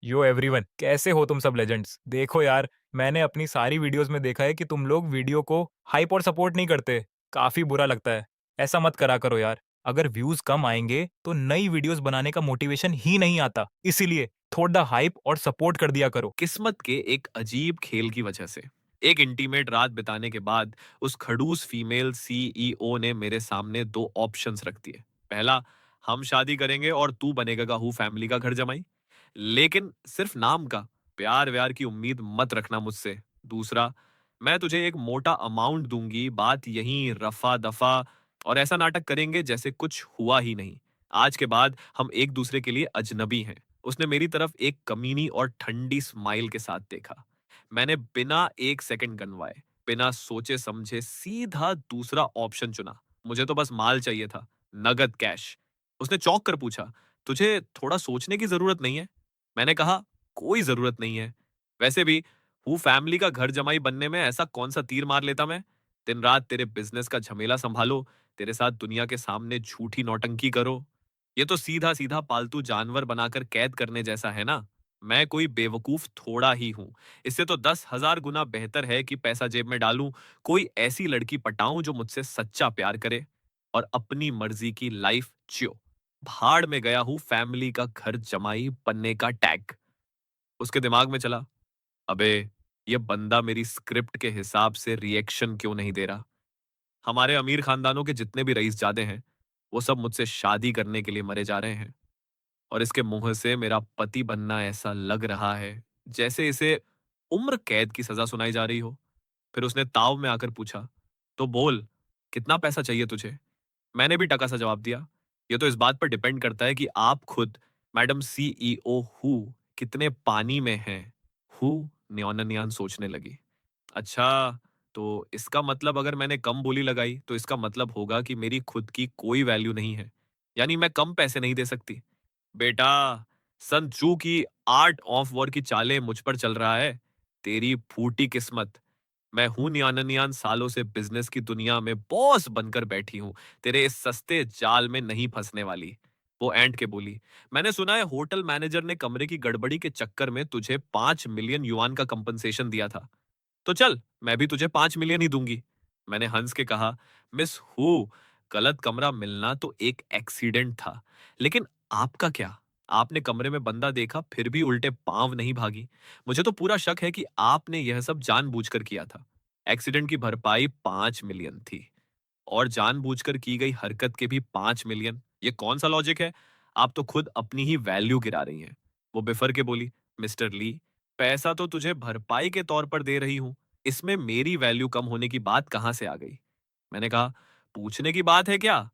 यो everyone, कैसे हो तुम सब लेजेंड्स? देखो यार, मैंने अपनी सारी वीडियोस में देखा है कि तुम लोग वीडियो को हाइप और सपोर्ट नहीं करते। काफी बुरा लगता है। ऐसा मत करा करो यार। अगर व्यूज कम आएंगे तो नई वीडियोस बनाने का मोटिवेशन ही नहीं आता। इसीलिए थोड़ा हाइप और सपोर्ट कर दिया करो। किस्मत के एक अजीब खेल की वजह से एक इंटीमेट रात बिताने के बाद उस खड़ूस फीमेल सीईओ ने मेरे सामने दो ऑप्शंस रख दिए। पहला, हम शादी करेंगे और तू बनेगा हु फैमिली का घर जमाई, लेकिन सिर्फ नाम का। प्यार व्यार की उम्मीद मत रखना मुझसे। दूसरा, मैं तुझे एक मोटा अमाउंट दूंगी, बात यहीं रफा दफा, और ऐसा नाटक करेंगे जैसे कुछ हुआ ही नहीं। आज के बाद हम एक दूसरे के लिए अजनबी हैं। उसने मेरी तरफ एक कमीनी और ठंडी स्माइल के साथ देखा। मैंने बिना एक सेकंड गनवाए, बिना सोचे समझे सीधा दूसरा ऑप्शन चुना। मुझे तो बस माल चाहिए था, नगद कैश। उसने चौंक कर पूछा, तुझे थोड़ा सोचने की जरूरत नहीं है? मैंने कहा, कोई जरूरत नहीं है। वैसे भी हूँ फैमिली का घर जमाई बनने में ऐसा कौन सा तीर मार लेता मैं? दिन रात तेरे बिजनेस का झमेला संभालो, तेरे साथ दुनिया के सामने झूठी नौटंकी करो। ये तो सीधा सीधा पालतू जानवर बनाकर कैद करने जैसा है ना। मैं कोई बेवकूफ थोड़ा ही हूं। इससे तो 10,000 गुना बेहतर है कि पैसा जेब में डालूं, कोई ऐसी लड़की पटाऊं जो मुझसे सच्चा प्यार करे और अपनी मर्जी की लाइफ जियो। भाड़ में गया हूं फैमिली का घर जमाई बनने का टैग। उसके दिमाग में चला, अबे ये बंदा मेरी स्क्रिप्ट के हिसाब से रिएक्शन क्यों नहीं दे रहा? हमारे अमीर खानदानों के जितने भी रईसजादे हैं, वो सब मुझसे शादी करने के लिए मरे जा रहे हैं, और इसके मुंह से मेरा पति बनना ऐसा लग रहा है जैसे इसे उम्र कैद की सजा सुनाई जा रही हो। फिर उसने ताव में आकर पूछा, तो बोल, कितना पैसा चाहिए तुझे? मैंने भी टका सा जवाब दिया, ये तो इस बात पर डिपेंड करता है कि आप खुद, मैडम सीईओ हु, कितने पानी में हैं। हु न्योन सोचने लगी। अच्छा, तो इसका मतलब अगर मैंने कम बोली लगाई तो इसका मतलब होगा कि मेरी खुद की कोई वैल्यू नहीं है, यानी मैं कम पैसे नहीं दे सकती। बेटा, सन चू की आर्ट ऑफ वॉर की चालें मुझ पर चल रहा है। तेरी फूटी किस्मत। मैं हूं नियान सालों से बिजनेस की दुनिया में बॉस बनकर बैठी हूं। तेरे इस सस्ते जाल में नहीं फंसने वाली। वो एंड के बोली, मैंने सुना है होटल मैनेजर ने कमरे की गड़बड़ी के चक्कर में तुझे 5 मिलियन युआन का कंपनसेशन दिया था। तो चल, मैं भी तुझे 5 मिलियन ही दूंगी। मैंने हंस के कहा, मिस हु, गलत कमरा मिलना तो एक एक्सीडेंट था, लेकिन आपका क्या? आपने कमरे में बंदा देखा फिर भी उल्टे पांव नहीं भागी। मुझे तो पूरा शक है कि आपने यह सब जानबूझकर किया था। एक्सीडेंट की भरपाई 5 मिलियन थी, और जानबूझकर की गई हरकत के भी 5 मिलियन। ये कौन सा लॉजिक है? आप तो खुद अपनी ही वैल्यू गिरा रही हैं। वो बिफर के बोली, मिस्टर ली, पैसा तो तुझे भरपाई के तौर पर दे रही हूं, इसमें मेरी वैल्यू कम होने की बात कहां से आ गई? मैंने कहा, पूछने की बात है क्या?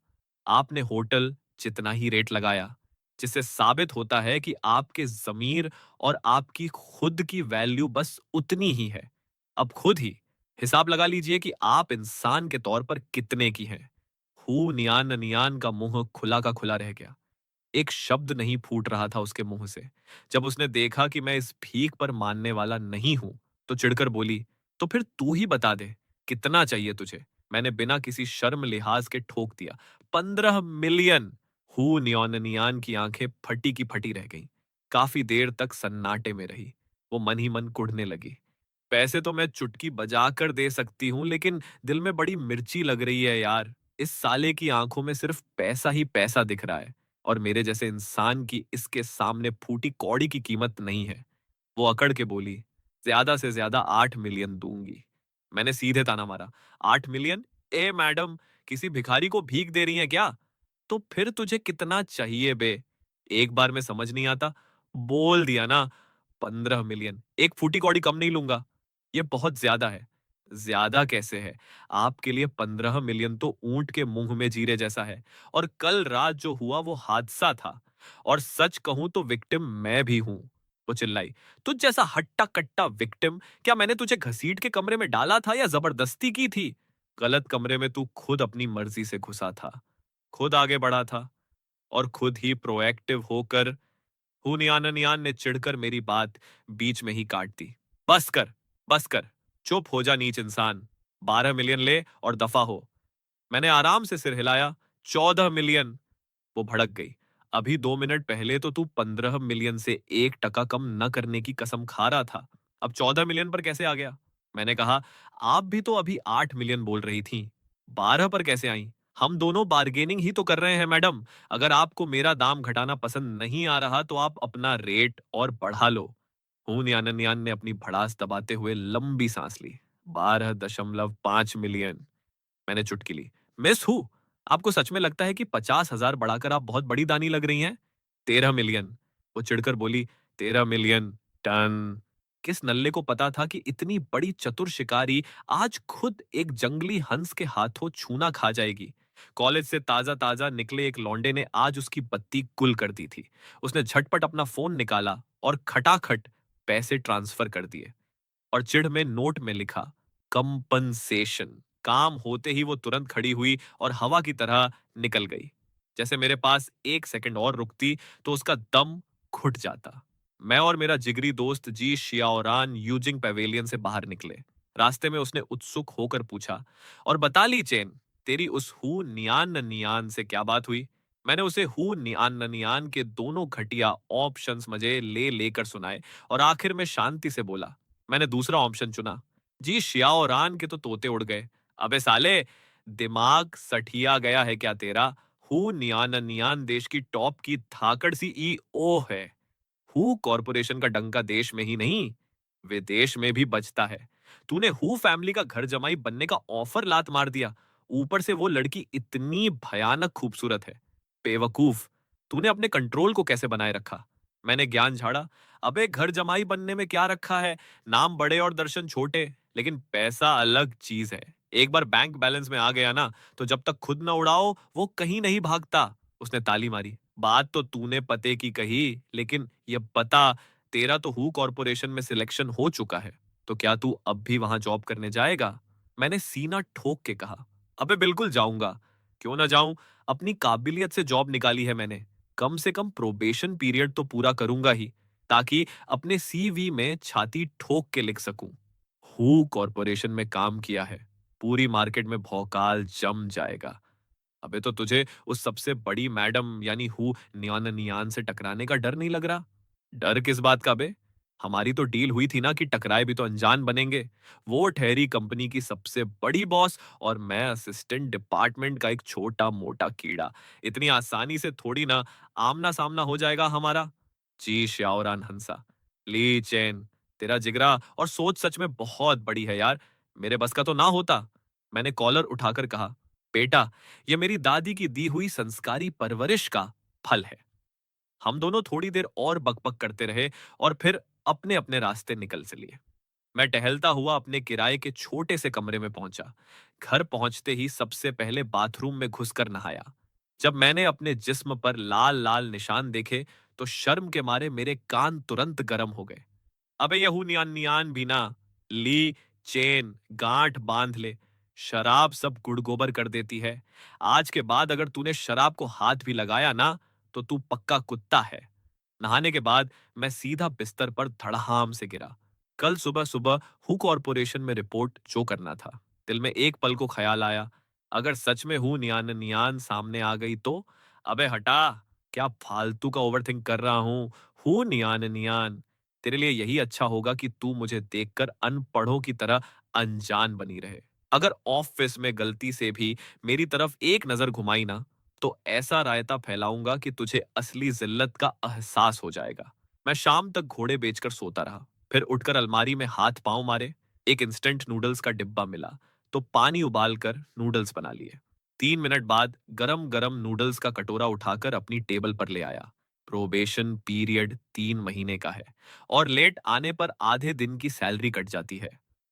आपने होटल जितना ही रेट लगाया, जिससे साबित होता है कि आपके जमीर और आपकी खुद की वैल्यू बस उतनी ही है। अब खुद ही हिसाब लगा लीजिए कि आप इंसान के तौर पर कितने की हैं। हु नियान नियान का मुंह खुला का खुला रह गया। एक शब्द नहीं फूट रहा था उसके मुंह से। जब उसने देखा कि मैं इस भीख पर मानने वाला नहीं हूं, तो चिढ़कर बोली, तो फिर तू ही बता दे, कितना चाहिए तुझे? मैंने बिना किसी शर्म लिहाज के ठोक दिया, 15 मिलियन। हु नियान की आंखें फटी की फटी रह गईं। काफी देर तक सन्नाटे में रही। वो मन ही मन कुढ़ने लगी। पैसे तो मैं चुटकी बजाकर दे सकती हूँ, लेकिन दिल में बड़ी मिर्ची लग रही है यार। इस साले की आंखों में सिर्फ पैसा ही पैसा दिख रहा है, और मेरे जैसे इंसान की इसके सामने फूटी कौड़ी की कीमत नहीं है। वो अकड़ के बोली, ज्यादा से ज्यादा 8 मिलियन दूंगी। मैंने सीधे ताना मारा, 8 मिलियन? ए मैडम, किसी भिखारी को भीख दे रही है क्या? तो फिर तुझे कितना चाहिए बे? एक बार में समझ नहीं आता? बोल दिया ना, 15 मिलियन। एक फूटी कौड़ी कम नहीं लूंगा। ये बहुत ज्यादा है। ज्यादा कैसे है? आपके लिए 15 मिलियन तो ऊंट के मुंह में जीरे जैसा है। और कल रात जो हुआ वो हादसा था, और सच कहूं तो विक्टिम मैं भी हूं। वो चिल्लाई, तुझ जैसा हट्टा कट्टा विक्टिम क्या मैंने तुझे घसीट के कमरे में डाला था या जबरदस्ती की थी? गलत कमरे में तू खुद अपनी मर्जी से घुसा था, खुद आगे बढ़ा था, और खुद ही प्रोएक्टिव होकर। हुनियान ने चिढ़कर मेरी बात बीच में ही काट दी। बस कर, बस कर, चुप हो जा नीच इंसान। 12 मिलियन ले और दफा हो। मैंने आराम से सिर हिलाया। 14 मिलियन। वो भड़क गई। अभी 2 मिनट पहले तो तू 15 मिलियन से 1 टका कम न करने की कसम खा रहा था, अब 14 मिलियन पर कैसे आ गया? मैंने कहा, आप भी तो अभी 8 मिलियन बोल रही थी, 12 पर कैसे आई? हम दोनों बार्गेनिंग ही तो कर रहे हैं मैडम। अगर आपको मेरा दाम घटाना पसंद नहीं आ रहा तो आप अपना रेट और बढ़ा लो। हून यानन ने अपनी भड़ास दबाते हुए लंबी सांस ली। 12.5 मिलियन। मैंने चुटकी ली। मिस हूँ, आपको सच में लगता है कि 50,000 बढ़ाकर आप बहुत बड़ी दानी लग रही हैं? 13 मिलियन। वो चिढ़कर बोली, 13 मिलियन। टन। किस नल्ले को पता था कि इतनी बड़ी चतुर शिकारी आज खुद एक जंगली हंस के हाथों छूना खा जाएगी। कॉलेज से ताजा ताजा निकले एक लौंडे ने आज उसकी बत्ती गुल कर दी थी। उसने झटपट अपना फोन निकाला और खटाखट पैसे ट्रांसफर कर दिए और चिढ़ में नोट में लिखा, कंपनसेशन। काम होते ही वो तुरंत खड़ी हुई और हवा की तरह निकल गई। जैसे मेरे पास 1 सेकंड और रुकती तो उसका दम घुट जाता। मैं और मेरा जिगरी दोस्त जी शियाओरान यूजिंग पवेलियन से बाहर निकले। रास्ते में उसने उत्सुक होकर पूछा, और बता ली चेन, तेरी उस हु नियान नियान से क्या बात हुई? मैंने उसे हु नियान नियान के दोनों घटिया ऑप्शंस मजे ले लेकर सुनाए और आखिर में शांति से बोला, मैंने दूसरा ऑप्शन चुना। जी शियाओ रान के तो तोते उड़ गए। अबे साले, दिमाग सठिया गया है क्या तेरा? हु नियान नियान देश की टॉप की धाकड़ सीईओ है। हु कॉरपोरेशन का डंका देश में ही नहीं, विदेश में भी बजता है। तूने हु फैमिली का घर जमाई बनने का ऑफर लात मार दिया। ऊपर से वो लड़की इतनी भयानक खूबसूरत है। बेवकूफ, तूने अपने कंट्रोल को कैसे बनाए रखा? मैंने ज्ञान झाड़ा। अबे घर जमाई बनने में क्या रखा है? नाम बड़े और दर्शन छोटे, लेकिन पैसा अलग चीज है। एक बार बैंक बैलेंस में आ गया ना, तो जब तक खुद ना उड़ाओ वो कहीं नहीं भागता। उसने ताली मारी। बात तो तूने पते की कही, लेकिन ये बता, तेरा तो हु कॉरपोरेशन में सिलेक्शन हो चुका है, तो क्या तू अब भी वहां जॉब करने जाएगा? मैंने सीना ठोक के कहा, अबे बिल्कुल जाऊंगा। क्यों ना जाऊं? अपनी काबिलियत से जॉब निकाली है मैंने। कम से कम प्रोबेशन पीरियड तो पूरा करूंगा ही, ताकि अपने सीवी में छाती ठोक के लिख सकूं, हु कॉरपोरेशन में काम किया है। पूरी मार्केट में भौकाल जम जाएगा। अबे तो तुझे उस सबसे बड़ी मैडम यानी हु नियान नियान से टकराने का डर नहीं लग रहा? डर किस बात का बे? हमारी तो डील हुई थी ना कि टकराए भी तो अनजान बनेंगे। वो ठहरी कंपनी की सबसे बड़ी बॉस और मैं असिस्टेंट डिपार्टमेंट का एक छोटा मोटा कीड़ा। इतनी आसानी से थोड़ी ना आमना सामना हो जाएगा हमारा। जी श्याओरान हंसा। ली चैन, तेरा जिगरा और सोच सच में बहुत बड़ी है यार। मेरे बस का तो ना होता। मैंने कॉलर उठाकर कहा, बेटा, ये मेरी दादी की दी हुई संस्कारी परवरिश का फल है। हम दोनों थोड़ी देर और बकबक करते रहे और फिर अपने अपने रास्ते निकल चलिए। मैं टहलता हुआ अपने किराए के छोटे से कमरे में पहुंचा। घर पहुंचते ही सबसे पहले बाथरूम में घुसकर नहाया। जब मैंने अपने जिस्म पर लाल लाल निशान देखे तो शर्म के मारे मेरे कान तुरंत गर्म हो गए। अबे यहू नियान नियान भी ना। ली चेन, गांठ बांध ले। शराब सब गुड़ गोबर कर देती है। आज के बाद अगर तूने शराब को हाथ भी लगाया ना, तो तू पक्का कुत्ता है। नहाने के बाद मैं सीधा बिस्तर पर धड़ाम से गिरा। कल सुबह सुबह हु कॉरपोरेशन में रिपोर्ट जो करना था। दिल में एक पल को ख्याल आया, अगर सच में हूं नियान नियान सामने आ गई तो? अबे हटा, क्या फालतू का ओवरथिंक कर रहा हूं? हूं नियान नियान। तेरे लिए यही अच्छा होगा कि तू मुझे देखकर अनपढ़ों की तरह अनजान बनी रहे। अगर ऑफिस में गलती से भी मेरी तरफ एक नजर घुमाई ना, तो ऐसा रायता फैलाऊंगा कि तुझे असली जिल्लत का एहसास हो जाएगा। मैं शाम तक घोड़े बेचकर सोता रहा। फिर उठकर अलमारी में हाथ पांव मारे। एक इंस्टेंट नूडल्स का डिब्बा मिला, तो पानी उबालकर नूडल्स बना लिए। 3 मिनट बाद गरम गरम नूडल्स का कटोरा उठाकर अपनी टेबल पर ले आया। प्रोबेशन पीरियड 3 महीने का है और लेट आने पर आधे दिन की सैलरी कट जाती है।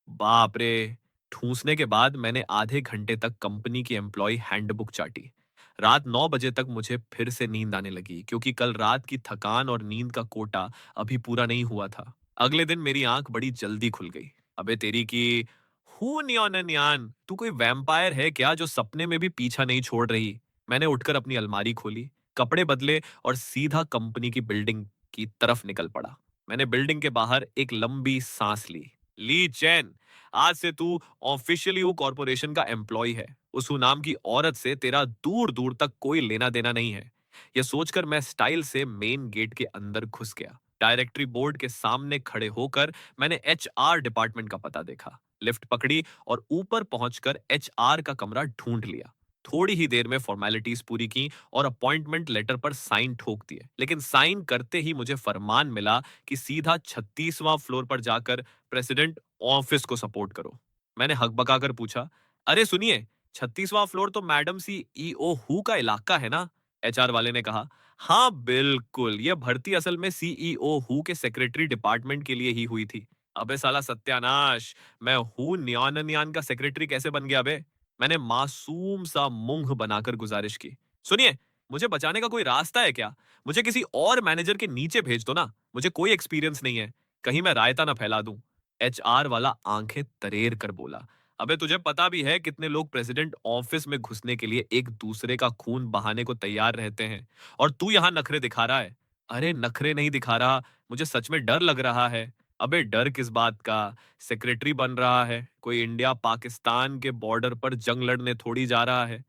बाप रे! ठूंसने के बाद मैंने आधे घंटे तक कंपनी की एम्प्लॉय हैंडबुक चाटी। रात 9 बजे तक मुझे फिर से नींद आने लगी, क्योंकि कल रात की थकान और नींद का कोटा अभी पूरा नहीं हुआ था। अगले दिन मेरी आंख बड़ी जल्दी खुल गई। अबे तेरी की, हूँ न्यान न्यान, तू कोई वैम्पायर है क्या जो सपने में भी पीछा नहीं छोड़ रही? मैंने उठकर अपनी अलमारी खोली, कपड़े बदले और सीधा कंपनी की बिल्डिंग की तरफ निकल पड़ा। मैंने बिल्डिंग के बाहर एक लंबी सांस ली। ली चैन, आज से तू ऑफिशियली वो कॉर्पोरेशन का एम्प्लॉय है। उस नाम की औरत से तेरा दूर दूर तक कोई लेना देना नहीं है। यह सोचकर मैं स्टाइल से मेन गेट के अंदर घुस गया। डायरेक्टरी बोर्ड के सामने खड़े होकर मैंने एचआर डिपार्टमेंट का पता देखा, लिफ्ट पकड़ी और ऊपर पहुंचकर एचआर का कमरा ढूंढ लिया। थोड़ी ही देर में फॉर्मेलिटीज पूरी की और अपॉइंटमेंट लेटर पर साइन ठोक दिए, लेकिन साइन करते ही मुझे फरमान मिला कि सीधा 36वां फ्लोर पर जाकर प्रेसिडेंट ऑफिस को सपोर्ट करो। मैंने हकबकाकर पूछा, अरे सुनिए, 36वां फ्लोर तो मैडम सीईओ हु का इलाका है ना? एचआर वाले ने कहा, हाँ बिल्कुल, यह भर्ती असल में सीईओ हु के सेक्रेटरी डिपार्टमेंट के लिए ही हुई थी। अबे साला सत्यानाश, मैं हु न्यान न्यान का सेक्रेटरी कैसे बन गया बे? मैंने मासूम सा मुंह बनाकर गुजारिश की। सुनिए, मुझे बचाने का कोई रास्ता है क्या? मुझे किसी और मैनेजर के नीचे भेज दो ना, मुझे कोई एक्सपीरियंस नहीं है, कहीं मैं रायता ना फैला दूं। एचआर वाला आंखें तरेर कर बोला, अबे तुझे पता भी है कितने लोग प्रेसिडेंट ऑफिस में घुसने के लिए एक दूसरे का खून बहाने को तैयार रहते हैं, और तू यहाँ नखरे दिखा रहा है। अरे नखरे नहीं दिखा रहा, मुझे सच में डर लग रहा है। अबे डर किस बात का? सेक्रेटरी बन रहा है, कोई इंडिया पाकिस्तान के बॉर्डर पर जंग लड़ने थोड़ी जा रहा है।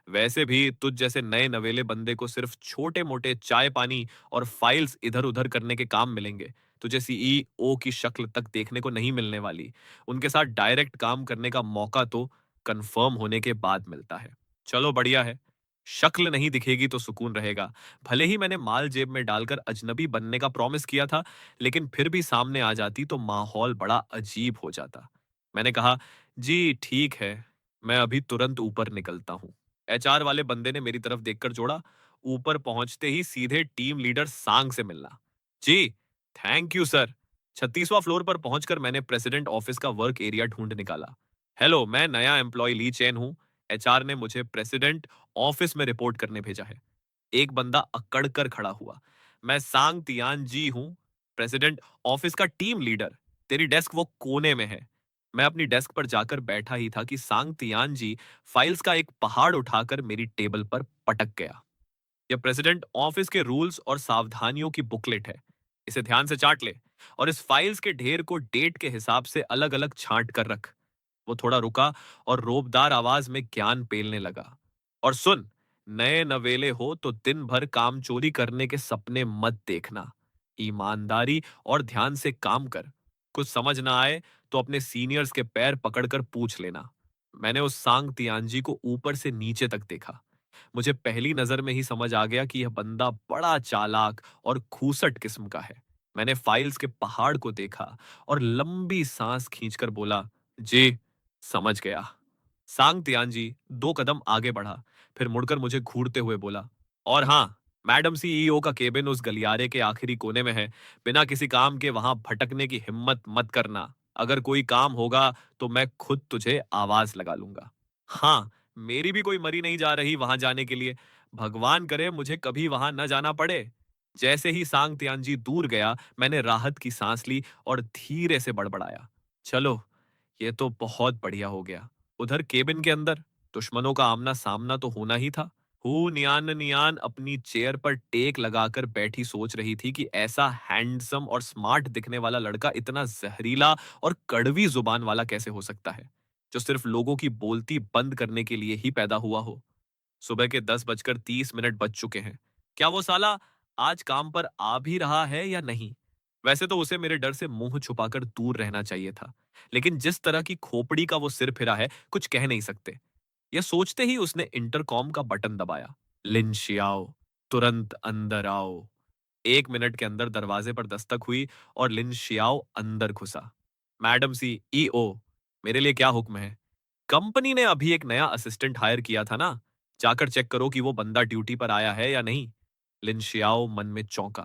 वैसे भी तुझ जैसे नए नवेले बंदे को सिर्फ छोटे मोटे चाय पानी और फाइल्स इधर उधर करने के काम मिलेंगे। तुझे सीईओ की शक्ल तक देखने को नहीं मिलने वाली। उनके साथ डायरेक्ट काम करने का मौका तो कंफर्म होने के बाद मिलता है। चलो बढ़िया है, शक्ल नहीं दिखेगी तो सुकून रहेगा। भले ही मैंने माल जेब में डालकर अजनबी बनने का प्रॉमिस किया था, लेकिन फिर भी सामने आ जाती तो माहौल बड़ा अजीब हो जाता। मैंने कहा, जी ठीक है, मैं अभी तुरंत ऊपर निकलता हूँ। एचआर वाले बंदे ने मेरी तरफ देखकर जोड़ा, ऊपर पहुंचते ही सीधे टीम लीडर सांग से मिलना। जी, थैंक यू सर। 36वां फ्लोर पर पहुंचकर मैंने प्रेसिडेंट ऑफिस का वर्क एरिया ढूंढ निकाला। हेलो, मैं नया एम्प्लॉय ली चेन हूँ। एचआर ने मुझे प्रेसिडेंट ऑफिस में रिपोर्ट करने भेजा है। एक बंदा अकड़ कर खड़ा हुआ। मैं सांग तियान जी हूँ, प्रेसिडेंट ऑफिस का टीम लीडर। तेरी डेस्क वो कोने में है। मैं अपनी डेस्क पर जाकर बैठा ही था कि सांग तियान जी फाइल्स का एक पहाड़ उठाकर मेरी टेबल पर पटक गया। यह प्रेसिडेंट ऑफिस के रूल्स और सावधानियों की बुकलेट है। इसे ध्यान से चाट ले और इस फाइल्स के ढेर को डेट के हिसाब से अलग अलग छांट कर रख। वो थोड़ा रुका और रोबदार आवाज में ज्ञान पेलने लगा। और सुन, नए नवेले हो तो दिन भर काम चोरी करने के सपने मत देखना। ईमानदारी और ध्यान से काम कर। कुछ समझ ना आए तो अपने सीनियर्स के पैर पकड़कर पूछ लेना। मैंने उस सांग तियानजी को ऊपर से नीचे तक देखा। मुझे पहली नजर में ही समझ आ गया कि यह बंदा बड़ा चालाक और खूसट किस्म का है। मैंने फाइल्स के पहाड़ को देखा और लंबी सांस खींचकर बोला, जी समझ गया। सांग तियानजी 2 कदम आगे बढ़ा, फिर मुड़कर मुझे घूरते हुए बोला, और हाँ, मैडम सीईओ का केबिन उस गलियारे के आखिरी कोने में है। बिना किसी काम के वहां भटकने की हिम्मत मत करना। अगर कोई काम होगा तो मैं खुद तुझे आवाज लगा लूंगा। हाँ, मेरी भी कोई मरी नहीं जा रही वहां जाने के लिए। भगवान करे मुझे कभी वहां न जाना पड़े। जैसे ही सांग तियानजी दूर गया, मैंने राहत की सांस ली और धीरे से बड़बड़ाया, चलो, ये तो बहुत बढ़िया हो गया। उधर केबिन के अंदर दुश्मनों का आमना सामना तो होना ही था। हु नियान नियान अपनी चेयर पर टेक लगाकर बैठी सोच रही थी कि ऐसा हैंडसम और स्मार्ट दिखने वाला लड़का इतना जहरीला और कड़वी जुबान वाला कैसे हो सकता है, जो सिर्फ लोगों की बोलती बंद करने के लिए ही पैदा हुआ हो। सुबह के 10:30 बज चुके हैं। क्या वो साला आज काम पर आ भी रहा है या नहीं? वैसे तो उसे मेरे डर से मुंह छुपाकर दूर रहना चाहिए था, लेकिन जिस तरह की खोपड़ी का वो सिर फिरा है, कुछ कह नहीं सकते। यह सोचते ही उसने इंटरकॉम का बटन दबाया। लिन शियाओ, तुरंत अंदर आओ। 1 मिनट के अंदर दरवाजे पर दस्तक हुई और लिन शियाओ अंदर घुसा। मैडम सीईओ, मेरे लिए क्या हुक्म है? कंपनी ने अभी एक नया असिस्टेंट हायर किया था ना, जाकर चेक करो कि वो बंदा ड्यूटी पर आया है या नहीं। लिन शियाओ मन में चौंका।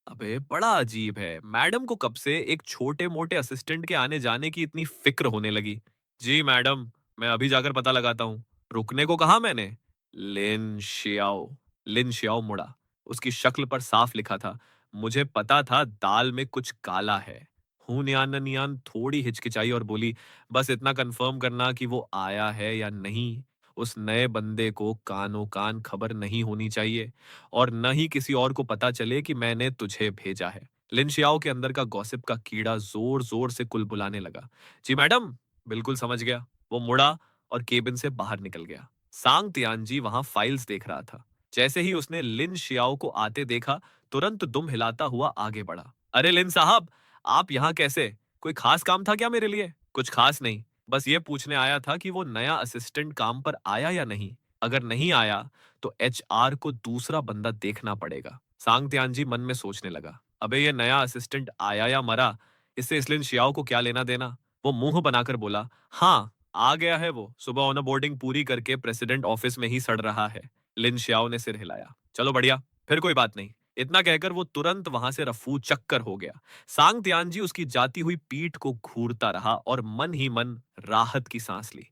अबे बड़ा अजीब है, मैडम को कब से एक छोटे मोटे असिस्टेंट के आने जाने की इतनी फिक्र होने लगी। जी मैडम, मैं अभी जाकर पता लगाता हूँ। रुकने को कहा मैंने। लिन शियाओ। लिन शियाओ मुड़ा। उसकी शक्ल पर साफ लिखा था, मुझे पता था दाल में कुछ काला है। हूं नियान नियान थोड़ी हिचकिचाई और बोली, बस इतना कंफर्म करना कि वो आया है या नहीं। उस नए बंदे को कानो कान खबर नहीं होनी चाहिए, और न ही किसी और को पता चले कि मैंने तुझे भेजा है। लिन शियाओ के अंदर का गॉसिप का कीड़ा जोर जोर से कुलबुलाने लगा। जी मैडम, बिल्कुल समझ गया। वो मुड़ा और केबिन से बाहर निकल गया। सांग तियानजी वहां फाइल्स देख रहा था। जैसे ही उसने लिन शियाओ को आते देखा, तुरंत दुम हिलाता हुआ आगे बढ़ा। अरे लिन साहब, आप यहाँ कैसे? कोई खास काम था क्या मेरे लिए? कुछ खास नहीं, बस ये पूछने आया था कि वो नया असिस्टेंट काम पर आया या नहीं। अगर नहीं आया तो एचआर को दूसरा बंदा देखना पड़ेगा। सांग त्यानजी मन में सोचने लगा, अबे ये नया असिस्टेंट आया या मरा, इससे इस लिन शियाओ को क्या लेना देना। वो मुंह बनाकर बोला, हाँ आ गया है वो, सुबह ऑनर बोर्डिंग पूरी करके प्रेसिडेंट ऑफिस में ही सड़ रहा है। लिन शियाओ ने सिर हिलाया, चलो बढ़िया, फिर कोई बात नहीं। इतना कहकर वो तुरंत वहां से रफू चक्कर हो गया। सांग त्यानजी उसकी जाती हुई पीठ को घूरता रहा और मन ही मन राहत की सांस ली।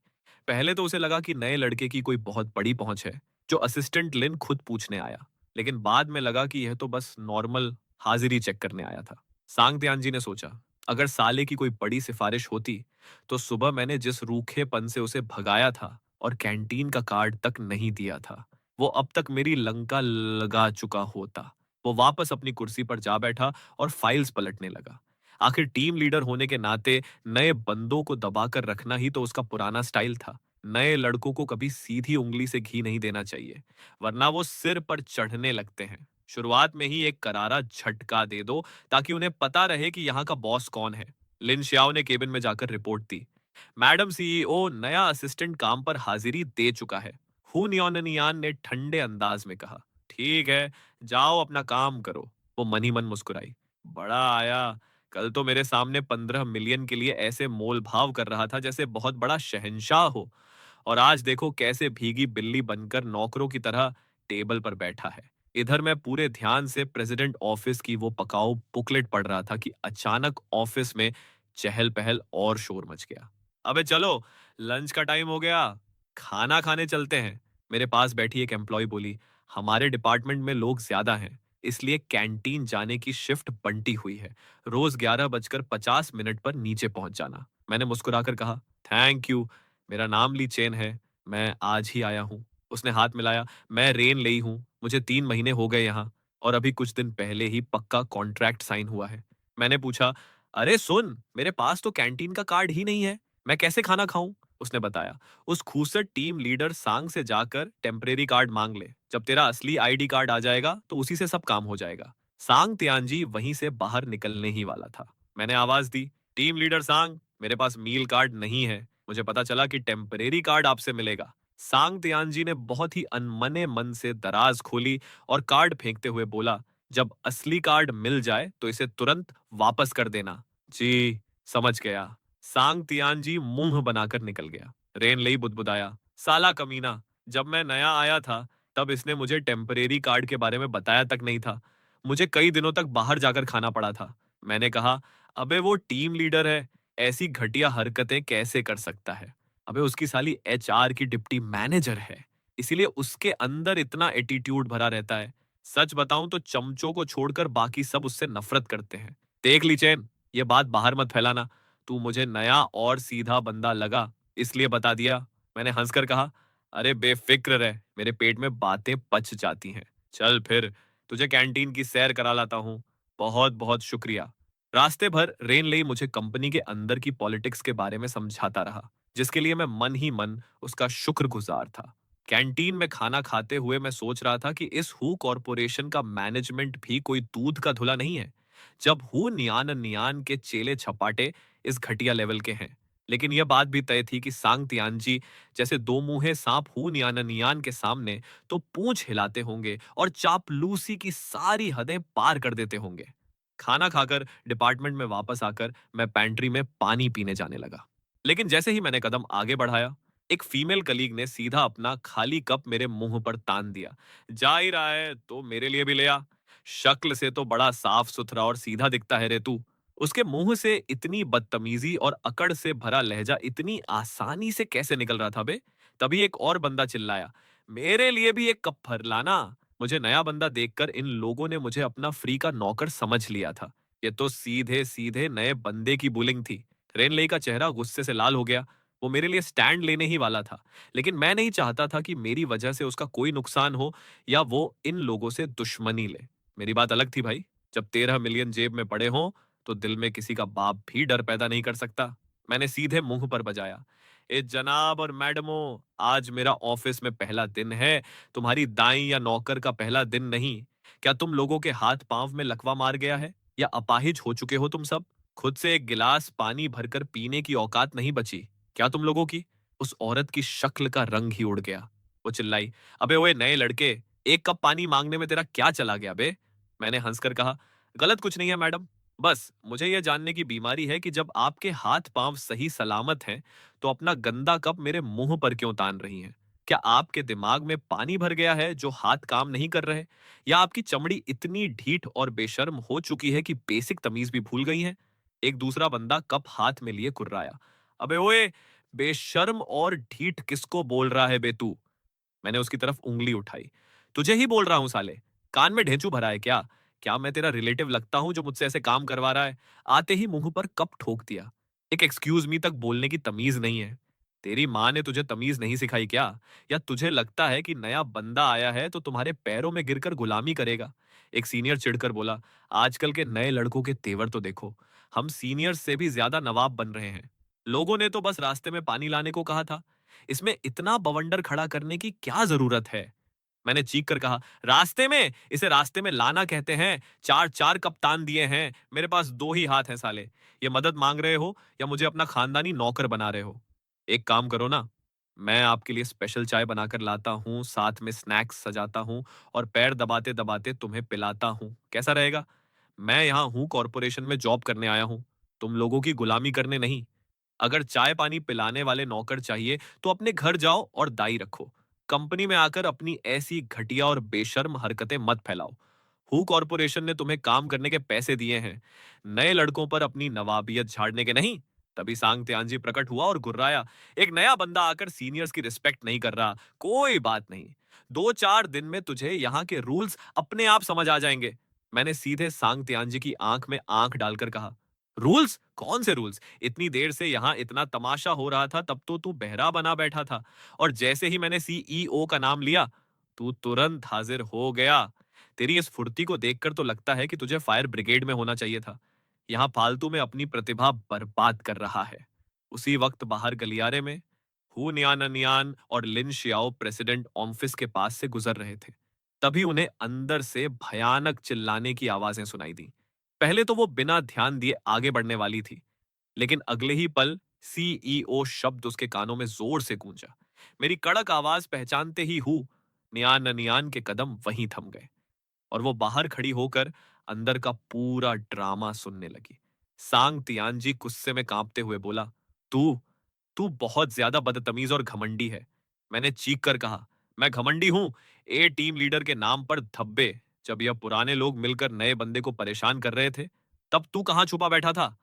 पहले तो उसे लगा कि नए लड़के की कोई बहुत बड़ी पहुंच है, जो असिस्टेंट लिन खुद पूछने आया। लेकिन बाद में लगा कि यह तो बस नॉर्मल हाजिरी चेक करने आया था। सांग त्यानजी ने सोचा, अगर साले की कोई बड़ी सिफारिश होती तो सुबह मैंने जिस रूखेपन से उसे भगाया था और कैंटीन का कार्ड तक नहीं दिया था, वो अब तक मेरी लंका लगा चुका होता। वो वापस अपनी कुर्सी पर जा बैठा और फाइल्स पलटने लगा। आखिर टीम लीडर होने के नाते नए बंदों को दबाकर रखना ही तो उसका पुराना स्टाइल था। नए लड़कों को कभी सीधी उंगली से घी नहीं देना चाहिए, वरना वो सिर पर चढ़ने लगते हैं। शुरुआत में ही एक करारा झटका दे दो, ताकि उन्हें पता रहे कि यहाँ का बॉस कौन है। लिन शियाओ ने केबिन में जाकर रिपोर्ट दी, मैडम सीईओ, नया असिस्टेंट काम पर हाजिरी दे चुका है। हु नियॉन ने ठंडे अंदाज में कहा। ठीक है, जाओ अपना काम करो। वो मन ही मन मुस्कुराई। बड़ा आया, कल तो मेरे सामने 15 मिलियन के लिए ऐसे मोल भाव कर रहा था जैसे बहुत बड़ा शहंशाह हो, और आज देखो कैसे भीगी बिल्ली बनकर नौकरों की तरह टेबल पर बैठा है। इधर मैं पूरे ध्यान से प्रेसिडेंट ऑफिस की वो पकाऊ बुकलेट पढ़ रहा था कि अचानक ऑफिस में चहल पहल और शोर मच गया। अबे चलो, लंच का टाइम हो गया, खाना खाने चलते हैं। मेरे पास बैठी एक एम्प्लॉय बोली, हमारे डिपार्टमेंट में लोग ज्यादा हैं, इसलिए कैंटीन जाने की शिफ्ट बंटी हुई है। रोज 11:50 पर नीचे पहुंच जाना। मैंने मुस्कुराकर कहा, थैंक यू, मेरा नाम ली चेन है, मैं आज ही आया हूँ। उसने हाथ मिलाया, मैं रेन लेई हूँ, मुझे 3 महीने हो गए यहाँ, और अभी कुछ दिन पहले ही पक्का कॉन्ट्रैक्ट साइन हुआ है। मैंने पूछा, अरे सुन, मेरे पास तो कैंटीन का कार्ड ही नहीं है, मैं कैसे खाना खाऊं? उसने बताया, उस खूसट टीम लीडर सांग से जाकर टेम्परेरी कार्ड मांग ले। जब तेरा असली आईडी कार्ड आ जाएगा तो उसी से सब काम हो जाएगा। सांग तियानजी वहीं से बाहर निकलने ही वाला था। मैंने आवाज दी, टीम लीडर सांग, मेरे पास मील कार्ड नहीं है, मुझे पता चला कि टेम्परेरी कार्ड आपसे मिलेगा। सांग तियानजी ने बहुत ही अनमने मन से दराज खोली और कार्ड फेंकते हुए बोला, जब असली कार्ड मिल जाए तो इसे तुरंत वापस कर देना। जी, समझ गया। सांग तियानजी मुंह बनाकर निकल गया। रेन लई बुदबुदाया, साला कमीना, जब मैं नया आया था तब इसने मुझे टेम्परेरी कार्ड के बारे में बताया तक नहीं था। मुझे कई दिनों तक बाहर जाकर खाना पड़ा था। मैंने कहा, अबे वो टीम लीडर है, ऐसी घटिया हरकतें कैसे कर सकता है? अबे उसकी साली एचआर की डिप्टी मैनेजर है, इसीलिए उसके अंदर इतना एटीट्यूड भरा रहता है। सच बताऊं तो चमचों को छोड़कर बाकी सब उससे नफरत करते हैं। देख ली चैन, ये बात बाहर मत फैलाना। तू मुझे नया और सीधा बंदा लगा, इसलिए बता दिया। मैंने हंसकर कहा, अरे बेफिक्र रह, मेरे पेट में बातें पच जाती हैं। चल फिर, तुझे कैंटीन की सैर करा लाता हूँ। बहुत बहुत शुक्रिया। रास्ते भर रेन लेई मुझे कंपनी के अंदर की पॉलिटिक्स के बारे में समझाता रहा, जिसके लिए मैं मन ही मन उसका शुक्रगुजार था। कैंटीन में खाना खाते हुए मैं सोच रहा था कि इस हु कॉरपोरेशन का मैनेजमेंट भी कोई दूध का धुला नहीं है। जब हु नियान नियान के चेले छपाटे इस घटिया लेवल के हैं। लेकिन यह बात भी तय थी कि सांग तियानजी जैसे दो मुंहे सांप हु नियान नियान के सामने तो पूंछ हिलाते होंगे और चापलूसी की सारी हदें पार कर देते होंगे। खाना खाकर डिपार्टमेंट में वापस आकर मैं पैंट्री में पानी पीने जाने लगा। लेकिन जैसे ही मैंने कदम आगे बढ़ाया, एक फीमेल कलीग ने सीधा अपना खाली कप मेरे मुंह पर तान दिया। जा ही रहा है तो मेरे लिए भी ले आ। शक्ल से तो बड़ा साफ सुथरा और सीधा दिखता है रे तू। उसके मुंह से इतनी बदतमीजी और अकड़ से भरा लहजा इतनी आसानी से कैसे निकल रहा था बे? तभी एक और बंदा चिल्लाया, मेरे लिए भी एक कप भर लाना। मुझे नया बंदा देखकर इन लोगों ने मुझे अपना फ्री का नौकर समझ लिया था। ये तो सीधे सीधे नए बंदे की बुलिंग थी। रेनले का चेहरा गुस्से से लाल हो गया। वो मेरे लिए स्टैंड लेने ही वाला था, लेकिन मैं नहीं चाहता था कि मेरी वजह से उसका कोई नुकसान हो या वो इन लोगों से दुश्मनी ले। मेरी बात अलग थी भाई। जब 13 मिलियन जेब में पड़े हों तो दिल में किसी का बाप भी डर पैदा नहीं कर सकता। मैंने सीधे मुंह पर बजाया, ए जनाब और मैडमों, आज मेरा ऑफिस में पहला दिन है, तुम्हारी दाई या नौकर का पहला दिन नहीं। क्या तुम लोगों के हाथ पांव में लकवा मार गया है या अपाहिज हो चुके हो तुम सब? खुद से एक गिलास पानी भरकर पीने की औकात नहीं बची क्या तुम लोगों की? उस औरत की शक्ल का रंग ही उड़ गया। वो चिल्लाई, अबे ओए नए लड़के, एक कप पानी मांगने में तेरा क्या चला गया बे? मैंने हंसकर कहा, गलत कुछ नहीं है मैडम, बस मुझे यह जानने की बीमारी है कि जब आपके हाथ पांव सही सलामत हैं तो अपना गंदा कप मेरे मुंह पर क्यों तान रही हैं? क्या आपके दिमाग में पानी भर गया है जो हाथ काम नहीं कर रहे? या आपकी चमड़ी इतनी ढीठ और बेशर्म हो चुकी है कि बेसिक तमीज भी भूल गई है? एक दूसरा बंदा कप हाथ में लिए कुर्राया, अबे ओए, बेशर्म और ढीठ किसको बोल रहा है बे तू? मैंने उसकी तरफ उंगली उठाई। तुझे ही बोल रहा हूं साले, कान में ढेंचू भरा है क्या? क्या मैं तेरा रिलेटिव लगता हूं जो मुझसे ऐसे काम करवा रहा है? आते ही मुंह पर कप ठोक दिया। एक एक्सक्यूज मी तक बोलने की तमीज नहीं है। तेरी माँ ने तुझे तमीज नहीं सिखाई क्या? या तुझे लगता है कि नया बंदा आया है तो तुम्हारे पैरों में गिरकर गुलामी करेगा? एक सीनियर चिढ़कर बोला, आजकल के नए लड़कों के तेवर तो देखो, हम सीनियर्स से भी ज्यादा नवाब बन रहे हैं। लोगों ने तो बस रास्ते में पानी लाने को कहा था, इसमें इतना बवंडर खड़ा करने की क्या जरूरत है? मैंने चीख कर कहा, रास्ते में? इसे रास्ते में लाना कहते हैं। चार चार कप्तान दिए हैं, मेरे पास दो ही हाथ हैं साले। ये मदद मांग रहे हो या मुझे अपना खानदानी नौकर बना रहे हो? एक काम करो ना, मैं आपके लिए स्पेशल चाय बनाकर लाता हूँ, साथ में स्नैक्स सजाता हूँ और पैर दबाते दबाते तुम्हें पिलाता हूँ, कैसा रहेगा? मैं यहाँ हूँ कॉरपोरेशन में जॉब करने आया हूँ, तुम लोगों की गुलामी करने नहीं। अगर चाय पानी पिलाने वाले नौकर चाहिए तो अपने घर जाओ और दाई रखो। कंपनी में आकर अपनी ऐसी घटिया और बेशर्म हरकतें मत फैलाओ। हु कॉरपोरेशन ने तुम्हें काम करने के पैसे दिए हैं, नए लड़कों पर अपनी नवाबियत झाड़ने के नहीं। तभी सांग त्यानजी प्रकट हुआ और गुर्राया, एक नया बंदा आकर सीनियर्स की रिस्पेक्ट नहीं कर रहा, कोई बात नहीं, 2-4 दिन में तुझे यहाँ के रूल्स अपने आप समझ आ जाएंगे। मैंने सीधे सांग त्यानजी की आंख में आंख डालकर कहा, रूल्स? कौन से रूल्स? इतनी देर से यहाँ इतना तमाशा हो रहा था तब तो तू बहरा बना बैठा था, और जैसे ही मैंने सीईओ का नाम लिया तू तुरंत हाजिर हो गया। तेरी इस फुर्ती को देखकर तो लगता है कि तुझे फायर ब्रिगेड में होना चाहिए था। यहाँ फालतू में अपनी प्रतिभा बर्बाद कर रहा है। उसी वक्त बाहर गलियारे में हु नियान नियान और लिन शियाओ प्रेसिडेंट ऑफिस के पास से गुजर रहे थे। तभी उन्हें अंदर से भयानक चिल्लाने की आवाजें सुनाई दी। पहले तो वो बिना ध्यान दिए आगे बढ़ने वाली थी, लेकिन अगले ही पल सीईओ शब्द उसके कानों में जोर से गूंजा। मेरी कड़क आवाज पहचानते ही हु नियान नियान के कदम वहीं थम गए और वो बाहर खड़ी होकर अंदर का पूरा ड्रामा सुनने लगी। सांग तियानजी गुस्से में कांपते हुए बोला, तू तू बहुत ज्यादा बदतमीज और घमंडी है। मैंने चीख कर कहा, मैं घमंडी हूं? ए टीम लीडर के नाम पर धब्बे। जब यह पुराने लोग मिलकर नए बंदे को परेशान कर रहे थे तब तू कहां छुपा बैठा था?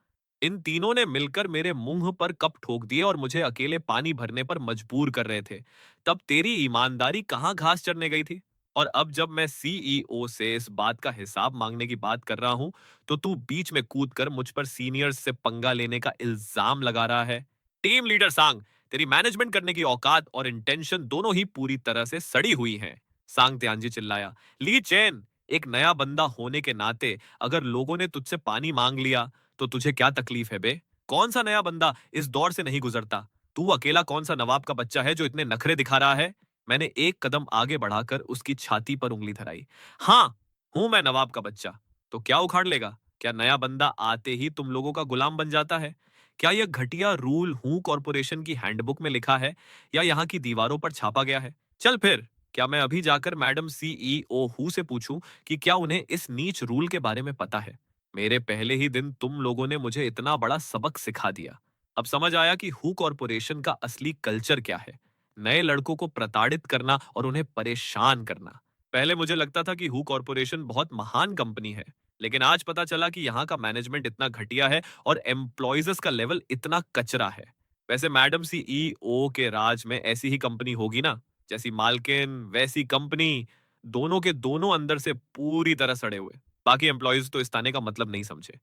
इन तीनों ने मिलकर मेरे मुंह पर कप ठोक दिए और मुझे अकेले पानी भरने पर मजबूर कर रहे थे। तब तेरी ईमानदारी कहां घास चरने गई थी? और अब जब मैं सीईओ से इस बात का हिसाब मांगने की बात कर रहा हूं तो तू बीच में कूदकर मुझ पर सीनियर्स से पंगा लेने का इल्जाम लगा रहा है। टीम लीडर सांग, तेरी मैनेजमेंट करने की औकात और इंटेंशन दोनों ही पूरी तरह से सड़ी हुई हैं। सांग त्यांजी चिल्लाया, ली चेन, एक नया बंदा होने के नाते अगर लोगों ने तुझसे पानी मांग लिया तो तुझे क्या तकलीफ है बे? कौन सा नया बंदा इस दौर से नहीं गुजरता? तू अकेला कौन सा नवाब का बच्चा है जो इतने नखरे दिखा रहा है? मैंने एक कदम आगे बढ़ाकर उसकी छाती पर उंगली धराई। हाँ, हूं मैं नवाब का बच्चा। तो क्या उखाड़ लेगा? क्या नया बंदा आते ही तुम लोगों का गुलाम बन जाता है? क्या यह घटिया रूल हूं कॉरपोरेशन की हैंडबुक में लिखा है या यहाँ की दीवारों पर छापा गया है? चल फिर, क्या मैं अभी जाकर मैडम सीईओ हु से पूछूं कि क्या उन्हें इस नीच रूल के बारे में पता है? मेरे पहले ही दिन तुम लोगों ने मुझे इतना बड़ा सबक सिखा दिया। अब समझ आया कि हु कॉरपोरेशन का असली कल्चर क्या है। नए लड़कों को प्रताड़ित करना और उन्हें परेशान करना। पहले मुझे लगता था कि हु कॉरपोरेशन बहुत महान कंपनी है, लेकिन आज पता चला कि यहाँ का मैनेजमेंट इतना घटिया है और एम्प्लॉयज का लेवल इतना कचरा है। वैसे मैडम सीईओ के राज में ऐसी ही कंपनी होगी ना? जैसी मालकिन वैसी कंपनी, दोनों के दोनों अंदर से पूरी तरह सड़े हुए। बाकी एम्प्लॉयज तो इस ताने का मतलब नहीं समझे।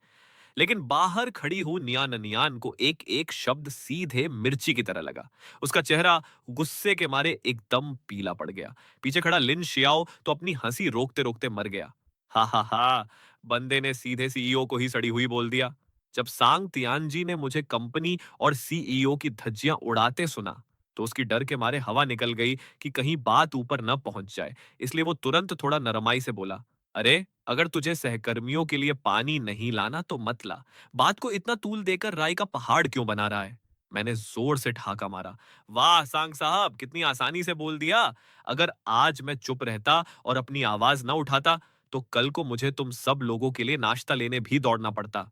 लेकिन बाहर खड़ी हुई नियान नियान को एक एक शब्द सीधे मिर्ची की तरह लगा। उसका चेहरा गुस्से के मारे एकदम पीला पड़ गया। पीछे खड़ा लिन शियाओ तो अपनी हंसी रोकते रोकते मर गया। हा हा हा, बंदे ने सीधे सीईओ को ही सड़ी हुई बोल दिया। जब सांग तियानजी ने मुझे कंपनी और सीईओ की धज्जियां उड़ाते सुना, तो उसकी डर के मारे हवा निकल गई कि कहीं बात ऊपर न पहुंच जाए। इसलिए वो तुरंत थोड़ा नरमाई से बोला, अरे, अगर तुझे सहकर्मियों के लिए पानी नहीं लाना तो मत ला। बात को इतना तूल देकर राई का पहाड़ क्यों बना रहा है? मैंने जोर से ठहाका मारा। वाह सांग साहब, कितनी आसानी से बोल दिया। अगर आज मैं चुप रहता और अपनी आवाज न उठाता, तो कल को मुझे तुम सब लोगों के लिए नाश्ता लेने भी दौड़ना पड़ता।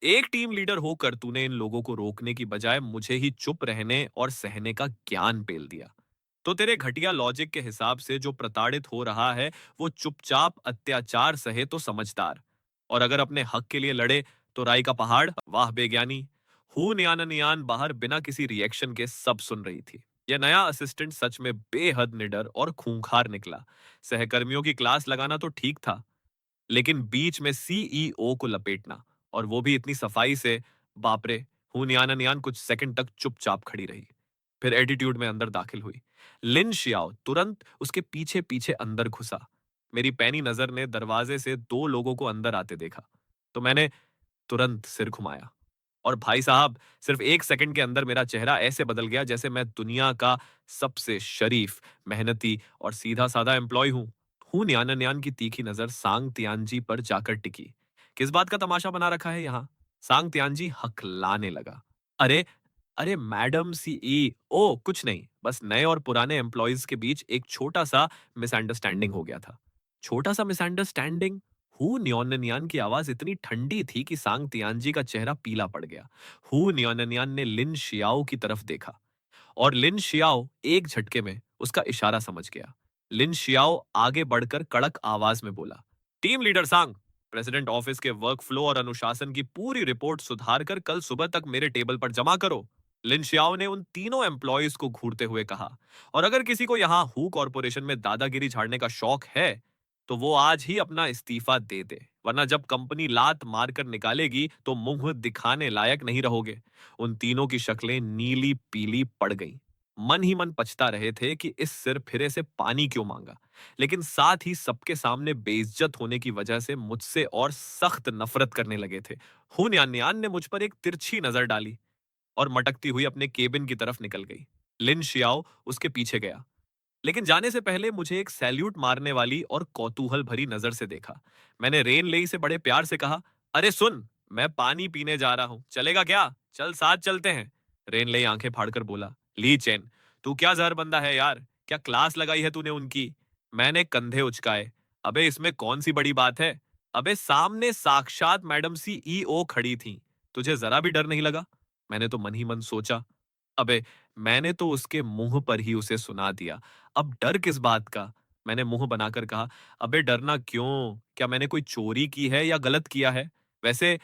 एक टीम लीडर होकर तूने इन लोगों को रोकने की बजाय मुझे ही चुप रहने और सहने का ज्ञान पेल दिया। तो तेरे घटिया लॉजिक के हिसाब से जो प्रताड़ित हो रहा है, वो चुपचाप अत्याचार सहे तो समझदार, और अगर अपने हक के लिए लड़े तो राई का पहाड़। वाह बेज्ञानी। हून यान यान बाहर बिना किसी रिएक्शन के सब सुन रही थी। यह नया असिस्टेंट सच में बेहद निडर और खूंखार निकला। सहकर्मियों की क्लास लगाना तो ठीक था, लेकिन बीच में सीईओ को लपेटना, और वो भी इतनी सफाई से, बाप रे। हुनियान नियान कुछ सेकंड तक चुपचाप खड़ी रही, फिर एटीट्यूड में अंदर दाखिल हुई। लिन शियाओ तुरंत उसके पीछे पीछे अंदर घुसा। मेरी पैनी नजर ने दरवाजे से दो लोगों को अंदर आते देखा, तो मैंने तुरंत सिर घुमाया। और भाई साहब, सिर्फ एक सेकंड के अंदर मेरा चेहरा ऐसे बदल गया जैसे मैं दुनिया का सबसे शरीफ, मेहनती और सीधा साधा एम्प्लॉय हूं न्यान न्यान की तीखी नजर सांग तियानजी पर जाकर टिकी। किस बात का तमाशा बना रखा है यहाँ? सांग तियानजी हकलाने लगा। अरे, अरे मैडम सीई, ओ कुछ नहीं, बस नए और पुराने एम्प्लॉयज के बीच एक छोटा सा मिसअंडरस्टैंडिंग हो गया था। छोटा सा मिसअंडरस्टैंडिंग? हु न्योनन्यान की आवाज इतनी ठंडी थी कि सांग तियानजी का चेहरा पीला पड़ गया। हु न्योनन्यान ने लिन शियाओ की तरफ देखा, और लिन शियाओ एक झटके में उसका इशारा समझ गया। लिन शियाओ आगे बढ़कर कड़क आवाज में बोला, टीम लीडर सांग, प्रेसिडेंट ऑफिस के वर्क फ्लो और अनुशासन की पूरी रिपोर्ट सुधार कर कल सुबह तक मेरे टेबल पर जमा करो। लिन शियाओ ने उन तीनों एम्प्लॉयज को घूरते हुए कहा, और अगर किसी को यहाँ हु कॉरपोरेशन में दादागिरी झाड़ने का शौक है, तो वो आज ही अपना इस्तीफा दे दे, वरना जब कंपनी लात मारकर निकालेगी तो मुंह दिखाने लायक नहीं रहोगे। उन तीनों की शक्लें नीली पीली पड़ गईं। मन ही मन पछता रहे थे कि इस सिर फिरे से पानी क्यों मांगा, लेकिन साथ ही सबके सामने बेइज्जत होने की वजह से मुझसे और सख्त नफरत करने लगे थे। हुन यान्यान ने मुझ पर एक तिरछी नजर डाली और मटकती हुई अपने केबिन की तरफ निकल गई। लिन शियाओ उसके पीछे गया, लेकिन जाने से पहले मुझे एक सैल्यूट मारने वाली और कौतूहल भरी नजर से देखा। मैंने रेन लेई से बड़े प्यार से कहा, अरे सुन, मैं पानी पीने जा रहा हूं, चलेगा क्या? चल साथ चलते हैं। रेन लेई आंखें फाड़कर बोला, ली चैन, तू क्या जहर बंदा है यार? क्या क्लास लगाई है तूने उनकी? मैंने कंधे उचकाए। अबे इसमें कौन सी बड़ी बात है? अबे सामने साक्षात मैडम सीईओ खड़ी थी, तुझे जरा भी डर नहीं लगा? मैंने तो मन ही मन सोचा, अबे मैंने तो उसके मुंह पर ही उसे सुना दिया, अब डर किस बात का? मैंने मुंह बनाकर कहा, अबे डरना क्यों? क्या मैंने कोई चोरी की है या गलत किया है? वैसे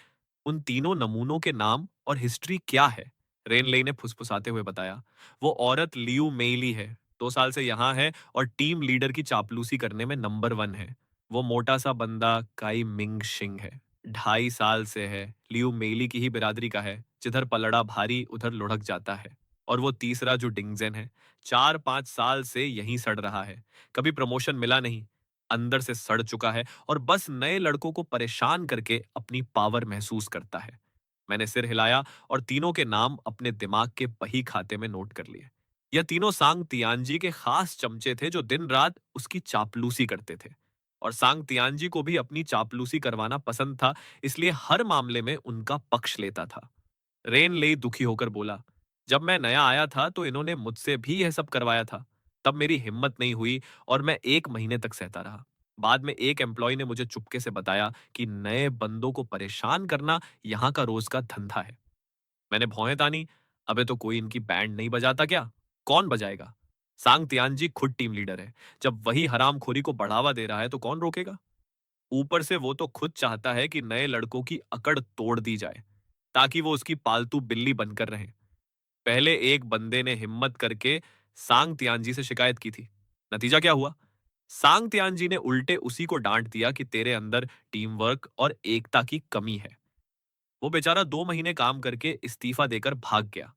उन तीनों नमूनों के नाम और हिस्ट्री क्या है? रेनलेई ने फुसफुसाते हुए बताया, वो औरत लियू मेइली है, 2 साल से यहाँ है और टीम लीडर की चापलूसी करने में नंबर 1 है। वो मोटा सा बंदा काई मिंग शिंग है, 2.5 साल से है, लियू मेइली की ही बिरादरी का है, जिधर पलड़ा भारी उधर लुढ़क जाता है। और वो तीसरा जो डिंगजेन है, 4-5 साल से यहीं सड़ रहा है, कभी प्रमोशन मिला नहीं, अंदर से सड़ चुका है और बस नए लड़कों को परेशान करके अपनी पावर महसूस करता है। मैंने सिर हिलाया और तीनों के नाम अपने दिमाग के बही खाते में नोट कर लिए। यह तीनों सांग तियानजी के खास चमचे थे जो दिन रात उसकी चापलूसी करते थे, और सांग तियानजी को भी अपनी चापलूसी करवाना पसंद था, इसलिए हर मामले में उनका पक्ष लेता था। रेन लेई दुखी होकर बोला, जब मैं नया आया था तो इन्होंने मुझसे भी यह सब करवाया था। तब मेरी हिम्मत नहीं हुई और मैं 1 महीने तक सहता रहा। बाद में एक एम्प्लॉय ने मुझे चुपके से बताया कि नए बंदों को परेशान करना यहाँ का रोज का धंधा है। मैंने भौहें तानी, अबे तो कोई इनकी बैंड नहीं बजाता क्या? कौन बजाएगा? सांग तियानजी खुद टीम लीडर है, जब वही हरामखोरी को बढ़ावा दे रहा है तो कौन रोकेगा? ऊपर से वो तो खुद चाहता है कि नए लड़कों की अकड़ तोड़ दी जाए, ताकि वो उसकी पालतू बिल्ली बनकर रहे। पहले एक बंदे ने हिम्मत करके सांग तियानजी से शिकायत की थी। नतीजा क्या हुआ? सांग तियानजी ने उल्टे उसी को डांट दिया कि तेरे अंदर टीम वर्क और एकता की कमी है। वो बेचारा 2 महीने काम करके इस्तीफा देकर भाग गया।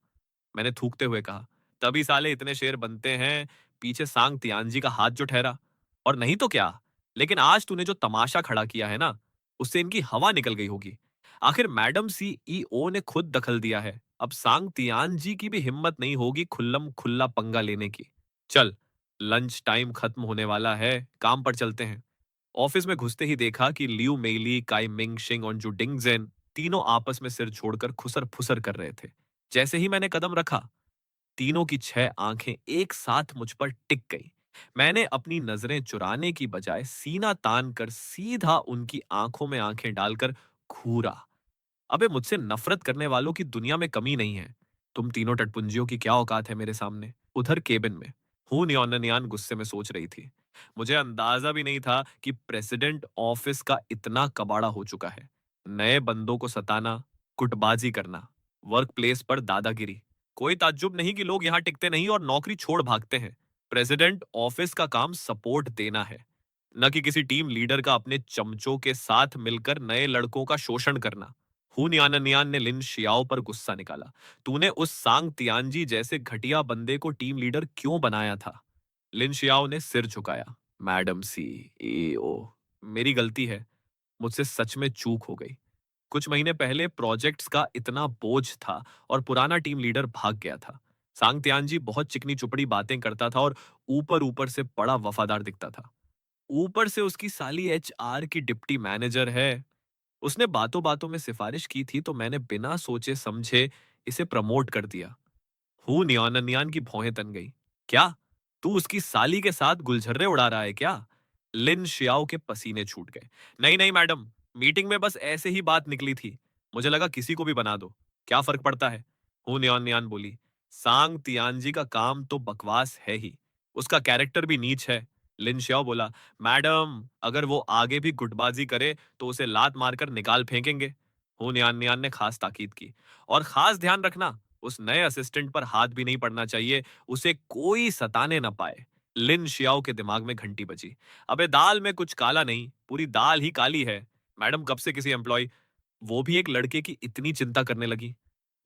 मैंने थूकते हुए कहा, तभी साले इतने शेर बनते हैं, पीछे सांग तियानजी का हाथ जो ठहरा। और नहीं तो क्या, लेकिन आज तूने जो तमाशा खड़ा किया है ना, उससे इनकी हवा निकल गई होगी। आखिर मैडम सीईओ ने खुद दखल दिया है, अब सांग तियान की भी हिम्मत नहीं होगी खुल्लम खुल्ला पंगा लेने की। चल, लंच टाइम खत्म होने वाला है, काम पर चलते हैं। ऑफिस में घुसते ही देखा कि लियू मेइली, काई मिंग शिंग और जू डिंगजेन तीनों आपस में सिर छोड़कर खुसर फुसर कर रहे थे। जैसे ही मैंने कदम रखा, तीनों की 6 आंखें एक साथ मुझ पर टिक गई। मैंने अपनी नजरें चुराने की बजाय सीना तान कर सीधा उनकी आंखों में आंखें डालकर घूरा। अबे, मुझसे नफरत करने वालों की दुनिया में कमी नहीं है। तुम तीनों टटपुंजियों की क्या औकात है मेरे सामने? उधर केबिन में हूं न्योनन्यान गुस्से में सोच रही थी। मुझे अंदाजा भी नहीं था कि प्रेसिडेंट ऑफिस का इतना कबाड़ा हो चुका है। नए बंदों को सताना, गुटबाजी करना, वर्क प्लेस पर दादागिरी। कोई ताज्जुब नहीं कि लोग यहाँ टिकते नहीं और नौकरी छोड़ भागते हैं। प्रेसिडेंट ऑफिस का काम सपोर्ट देना है, न कि किसी टीम लीडर का अपने चमचों के साथ मिलकर नए लड़कों का शोषण करना। हुन याननियान ने लिन शियाओ पर गुस्सा निकाला। तूने उस सांग तियानजी जैसे घटिया बंदे को टीम लीडर क्यों बनाया था? लिन शियाओ ने सिर झुकाया। मैडम सीईओ, मेरी गलती है। मुझसे सच में चूक हो गई। कुछ महीने पहले प्रोजेक्ट्स का इतना बोझ था और पुराना टीम लीडर भाग गया था। सांग तियानजी बहुत चिकनी चुपड़ी बातें करता था और ऊपर ऊपर से बड़ा वफादार दिखता था। ऊपर से उसकी साली एचआर की डिप्टी मैनेजर है। उसने बातों बातों में सिफारिश की थी तो मैंने बिना सोचे समझे इसे प्रमोट कर दिया। हूँ न्यान की भौहें तन गई। क्या तू उसकी साली के साथ गुलझर्रे उड़ा रहा है क्या? लिन शियाओ के पसीने छूट गए। नहीं नहीं मैडम, मीटिंग में बस ऐसे ही बात निकली थी। मुझे लगा किसी को भी बना दो, क्या फर्क पड़ता है? हूँ न्यान बोली। सांग तियानजी का काम तो बकवास है ही, उसका कैरेक्टर भी नीच है। लिन शियाओ बोला। मैडम, अगर वो आगे भी गुटबाजी करे तो उसे लात मारकर निकाल फेंकेंगे। हूँ न्यान ने खास ताकीद की। और खास ध्यान रखना, उस नए असिस्टेंट पर हाथ भी नहीं पड़ना चाहिए, उसे कोई सताने ना पाए। लिन शियाओ के दिमाग में घंटी बजी। अबे, दाल में कुछ काला नहीं, पूरी दाल ही काली है। मैडम, कब से किसी एम्प्लॉय, वो भी एक लड़के की इतनी चिंता करने लगी?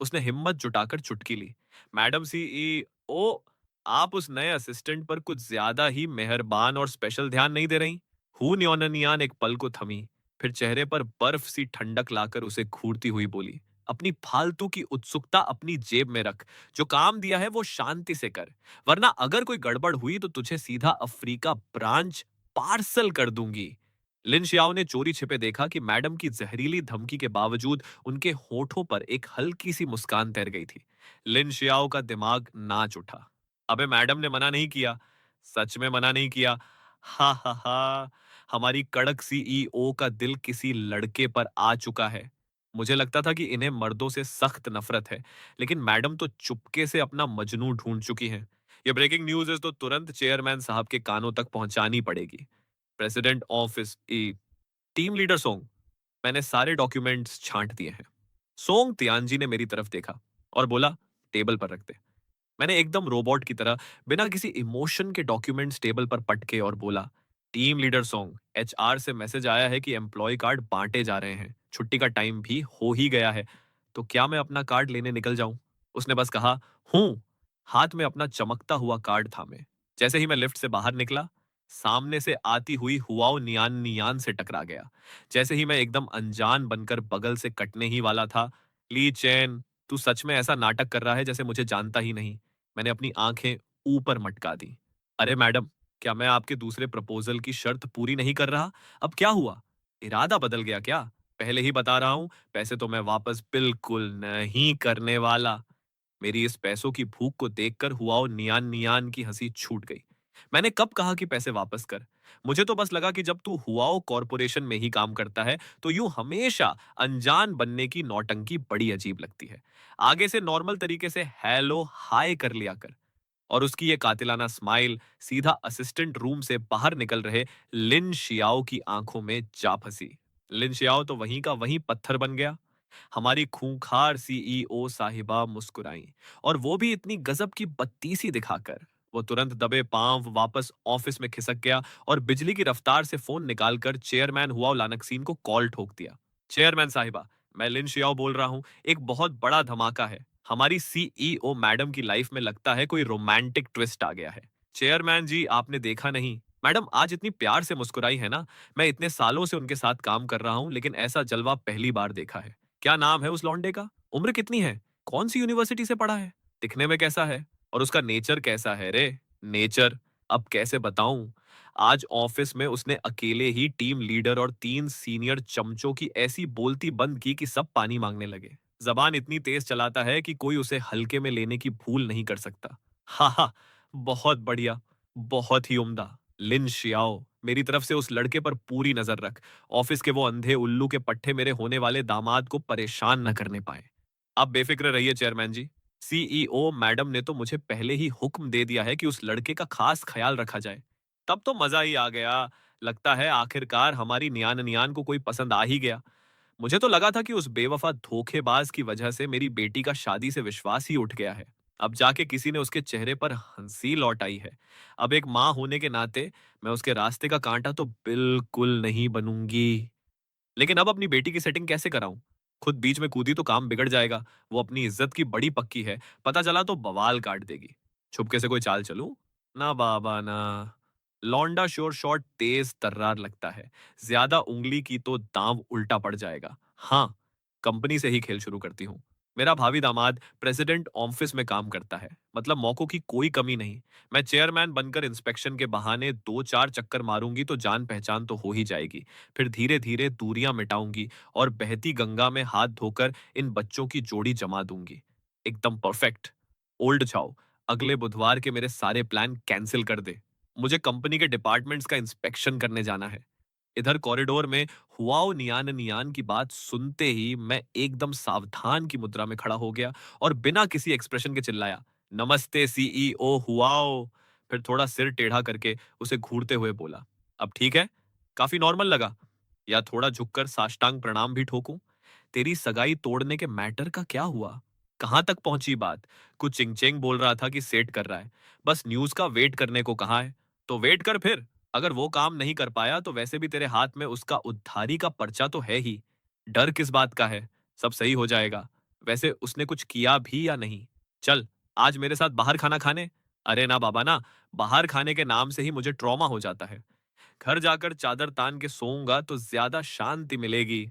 उसने हिम्मत जुटाकर चुटकी ली। मैडम सीईओ, आप उस नए असिस्टेंट पर कुछ ज्यादा ही मेहरबान और स्पेशल ध्यान नहीं दे रही? हु न्योननियान एक पल को थमी, फिर चेहरे पर बर्फ सी ठंडक लाकर उसे घूरती हुई बोली। अपनी फालतू की उत्सुकता अपनी जेब में रख। जो काम दिया है वो शांति से कर, वरना अगर कोई गड़बड़ हुई तो तुझे सीधा अफ्रीका ब्रांच पार्सल कर दूंगी। लिन शियाओ ने चोरी छिपे देखा कि मैडम की जहरीली धमकी के बावजूद उनके होठों पर एक हल्की सी मुस्कान तैर गई थी। लिन शियाओ का दिमाग नाच उठा। अबे, मैडम ने मना नहीं किया, सच में मना नहीं किया। हा हा हा, हमारी कड़क सीईओ का दिल किसी लड़के पर आ चुका है। मुझे लगता था कि इन्हें मर्दों से सख्त नफरत है, लेकिन मैडम तो चुपके से अपना मजनू ढूंढ चुकी हैं। ये ब्रेकिंग न्यूज है तो तुरंत चेयरमैन साहब के कानों तक पहुंचानी पड़ेगी। President office team leader song, मैंने सारे डॉक्यूमेंट्स छांट दिए हैं। सोंग तियानजी ने मेरी तरफ देखा और बोला, टेबल पर रखते। मैंने एकदम रोबोट की तरह बिना किसी इमोशन के डॉक्यूमेंट्स टेबल पर पटके और बोला, टीम लीडर सोंग, एचआर से मैसेज आया है कि एम्प्लॉय कार्ड बांटे जा रहे हैं, छुट्टी का टाइम भी हो ही गया है, तो क्या मैं अपना कार्ड लेने निकल जाऊं? उसने बस कहा, हूं, हाथ में अपना चमकता हुआ कार्ड थामे। जैसे ही मैं लिफ्ट से बाहर निकला, सामने से आती हुई हुआओ नियान नियान से टकरा गया। जैसे ही मैं एकदम अनजान बनकर बगल से कटने ही वाला था, ली चैन, तू सच में ऐसा नाटक कर रहा है जैसे मुझे जानता ही नहीं। मैंने अपनी आंखें ऊपर मटका दी। अरे मैडम, क्या मैं आपके दूसरे प्रपोजल की शर्त पूरी नहीं कर रहा? अब क्या हुआ? इरादा बदल गया क्या? पहले ही बता रहा हूं, पैसे तो मैं वापस बिल्कुल नहीं करने वाला। मेरी इस पैसों की भूख को देखकर हुआओ नियान नियान की हंसी छूट गई। मैंने कब कहा कि पैसे वापस कर? मुझे तो बस लगा कि जब तू हुआओ कॉरपोरेशन में ही काम करता है तो यूं हमेशा अनजान बनने की नौटंकी बड़ी अजीब लगती है। आगे से नॉर्मल तरीके से हेलो हाय कर लिया कर। और उसकी ये कातिलाना स्माइल सीधा असिस्टेंट रूम से बाहर निकल रहे लिन शियाओ की आंखों में जा फंसी। लिन शियाओ तो वहीं का वहीं पत्थर बन गया। हमारी खूंखार सीईओ साहिबा मुस्कुराई, और वो भी इतनी गजब की बत्तीसी दिखाकर। वो तुरंत दबे पांव वापस ऑफिस में खिसक गया और बिजली की रफ्तार से फोन निकालकर चेयरमैन हुआओ लानक्सीन को कॉल ठोक दिया। चेयरमैन साहिबा, मैं लिन शियाओ बोल रहा हूँ, एक बहुत बड़ा धमाका है। हमारी सीईओ मैडम की लाइफ में लगता है कोई रोमांटिक ट्विस्ट आ गया है। चेयरमैन जी, आपने देखा नहीं, मैडम आज इतनी प्यार से मुस्कुराई है ना। मैं इतने सालों से उनके साथ काम कर रहा हूँ, लेकिन ऐसा जलवा पहली बार देखा है। क्या नाम है उस लौंडे का? उम्र कितनी है? कौन सी यूनिवर्सिटी से पढ़ा है? दिखने में कैसा है? और उसका नेचर कैसा है रे? नेचर? अब कैसे बताऊं? आज ऑफिस में उसने अकेले ही टीम लीडर और 3 सीनियर चमचों की ऐसी बोलती बंद की कि सब पानी मांगने लगे। जबान इतनी तेज चलाता है कि कोई उसे हल्के में लेने की भूल नहीं कर सकता। हा हा, बहुत बढ़िया, बहुत ही उम्दा। लिन शियाओ, मेरी तरफ से उस लड़के पर पूरी नजर रख। ऑफिस के वो अंधे उल्लू के पट्टे मेरे होने वाले दामाद को परेशान न करने पाए। आप बेफिक्र रहिए चेयरमैन जी। सीईओ मैडम ने तो मुझे पहले ही हुक्म दे दिया है कि उस लड़के का खास ख्याल रखा जाए। तब तो मजा ही आ गया। लगता है आखिरकार हमारी नियान नियान को कोई पसंद आ ही गया। मुझे तो लगा था कि उस बेवफा धोखेबाज की वजह से मेरी बेटी का शादी से विश्वास ही उठ गया है। अब जाके किसी ने उसके चेहरे पर हंसी लौट आई है। अब एक माँ होने के नाते मैं उसके रास्ते का कांटा तो बिल्कुल नहीं बनूंगी। लेकिन अब अपनी बेटी की सेटिंग कैसे कराऊं? खुद बीच में कूदी तो काम बिगड़ जाएगा। वो अपनी इज्जत की बड़ी पक्की है। पता चला तो बवाल काट देगी। छुपके से कोई चाल चलूं? ना बाबा ना। लौंडा श्योर शॉट तेज तर्रार लगता है। ज्यादा उंगली की तो दांव उल्टा पड़ जाएगा। हाँ, कंपनी से ही खेल शुरू करती हूँ। मेरा भावी दामाद प्रेसिडेंट ऑफिस में काम करता है, मतलब मौकों की कोई कमी नहीं। मैं चेयरमैन बनकर इंस्पेक्शन के बहाने 2-4 चक्कर मारूंगी तो जान पहचान तो हो ही जाएगी। फिर धीरे धीरे दूरियां मिटाऊंगी और बहती गंगा में हाथ धोकर इन बच्चों की जोड़ी जमा दूंगी। एकदम परफेक्ट। ओल्ड जाओ, अगले बुधवार के मेरे सारे प्लान कैंसिल कर दे। मुझे कंपनी के डिपार्टमेंट्स का इंस्पेक्शन करने जाना है। इधर कॉरिडोर में हुआओ नियान नियान की बात सुनते ही मैं एकदम सावधान की मुद्रा में खड़ा हो गया और बिना किसी एक्सप्रेशन के चिल्लाया, नमस्ते सीईओ हुआओ। फिर थोड़ा सिर टेढ़ा करके उसे घूरते हुए बोला, अब ठीक है? काफी नॉर्मल लगा? या थोड़ा झुककर साष्टांग प्रणाम भी ठोकूं? तेरी सगाई तोड़ने के मैटर का क्या हुआ? कहां तक पहुंची बात? कुछ चिंग बोल रहा था कि सेट कर रहा है। बस न्यूज का वेट करने को कहा है। तो वेट कर फिर। अगर वो काम नहीं कर पाया तो वैसे भी तेरे हाथ में उसका उद्धारी का पर्चा तो है ही। डर किस बात का है? सब सही हो जाएगा। वैसे उसने कुछ किया भी या नहीं? चल, आज मेरे साथ बाहर खाना खाने। अरे ना बाबा ना, बाहर खाने के नाम से ही मुझे ट्रॉमा हो जाता है। घर जाकर चादर तान के सोऊंगा तो ज्यादा शांति मिलेगी।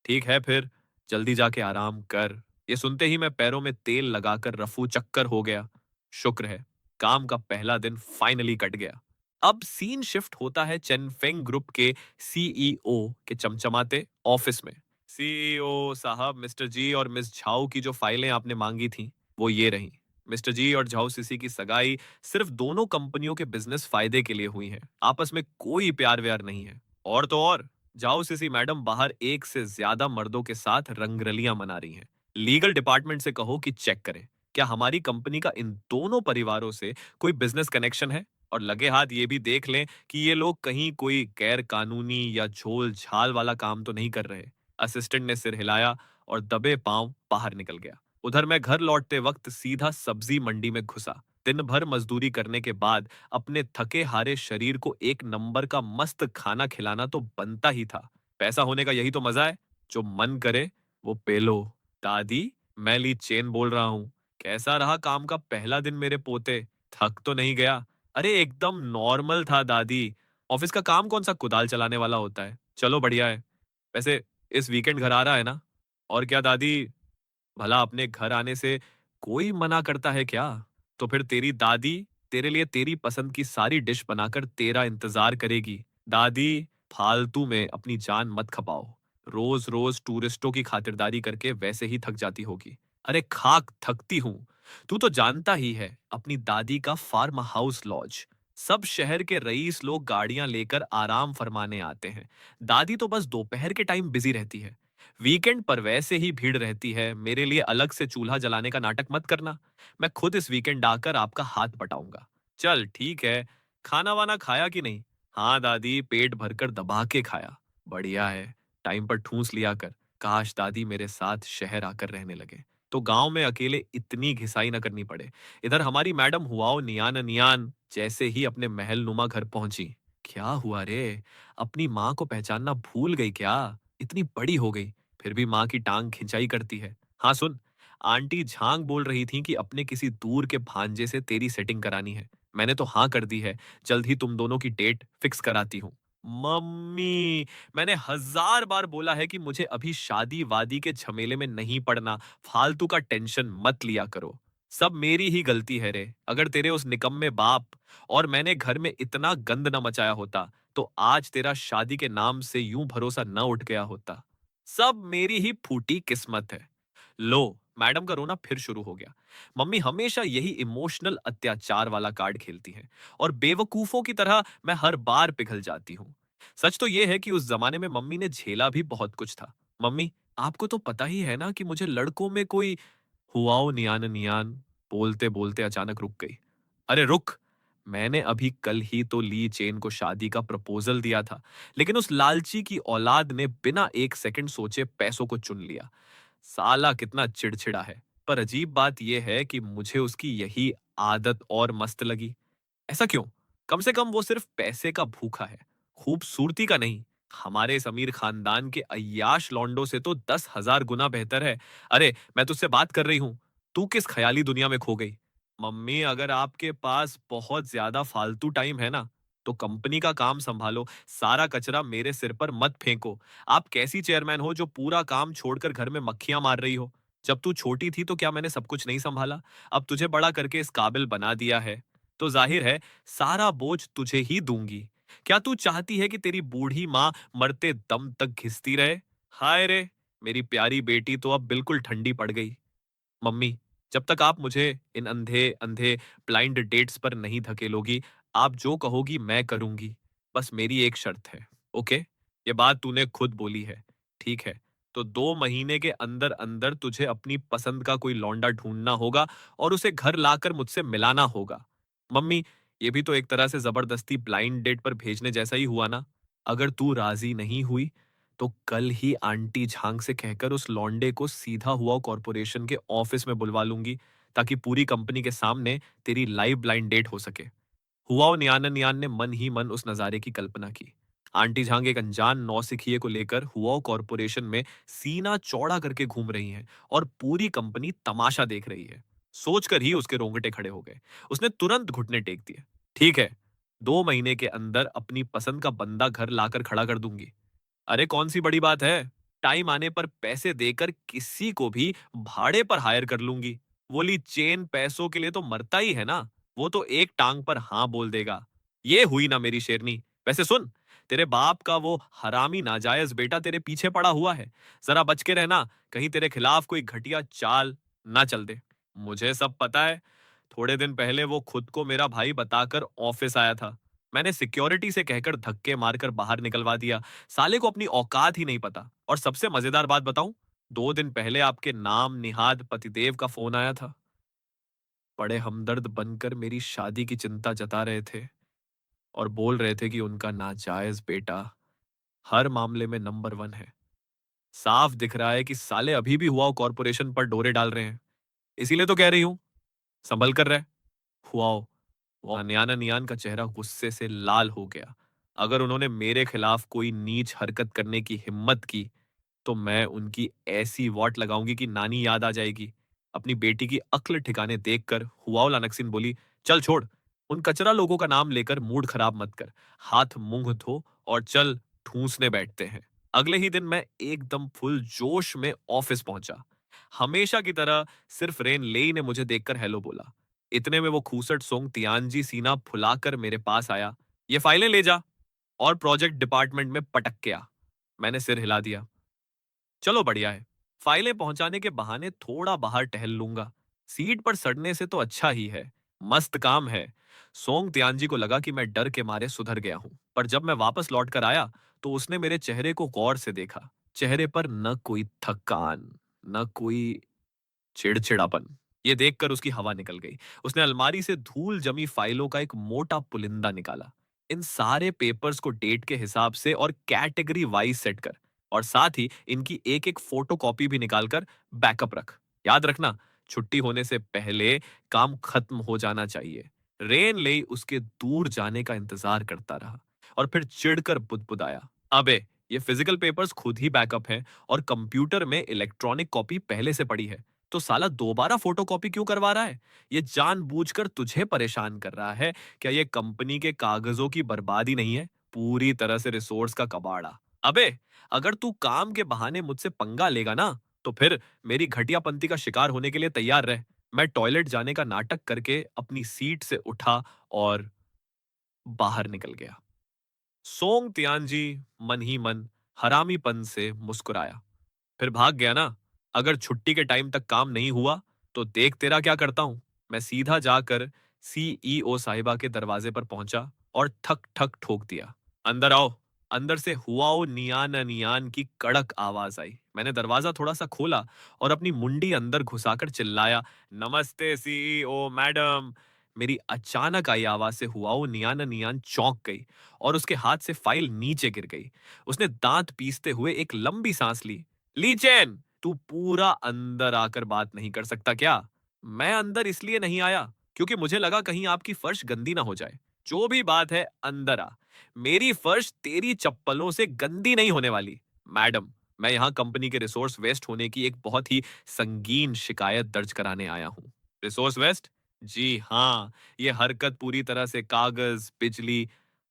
ठीक है फिर, जल्दी जाके आराम कर। ये सुनते ही मैं पैरों में तेल लगाकर रफू चक्कर हो गया। शुक्र है, काम का पहला दिन फाइनली कट गया। अब सीन शिफ्ट होता है चेनफेंग ग्रुप के सीईओ के चमचमाते ऑफिस में। सीईओ साहब, मिस्टर जी और मिस झाओ की जो फाइलें आपने मांगी थी, वो ये रही। मिस्टर जी और झाओ सीसी की सगाई सिर्फ दोनों कंपनियों के बिजनेस फायदे के लिए हुई है। आपस में कोई प्यार व्यार नहीं है। और तो और, जाओ सीसी मैडम बाहर एक से ज्यादा मर्दों के साथ रंगरलियां मना रही हैं। लीगल डिपार्टमेंट से कहो कि चेक करें, क्या हमारी कंपनी का इन दोनों परिवारों से कोई बिजनेस कनेक्शन है। और लगे हाथ ये भी देख लें कि ये लोग कहीं कोई गैर कानूनी या झोल झाल वाला काम तो नहीं कर रहे। असिस्टेंट ने सिर हिलाया और दबे पांव बाहर निकल गया। उधर मैं घर लौटते वक्त सीधा सब्जी मंडी में घुसा। दिन भर मजदूरी करने के बाद अपने थके हारे शरीर को एक नंबर का मस्त खाना खिलाना तो बनता ही था। पैसा होने का यही तो मजा है, जो मन करे वो पे लो। दादी, मैं ली चेन बोल रहा हूँ। कैसा रहा काम का पहला दिन मेरे पोते? थक तो नहीं गया? अरे एकदम नॉर्मल था दादी। ऑफिस का काम कौन सा कुदाल चलाने वाला होता है। चलो बढ़िया है। वैसे इस वीकेंड घर आ रहा है ना? और क्या दादी, भला अपने घर आने से कोई मना करता है क्या? तो फिर तेरी दादी तेरे लिए तेरी पसंद की सारी डिश बनाकर तेरा इंतजार करेगी। दादी, फालतू में अपनी जान मत खपाओ। रोज रोज टूरिस्टों की खातिरदारी करके वैसे ही थक जाती होगी। अरे खाक थकती हूँ। तू तो जानता ही है अपनी दादी का फार्म हाउस लॉज। सब शहर के रईस लोग गाड़ियां लेकर आराम फरमाने आते हैं। दादी तो बस दोपहर के टाइम बिजी रहती है। वीकेंड पर वैसे ही भीड़ रहती है। मेरे लिए अलग से चूल्हा जलाने का नाटक मत करना। मैं खुद इस वीकेंड आकर आपका हाथ बटाऊंगा। चल ठीक है। खाना वाना खाया कि नहीं? हाँ दादी, पेट भरकर दबा के खाया। बढ़िया है। टाइम पर ठूस लिया कर। काश दादी मेरे साथ शहर आकर रहने लगे तो गांव में अकेले इतनी घिसाई न करनी पड़े। इधर हमारी मैडम हुआओ नियान नियान जैसे ही अपने महल नुमा घर पहुंची। क्या हुआ रे? अपनी माँ को पहचानना भूल गई क्या? इतनी बड़ी हो गई फिर भी माँ की टांग खिंचाई करती है। हाँ सुन, आंटी झांग बोल रही थी कि अपने किसी दूर के भांजे से तेरी सेटिंग करानी है। मैंने तो हाँ कर दी है। जल्द ही तुम दोनों की डेट फिक्स कराती हूँ। मम्मी, मैंने हजार बार बोला है कि मुझे अभी शादी वादी के झमेले में नहीं पड़ना, फालतू का टेंशन मत लिया करो। सब मेरी ही गलती है रे। अगर तेरे उस निकम्मे बाप और मैंने घर में इतना गंद न मचाया होता तो आज तेरा शादी के नाम से यूं भरोसा न उठ गया होता। सब मेरी ही फूटी किस्मत है। लो, मैडम का रोना फिर शुरू हो गया। मम्मी हमेशा यही इमोशनल अत्याचार वाला कार्ड खेलती हैं और बेवकूफों की तरह मैं हर बार पिघल जाती हूँ। सच तो यह है कि उस जमाने में मम्मी ने झेला भी बहुत कुछ था। मम्मी, आपको तो पता ही है ना कि मुझे लड़कों में कोई हुआओ नियान नियान। बोलते बोलते अचानक रुक गई। अरे रुक, मैंने अभी कल ही तो ली चेन को शादी का प्रपोजल दिया था, लेकिन उस लालची की औलाद ने बिना एक सेकंड सोचे पैसों को चुन लिया। साला कितना चिड़चिड़ा है। पर अजीब बात यह है कि मुझे उसकी यही आदत और मस्त लगी। ऐसा क्यों? कम से कम वो सिर्फ पैसे का भूखा है, खूबसूरती का नहीं। हमारे इस अमीर खानदान के अय्याश लौंडों से तो 10,000 गुना बेहतर है। अरे, मैं तुझसे बात कर रही हूँ। तू किस ख्याली दुनिया में खो गई? मम्मी, अगर आपके पास बहुत ज्यादा फालतू टाइम है ना, तो कंपनी का काम संभालो। सारा कचरा मेरे सिर पर मत फेंको। आप कैसी चेयरमैन हो जो पूरा काम छोड़कर घर में मक्खियां मार रही हो? जब तू छोटी थी तो क्या मैंने सब कुछ नहीं संभाला? अब तुझे बड़ा करके इस काबिल बना दिया है, तो जाहिर है सारा बोझ तुझे ही दूंगी। क्या तू चाहती है कि तेरी बूढ़ी माँ मरते दम तक घिसती रहे? हाय रे, मेरी प्यारी बेटी तो अब बिल्कुल ठंडी पड़ गई। मम्मी, जब तक आप मुझे इन अंधे अंधे ब्लाइंड डेट्स पर नहीं धकेलोगी, आप जो कहोगी मैं करूंगी। बस मेरी एक शर्त है। ओके? ये बात तूने खुद बोली है। ठीक है, तो 2 महीने के अंदर अंदर तुझे अपनी पसंद का कोई लौंडा ढूंढना होगा और उसे घर लाकर मुझसे मिलाना होगा। मम्मी, ये भी तो एक तरह से जबरदस्ती ब्लाइंड डेट पर भेजने जैसा ही हुआ ना। अगर तू राजी नहीं हुई तो कल ही आंटी झांग से कहकर उस लौंडे को सीधा हुआ कॉर्पोरेशन के ऑफिस में बुलवा लूंगी, ताकि पूरी कंपनी के सामने तेरी लाइव ब्लाइंड डेट हो सके। हुआओ नियान नियान ने मन ही मन उस नजारे की कल्पना की। आंटी झांग एक अनजान नौसिखिए को लेकर हुआओ कॉर्पोरेशन में सीना चौड़ा करके घूम रही हैं और पूरी कंपनी तमाशा देख रही है। सोचकर ही उसके रोंगटे खड़े हो गए। उसने तुरंत घुटने टेक दिए। ठीक है, 2 महीने के अंदर अपनी पसंद का बंदा घर लाकर खड़ा कर दूंगी। अरे कौन सी बड़ी बात है? टाइम आने पर पैसे देकर किसी को भी भाड़े पर हायर कर लूंगी। वो ली चेन पैसों के लिए तो मरता ही है ना। वो तो एक टांग पर हाँ बोल देगा। ये हुई ना मेरी शेरनी। वैसे सुन, तेरे बाप का वो हरामी नाजायज बेटा तेरे पीछे पड़ा हुआ है। जरा बच के रहना, कहीं तेरे खिलाफ कोई घटिया चाल ना चल दे। मुझे सब पता है। थोड़े दिन पहले वो खुद को मेरा भाई बताकर ऑफिस आया था। मैंने सिक्योरिटी से कहकर धक्के मारकर बाहर निकलवा दिया। साले को अपनी औकात ही नहीं पता। और सबसे मजेदार बात बताऊं, 2 दिन पहले आपके नाम निहाद पतिदेव का फोन आया था। बड़े हमदर्द बनकर मेरी शादी की चिंता जता रहे थे और बोल रहे थे कि उनका नाजायज बेटा हर मामले में नंबर 1 है। साफ दिख रहा है कि साले अभी भी हुआ कॉर्पोरेशन पर डोरे डाल रहे हैं। इसीलिए तो कह रही हूं, संभल कर रहे। हुआ वो नियाना नियान का चेहरा गुस्से से लाल हो गया। अगर उन्होंने मेरे खिलाफ कोई नीच हरकत करने की हिम्मत की तो मैं उनकी ऐसी वाट लगाऊंगी कि नानी याद आ जाएगी। अपनी बेटी की अक्ल ठिकाने देखकर हुआओ लानक्सिन बोली, चल छोड़, उन कचरा लोगों का नाम लेकर मूड खराब मत कर। हाथ मुंह धो और चल ठूंसने बैठते हैं। अगले ही दिन मैं एकदम फुल जोश में ऑफिस पहुंचा। हमेशा की तरह सिर्फ रेन लेई ने मुझे देखकर हेलो बोला। इतने में वो खूसट सोंग तियानजी सीना फुलाकर मेरे पास आया। ये फाइलें ले जा और प्रोजेक्ट डिपार्टमेंट में पटक के आ। मैंने सिर हिला दिया। चलो बढ़िया है। फाइलें पहुंचाने के बहाने थोड़ा बाहर टहल लूंगा। सीट पर सड़ने से तो अच्छा ही है। मस्त काम है। सोंग तियानजी को लगा कि मैं डर के मारे सुधर गया हूं, पर जब मैं वापस लौट कर आया तो उसने मेरे चेहरे को गौर से देखा। चेहरे पर न कोई थकान, न कोई चिड़चिड़ापन। ये देखकर उसकी हवा निकल गई। उसने अलमारी से धूल जमी फाइलों का एक मोटा पुलिंदा निकाला। इन सारे पेपर्स को डेट के हिसाब से और कैटेगरी वाइज सेट कर, और साथ ही इनकी एक एक फोटो कॉपी भी निकालकर बैकअप रख। याद रखना, छुट्टी होने से पहले काम खत्म हो जाना चाहिए। रेन लेई उसके दूर जाने का इंतजार करता रहा और फिर चिढ़कर बुदबुदाया, अबे ये फिजिकल पेपर्स खुद ही बैकअप हैं और कंप्यूटर में इलेक्ट्रॉनिक कॉपी पहले से पड़ी है, तो साला दोबारा फोटोकॉपी क्यों करवा रहा है? ये जानबूझकर तुझे परेशान कर रहा है। क्या ये कंपनी के कागजों की बर्बादी नहीं है? पूरी तरह से रिसोर्स का कबाड़ा। अबे, अगर तू काम के बहाने मुझसे पंगा लेगा ना, तो फिर मेरी घटियापंती का शिकार होने के लिए तैयार रह। मैं टॉयलेट जाने का नाटक करके अपनी सीट से उठा और बाहर निकल गया। सोंग तियानजी मन ही मन हरामीपन से मुस्कुराया। फिर भाग गया ना? अगर छुट्टी के टाइम तक काम नहीं हुआ, तो देख तेरा क्या करता हूं। मैं सीधा जाकर सीईओ साहिबा के दरवाजे पर पहुंचा और ठक ठक ठोक दिया। अंदर आओ। अंदर से हुआओ नियान नियान की कड़क आवाज आई। मैंने दरवाजा थोड़ा सा खोला और अपनी मुंडी अंदर घुसाकर चिल्लाया, नमस्ते सीईओ मैडम। मेरी अचानक आई आवाज से हुआओ नियान नियान चौंक गई और उसके हाथ से फाइल नीचे गिर गई। उसने दांत पीसते हुए एक लंबी सांस ली। लीचेन, तू पूरा अंदर आकर बात नहीं कर सकता क्या? मैं अंदर इसलिए नहीं आया क्योंकि मुझे लगा कहीं आपकी फर्श गंदी ना हो जाए। जो भी बात है, अंदर आ। मेरी फर्श तेरी चप्पलों से गंदी नहीं होने वाली। मैडम, मैं यहाँ कंपनी के रिसोर्स वेस्ट होने की एक बहुत ही संगीन शिकायत दर्ज कराने आया हूँ। Resource waste? जी हाँ, ये हरकत पूरी तरह से कागज, बिजली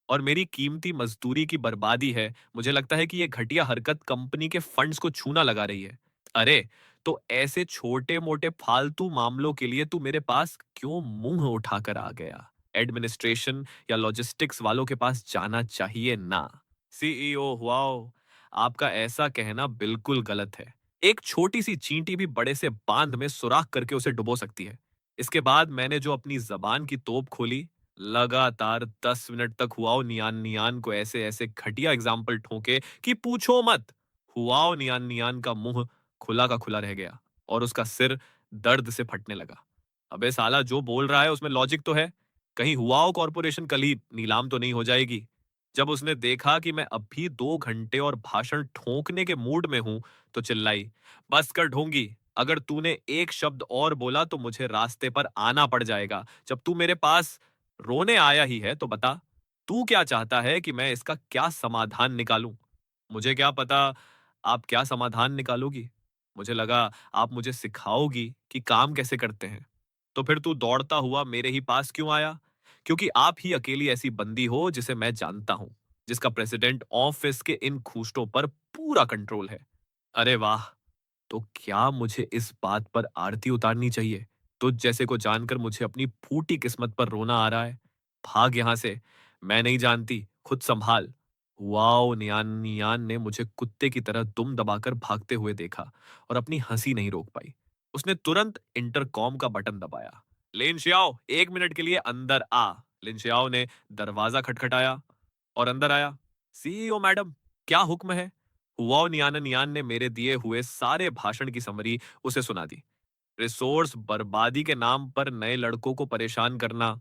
और मेरी कीमती मजदूरी की बर्बादी है। मुझे लगता है कि ये घटिया हरकत कंपनी के फंड्स को छूना लगा रही है। अरे, तो ऐसे छोटे-मोटे फालतू मामलों के लिए तू मेरे पास क्यों मुंह उठाकर आ गया? एडमिनिस्ट्रेशन या लॉजिस्टिक्स वालों के पास जाना चाहिए ना। सीईओ हुआओ, आपका ऐसा कहना बिल्कुल गलत है। एक छोटी सी चींटी भी बड़े से बांध में सुराख करके उसे डुबो सकती है। इसके बाद मैंने जो अपनी जबान की तोप खोली, लगातार 10 मिनट तक हुआओ नियान नियान को ऐसे ऐसे घटिया एग्जाम्पल ठोके कि पूछो मत। हुआओ नियान नियान का मुंह खुला का खुला रह गया और उसका सिर दर्द से फटने लगा। अबे साला, जो बोल रहा है उसमें लॉजिक तो है। कहीं हुआओ कॉरपोरेशन कल ही नीलाम तो नहीं हो जाएगी? जब उसने देखा कि मैं अब भी 2 घंटे और भाषण ठोकने के मूड में हूं, तो चिल्लाई, बस कर ढोंगी। अगर तूने एक शब्द और बोला तो मुझे रास्ते पर आना पड़ जाएगा। जब तू मेरे पास रोने आया ही है तो बता, तू क्या चाहता है कि मैं इसका क्या समाधान निकालूं? मुझे क्या पता आप क्या समाधान निकालोगी। मुझे लगा आप मुझे सिखाओगी कि काम कैसे करते हैं। तो फिर तू दौड़ता हुआ मेरे ही पास क्यों आया? क्योंकि आप ही अकेली ऐसी बंदी हो जिसे मैं जानता हूं, जिसका प्रेसिडेंट ऑफिस के इन खूंटों पर पूरा कंट्रोल है। अरे वाह! तो क्या मुझे इस बात पर आरती उतारनी चाहिए? तुझ जैसे को जानकर मुझे अपनी फूटी किस्मत पर रोना आ रहा है। भाग यहां से। मैं नहीं जानती, खुद संभाल। वाओ नियान नियान ने मुझे कुत्ते की तरह दुम दबाकर भागते हुए देखा और अपनी हंसी नहीं रोक पाई। उसने तुरंत इंटरकॉम का बटन दबाया। लिन शियाओ, 1 मिनट के लिए अंदर आ। लिन शियाओ ने दरवाजा खटखटाया और अंदर आया। सीईओ मैडम, क्या हुक्म है? हुआओ नियान नियान ने मेरे दिए हुए सारे भाषण की समरी उसे सुना दी। रिसोर्स बर्बादी के नाम पर नए लड़कों को परेशान करना,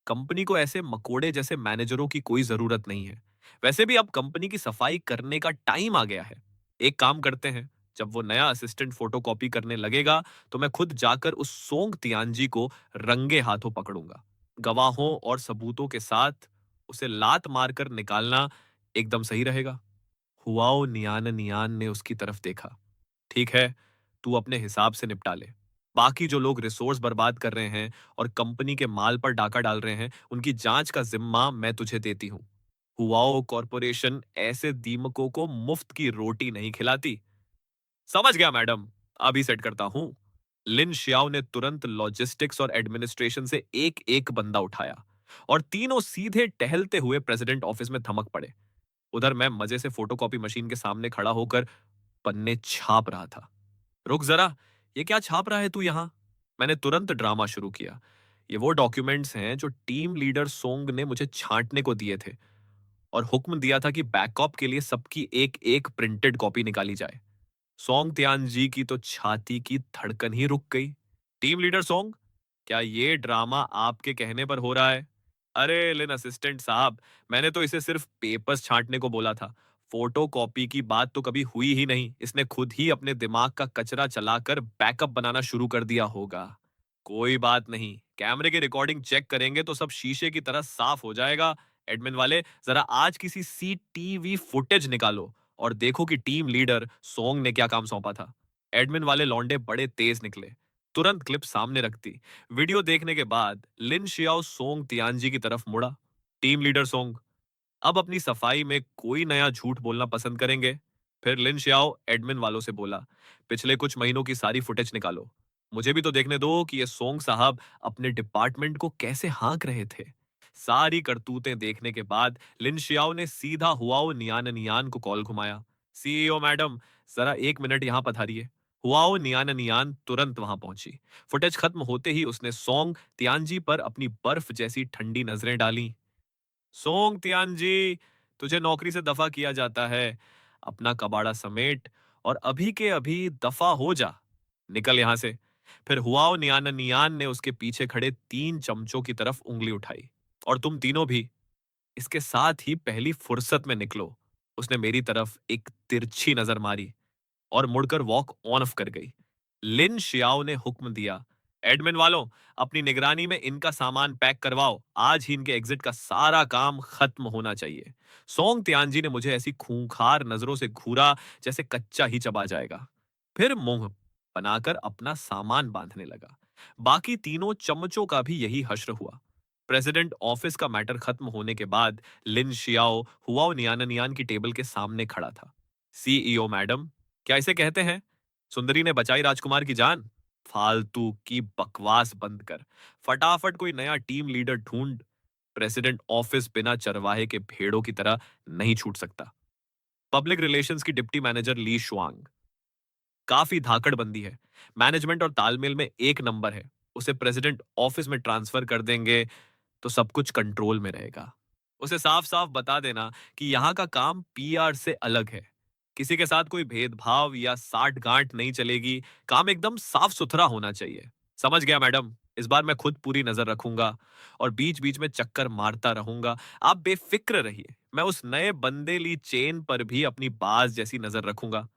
कंपनी को ऐसे मकोड़े जैसे मैनेजरों की कोई जरूरत नहीं है। वैसे भी अब कंपनी की सफाई करने का टाइम आ गया है। एक काम करते हैं, जब वो नया असिस्टेंट फोटोकॉपी करने लगेगा, तो मैं खुद जाकर उस सोंग तियानजी को रंगे हाथों पकड़ूंगा। गवाहों और सबूतों के साथ उसे लात मारकर निकालना एकदम सही रहेगा। हुआओ नियान नियान ने उसकी तरफ देखा। ठीक है, तू अपने हिसाब से निपटा ले। बाकी जो लोग रिसोर्स बर्बाद कर रहे हैं और कंपनी के माल पर डाका डाल रहे हैं, उनकी जांच का जिम्मा मैं तुझे देती हूँ। हुआओ कॉरपोरेशन ऐसे दीमकों को मुफ्त की रोटी नहीं खिलाती। समझ गया मैडम, अभी सेट करता हूँ। लिन शियाओ ने तुरंत लॉजिस्टिक्स और एडमिनिस्ट्रेशन से एक एक बंदा उठाया और तीनों सीधे टहलते हुए प्रेसिडेंट ऑफिस में धमक पड़े। उधर मैं मजे से फोटोकॉपी मशीन के सामने खड़ा होकर पन्ने छाप रहा था। रुक जरा, ये क्या छाप रहा है तू यहाँ? मैंने तुरंत ड्रामा शुरू किया। ये वो डॉक्यूमेंट्स हैं जो टीम लीडर सोंग ने मुझे छांटने को दिए थे और हुक्म दिया था कि बैकअप के लिए सबकी एक एक प्रिंटेड कॉपी निकाली जाए। सोंग त्यान जी की तो छाती की धड़कन ही रुक गई। टीम लीडर सोंग, क्या ये ड्रामा आपके कहने पर हो रहा है? अरे लिन असिस्टेंट साहब, मैंने तो इसे सिर्फ पेपर्स छांटने को बोला था। फोटो कॉपी की बात तो कभी हुई ही नहीं। इसने खुद ही अपने दिमाग का कचरा चलाकर बैकअप बनाना शुरू कर दिया होगा। कोई बात नहीं, कैमरे की रिकॉर्डिंग चेक करेंगे तो सब शीशे की तरह साफ हो जाएगा। एडमिन वाले, जरा आज किसी सीटीवी फुटेज निकालो और देखो कि टीम लीडर सोंग ने क्या काम सौंपा था। एडमिन वाले लौंडे बड़े तेज निकले। तुरंत क्लिप सामने रख दी। वीडियो देखने के बाद लिन शियाओ सोंग तियानजी की तरफ मुड़ा। टीम लीडर सोंग, अब अपनी सफाई में कोई नया झूठ बोलना पसंद करेंगे? फिर लिन शियाओ एडमिन वालों से बोला, पिछले कुछ महीनों की सारी फुटेज निकालो। मुझे भी तो देखने दो कि ये सोंग साहब अपने डिपार्टमेंट को कैसे हाँक रहे थे। सारी करतूतें देखने के बाद लिन शियाओ ने सीधा हुआओ नियान को कॉल घुमाया। सीईओ मैडम, जरा 1 मिनट यहाँ पधारिए। हुआओ नियान तुरंत वहां पहुंची। फुटेज खत्म होते ही उसने सोंग तियानजी पर अपनी बर्फ जैसी ठंडी नजरें डाली। सोंग तियानजी, तुझे नौकरी से दफा किया जाता है। अपना कबाड़ा समेट और अभी के अभी दफा हो जा। निकल यहां से। फिर हुआओ नियान ने उसके पीछे खड़े 3 चमचों की तरफ उंगली उठाई। और तुम तीनों भी इसके साथ ही पहली फुर्सत में निकलो। उसने मेरी तरफ एक तिरछी नजर मारी और मुड़कर वॉक ऑन ऑफ कर गई। लिन शियाओ ने हुक्म दिया, एडमिन वालों, अपनी निगरानी में इनका सामान पैक करवाओ। आज ही इनके एग्जिट का सारा काम खत्म होना चाहिए। सोंग तियानजी ने मुझे ऐसी खूंखार नजरों से घूरा जैसे कच्चा ही चबा जाएगा। फिर मुंह बनाकर अपना सामान बांधने लगा। बाकी तीनों चमचों का भी यही हश्र हुआ। प्रेसिडेंट ऑफिस का मैटर खत्म होने के बाद लिन शियाओ हुआओ नियान की टेबल के सामने खड़ा था। सीईओ मैडम, क्या इसे कहते हैं? सुंदरी ने बचाई राजकुमार की जान। फालतू की बकवास बंद कर। फटाफट कोई नया टीम लीडर ढूंढ। प्रेसिडेंट ऑफिस बिना चरवाहे के भेड़ों की तरह नहीं छूट सकता। पब्लिक रिलेशंस की डिप्टी मैनेजर ली शुआंग काफी धाकड़बंदी है। मैनेजमेंट और तालमेल में एक नंबर है। उसे प्रेसिडेंट ऑफिस में ट्रांसफर कर देंगे तो सब कुछ कंट्रोल में रहेगा। उसे साफ साफ बता देना कि यहाँ का काम पीआर से अलग है। किसी के साथ कोई भेदभाव या साठ गांठ नहीं चलेगी। काम एकदम साफ सुथरा होना चाहिए। समझ गया मैडम। इस बार मैं खुद पूरी नजर रखूंगा और बीच बीच में चक्कर मारता रहूंगा। आप बेफिक्र रहिए, मैं उस नए बंदे ली चेन पर भी अपनी बाज जैसी नजर रखूंगा।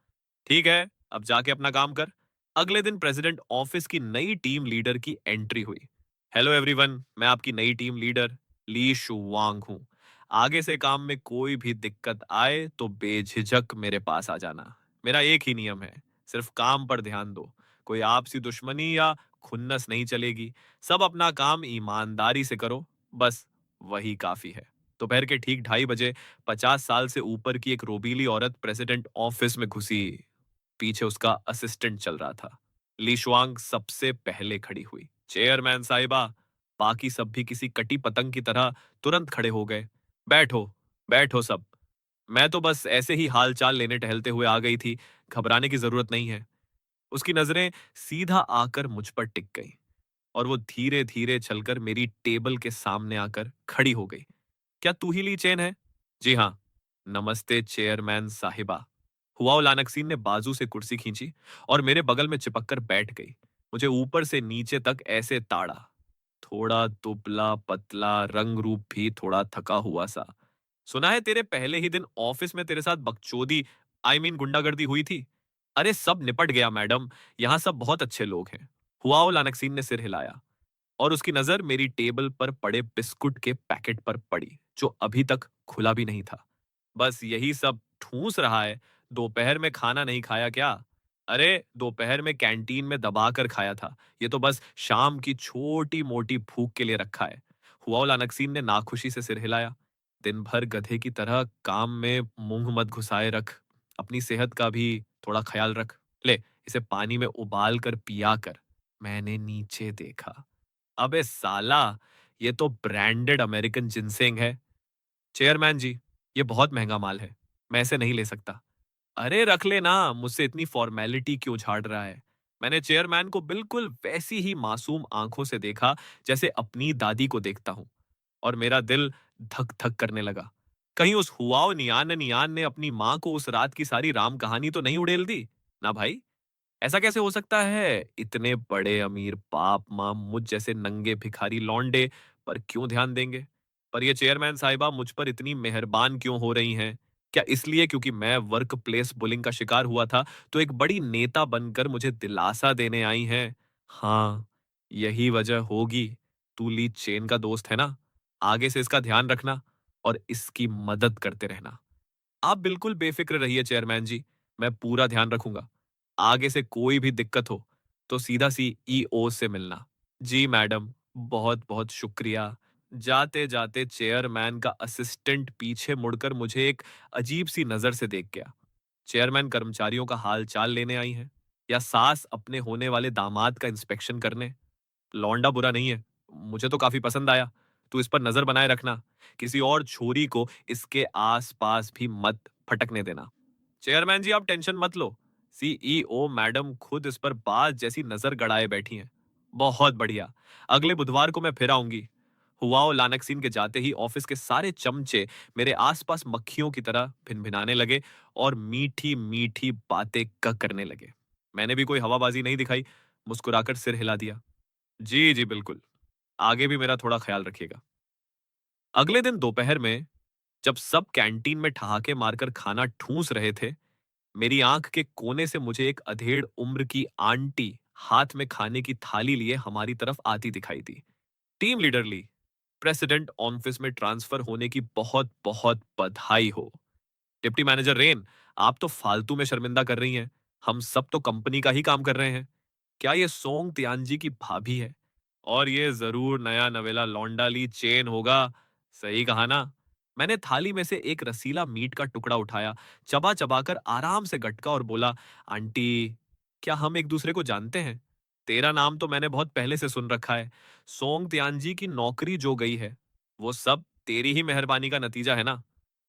ठीक है, अब जाके अपना काम कर। अगले दिन प्रेसिडेंट ऑफिस की नई टीम लीडर की एंट्री हुई। हेलो एवरीवन, मैं आपकी नई टीम लीडर ली शुवांग हूं। आगे से काम में कोई भी दिक्कत आए तो बेझिझक मेरे पास आ जाना। मेरा एक ही नियम है, सिर्फ काम पर ध्यान दो। कोई आपसी दुश्मनी या खुन्नस नहीं चलेगी। सब अपना काम ईमानदारी से करो, बस वही काफी है। दोपहर के ठीक 2:30 बजे 50 साल से ऊपर की एक रोबीली औरत प्रेसिडेंट ऑफिस में घुसी। पीछे उसका असिस्टेंट चल रहा था। ली शुआंग सबसे पहले खड़ी हुई। चेयरमैन साहिबा। बाकी सब भी किसी कटी पतंग की तरह तुरंत खड़े हो गए। बैठो, बैठो सब। मैं तो बस ऐसे ही हाल चाल लेने टहलते हुए आ गई थी। घबराने की जरूरत नहीं है। उसकी नजरें सीधा आकर मुझ पर टिक गई और वो धीरे धीरे चलकर मेरी टेबल के सामने आकर खड़ी हो गई। क्या तू ही ली चेन है? जी हाँ। नमस्ते चेयरमैन साहिबा। हुआओ लानक्सीन ने बाजू से कुर्सी खींची और मेरे बगल में चिपक कर बैठ गई। मुझे ऊपर से नीचे तक ऐसे ताड़ा। थोड़ा दुबला पतला, रंग रूप भी थोड़ा थका हुआ सा। सुना है तेरे पहले ही दिन ऑफिस में तेरे साथ बकचोदी, गुंडागर्दी हुई थी। अरे सब निपट गया मैडम, यहाँ सब बहुत अच्छे लोग हैं। हुआओ लानक्सीन ने सिर हिलाया और उसकी नजर मेरी टेबल पर पड़े बिस्कुट के पैकेट पर पड़ी जो अभी तक खुला भी नहीं था। बस यही सब ठूस रहा है। दोपहर में खाना नहीं खाया क्या? अरे दोपहर में कैंटीन में दबाकर खाया था। ये तो बस शाम की छोटी मोटी भूख के लिए रखा है। हुआओ लानक्सीन ने नाखुशी से सिर हिलाया। दिन भर गधे की तरह काम में मुंह मत घुसाए रख। अपनी सेहत का भी थोड़ा ख्याल रख। ले, इसे पानी में उबाल कर पिया कर। मैंने नीचे देखा। अबे साला, ये तो ब्रांडेड अमेरिकन जिनसेंग है। चेयरमैन जी, ये बहुत महंगा माल है, मैं इसे नहीं ले सकता। अरे रख लेना, मुझसे इतनी फॉर्मेलिटी क्यों झाड़ रहा है? मैंने चेयरमैन को बिल्कुल वैसी ही मासूम आंखों से देखा जैसे अपनी दादी को देखता हूं और मेरा दिल धक धक करने लगा। कहीं उस हुआओ नियान ने अपनी मां को उस रात की सारी राम कहानी तो नहीं उड़ेल दी? ना भाई, ऐसा कैसे हो सकता है? इतने बड़े अमीर बाप माँ मुझ जैसे नंगे भिखारी लौंडे पर क्यों ध्यान देंगे? पर ये चेयरमैन साहिबा मुझ पर इतनी मेहरबान क्यों हो रही हैं? क्या इसलिए क्योंकि मैं वर्क प्लेस बुलिंग का शिकार हुआ था तो एक बड़ी नेता बनकर मुझे दिलासा देने आई हैं? हाँ, यही वजह होगी। तू ली चेन का दोस्त है ना? आगे से इसका ध्यान रखना और इसकी मदद करते रहना। आप बिल्कुल बेफिक्र रहिए चेयरमैन जी, मैं पूरा ध्यान रखूंगा। आगे से कोई भी दिक्कत हो, तो सीधा सीईओ से मिलना। जी मैडम, बहुत बहुत शुक्रिया। जाते जाते चेयरमैन का असिस्टेंट पीछे मुड़कर मुझे एक अजीब सी नजर से देख गया। चेयरमैन कर्मचारियों का हाल चाल लेने आई है या सास अपने होने वाले दामाद का इंस्पेक्शन करने? लौंडा बुरा नहीं है, मुझे तो काफी पसंद आया। तू इस पर नजर बनाए रखना, किसी और छोरी को इसके आस पास भी मत फटकने देना। चेयरमैन जी आप टेंशन मत लो, सीईओ मैडम खुद इस पर बाज जैसी नजर गड़ाए बैठी हैं। बहुत बढ़िया, अगले बुधवार को मैं फिर आऊंगी। हुआओ लानकसीन के जाते ही ऑफिस के सारे चमचे मेरे आसपास मक्खियों की तरह भिनभिनाने लगे और मीठी मीठी बातें करने लगे। मैंने भी कोई हवाबाजी नहीं दिखाई, मुस्कुराकर सिर हिला दिया। जी जी बिल्कुल, आगे भी मेरा थोड़ा ख्याल रखिएगा। अगले दिन दोपहर में जब सब कैंटीन में ठहाके मारकर खाना ठूंस रहे थे, मेरी आंख के कोने से मुझे एक अधेड़ उम्र की आंटी हाथ में खाने की थाली लिए हमारी तरफ आती दिखाई दी। टीम लीडर ली, प्रेसिडेंट ऑफिस में ट्रांसफर होने की बहुत बहुत बधाई हो। डिप्टी मैनेजर रेन, आप तो फालतू में शर्मिंदा कर रही हैं। हम सब तो कंपनी का ही काम कर रहे हैं। क्या ये सोंग तियानजी की भाभी है? और ये जरूर नया नवेला लौंडा ली चेन होगा। सही कहा ना? मैंने थाली में से एक रसीला मीट का टुकड़ा उठाया, चबा चबाकर आराम से गटका और बोला, आंटी, क्या हम एक दूसरे को जानते हैं? तेरा नाम तो मैंने बहुत पहले से सुन रखा है। सोंग तियानजी की नौकरी जो गई है, वो सब तेरी ही मेहरबानी का नतीजा है ना?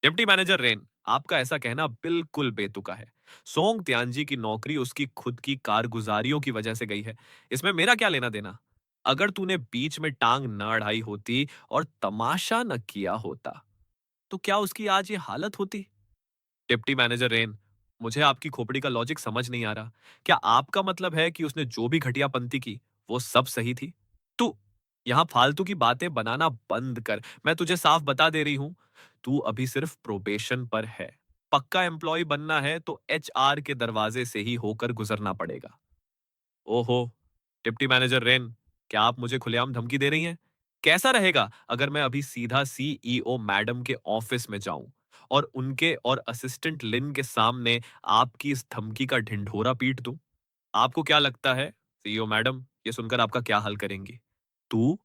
डिप्टी मैनेजर रेन, आपका ऐसा कहना बिल्कुल बेतुका है। सोंग त्यानजी की नौकरी उसकी खुद की कारगुजारियों की वजह से गई है। इसमें मेरा क्या लेना देना? अगर तूने बीच में टांग न अड़ाई होती और तमाशा न किया होता, तो क्या उसकी आज ये हालत होती? डिप्टी मैनेजर रेन, मुझे आपकी खोपड़ी का लॉजिक समझ नहीं आ रहा। क्या आपका मतलब है कि उसने जो भी घटियापंती की, वो सब सही थी? तू यहां फालतू की बातें बनाना बंद कर। मैं तुझे साफ बता दे रही हूं, तू अभी सिर्फ प्रोबेशन पर है। पक्का एम्प्लॉय बनना है तो एचआर के दरवाजे से ही होकर गुजरना पड़ेगा। ओहो! डिप्टी मैनेजर रेन, क्या आप मुझे खुलेआम धमकी दे रही हैं? कैसा रहेगा अगर मैं अभी सीधा सीईओ मैडम के ऑफिस में जाऊं और उनके और असिस्टेंट लिन के सामने आपकी इस धमकी का ढिंढोरा पीट दूं? आपको क्या लगता है, सीईओ मैडम ये सुनकर आपका क्या हाल करेंगी? तू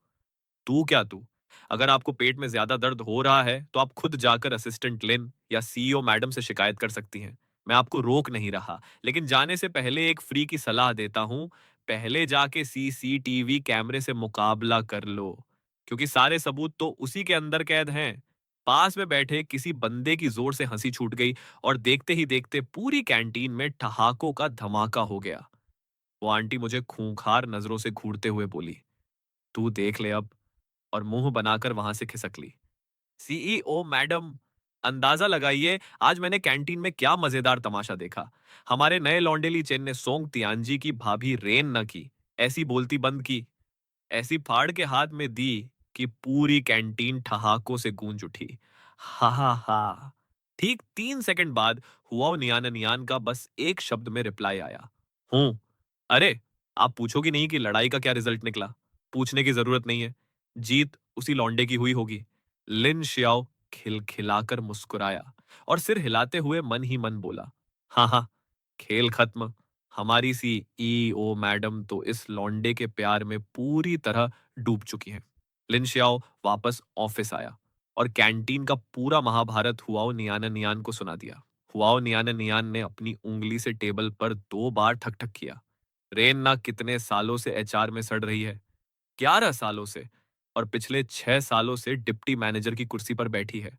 तू क्या तू? अगर आपको पेट में ज्यादा दर्द हो रहा है, तो आप खुद जाकर असिस्टेंट लिन या सीईओ मैडम से शिकायत कर सकती हैं। मैं आपको रोक नहीं रहा, लेकिन जाने से पहले एक फ्री की सलाह देता हूं। पहले जाके सीसीटीवी कैमरे से मुकाबला कर लो, क्योंकि सारे सबूत तो उसी के अंदर कैद हैं। पास में बैठे किसी बंदे की जोर से हंसी छूट गई और देखते ही देखते पूरी कैंटीन में ठहाकों का धमाका हो गया। वो आंटी मुझे खूंखार नजरों से घूरते हुए बोली, तू देख ले अब, और मुंह बनाकर वहां से खिसक ली। सीईओ मैडम, अंदाजा लगाइए आज मैंने कैंटीन में क्या मजेदार तमाशा देखा। हमारे नए लौंडेली चेन ने सोंग तियानजी की भाभी रेन न की, ऐसी बोलती बंद की, ऐसी फाड़ के हाथ में दी कि पूरी कैंटीन ठहाकों से गूंज उठी। हा हा हा। ठीक 3 सेकंड बाद हुआ नियान नियान का बस एक शब्द में रिप्लाई आया, हूं। अरे, आप पूछोगी नहीं कि लड़ाई का क्या रिजल्ट निकला? पूछने की जरूरत नहीं है, जीत उसी लौंडे की हुई होगी। लिन शियाओ खिलखिलाकर मुस्कुराया और सिर हिलाते हुए मन ही मन बोला, हाँ हाँ, खेल खत्म। हमारी सीईओ मैडम तो इस लौंडे के प्यार में पूरी तरह डूब चुकी हैं। लिन शियाओ वापस ऑफिस आया और कैंटीन का पूरा महाभारत हुआओ नियान नियान को सुना दिया। हुआओ नियान नियान ने अपनी उंगली से टेबल पर 2 बार ठक ठक किया। रेन ना कितने सालों से एचआर में सड़ रही है, 11 सालों से, और पिछले 6 सालों से डिप्टी मैनेजर की कुर्सी पर बैठी है।